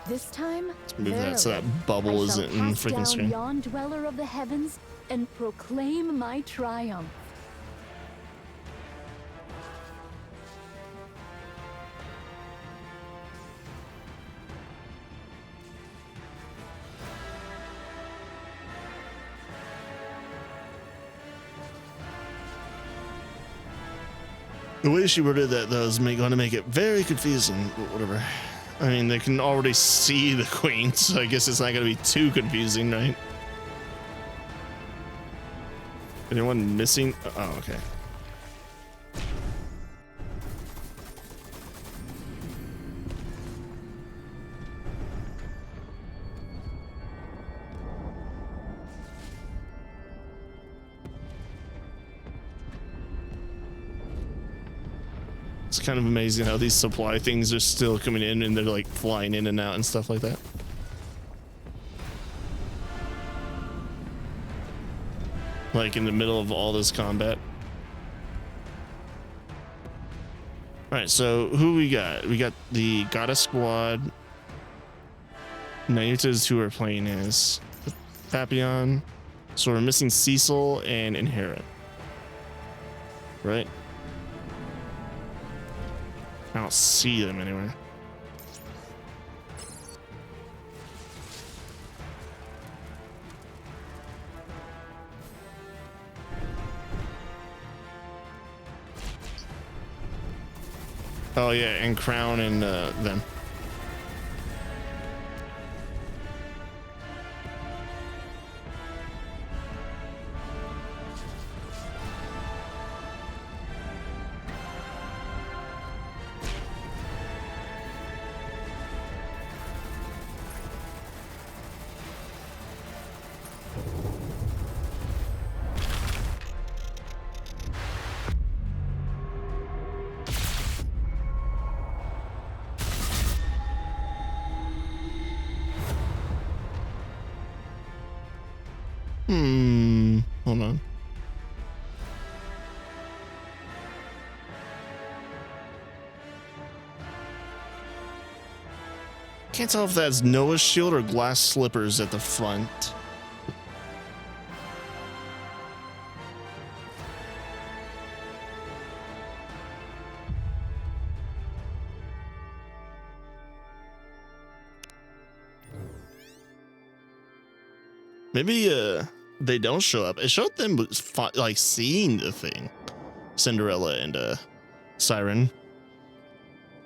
This time, Let's move that so verily, that bubble I shall isn't in the cast freaking down screen. yon dweller of the heavens and proclaim my triumph. The way she worded that, though, is going to make it very confusing, but whatever. I mean, they can already see the queen, so I guess it's not going to be too confusing, right? Anyone missing? Oh, okay. It's kind of amazing how these supply things are still coming in and they're like flying in and out and stuff like that. Like in the middle of all this combat. Alright, so who we got? We got the Gacha squad. Nayuta's who we're playing as. Papillon. So we're missing Cecil and Inherit. Right? I don't see them anywhere. Oh yeah, and Crown and them. Hold on. Can't tell if that's Noah's shield or glass slippers at the front. Maybe they don't show up. It showed them like seeing the thing. Cinderella and Siren.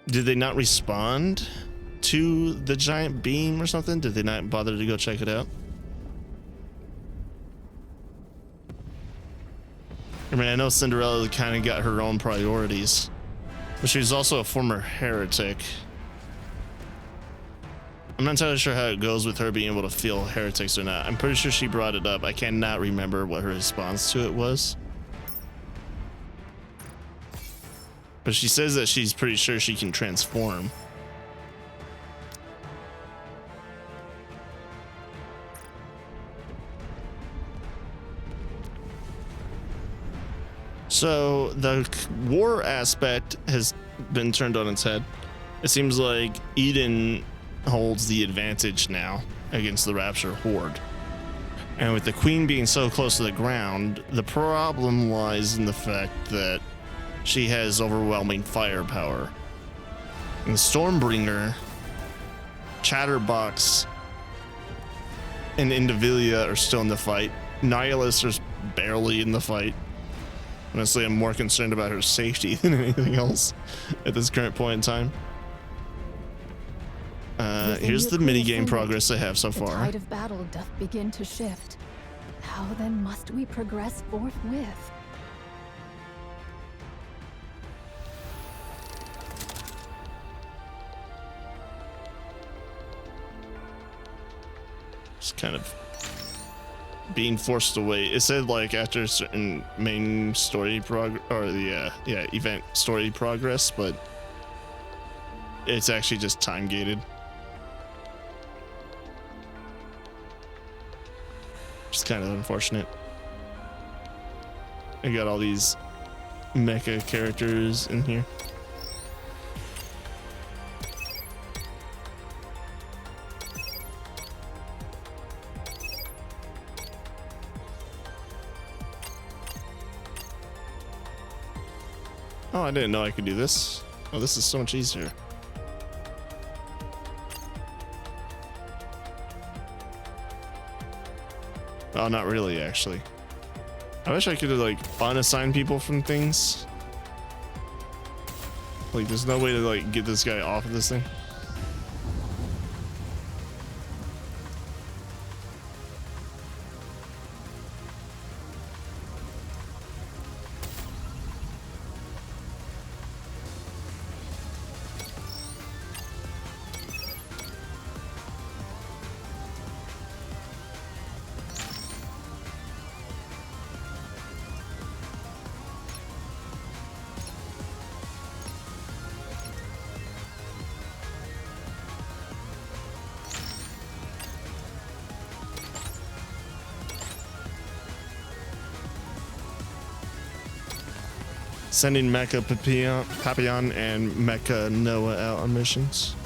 Did they not respond to the giant beam or something? Did they not bother to go check it out? I mean, I know Cinderella kind of got her own priorities, but she's also a former heretic. I'm not entirely sure how it goes with her being able to feel heretics or not. I'm pretty sure she brought it up. I cannot remember what her response to it was. But she says that she's pretty sure she can transform. So the war aspect has been turned on its head. It seems like Eden holds the advantage now against the Rapture Horde. And with the queen being so close to the ground, the problem lies in the fact that she has overwhelming firepower. And Stormbringer, Chatterbox, and Indivilia are still in the fight. Nihilus is barely in the fight. Honestly, I'm more concerned about her safety than anything else at this current point in time. Here's the minigame progress I have so far. The tide of battle doth begin to shift. How then must we progress forthwith? Just kind of being forced away. It said like after a certain main story or the event story progress, but it's actually just time gated. Just kind of unfortunate. I got all these mecha characters in here. Oh, I didn't know I could do this. Oh, this is so much easier. Oh, not really, actually. I wish I could like unassign people from things. Like, there's no way to like get this guy off of this thing. Sending Mecha Papillon and Mecha Noah out on missions.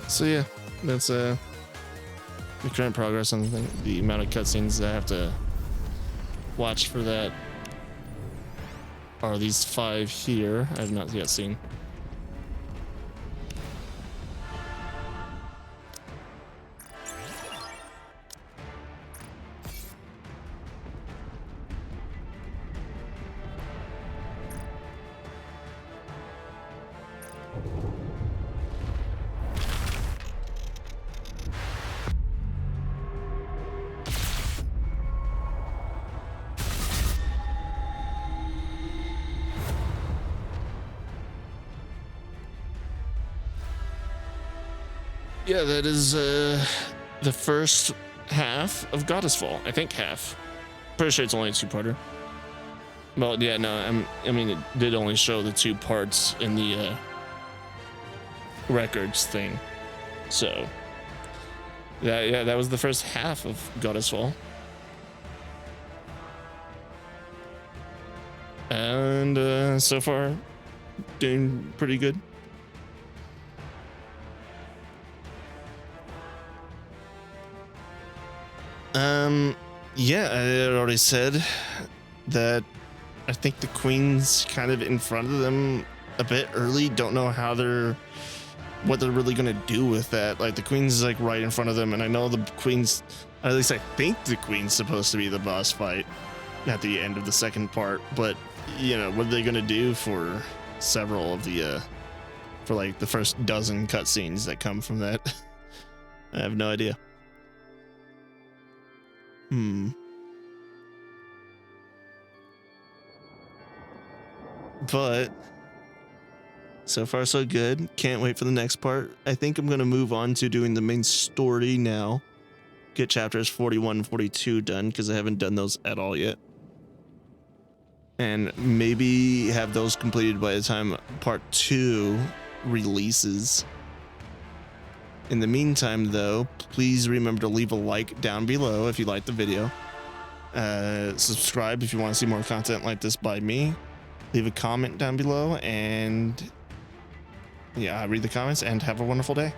So yeah, that's the current progress on the amount of cutscenes that I have to watch for that are these 5 here I have not yet seen. Yeah, that is the first half of Goddess Fall. I think half. Pretty sure it's only a 2-parter. Well, yeah, no, I mean, it did only show the 2 parts in the records thing. So, yeah, that was the first half of Goddess Fall. And so far, doing pretty good. Yeah, I had already said that I think the queen's kind of in front of them a bit early. Don't know what they're really gonna do with that. Like, the queen's like right in front of them, and I know the queen's, at least I think the queen's supposed to be the boss fight at the end of the second part, but you know, what are they gonna do for several of the for like the first dozen cutscenes that come from that? I have no idea. But so far so good. Can't wait for the next part. I think I'm gonna move on to doing the main story now. Get chapters 41 and 42 done, because I haven't done those at all yet. And maybe have those completed by the time part 2 releases. In the meantime, though, please remember to leave a like down below if you liked the video. Subscribe if you want to see more content like this by me. Leave a comment down below, and yeah, read the comments and have a wonderful day.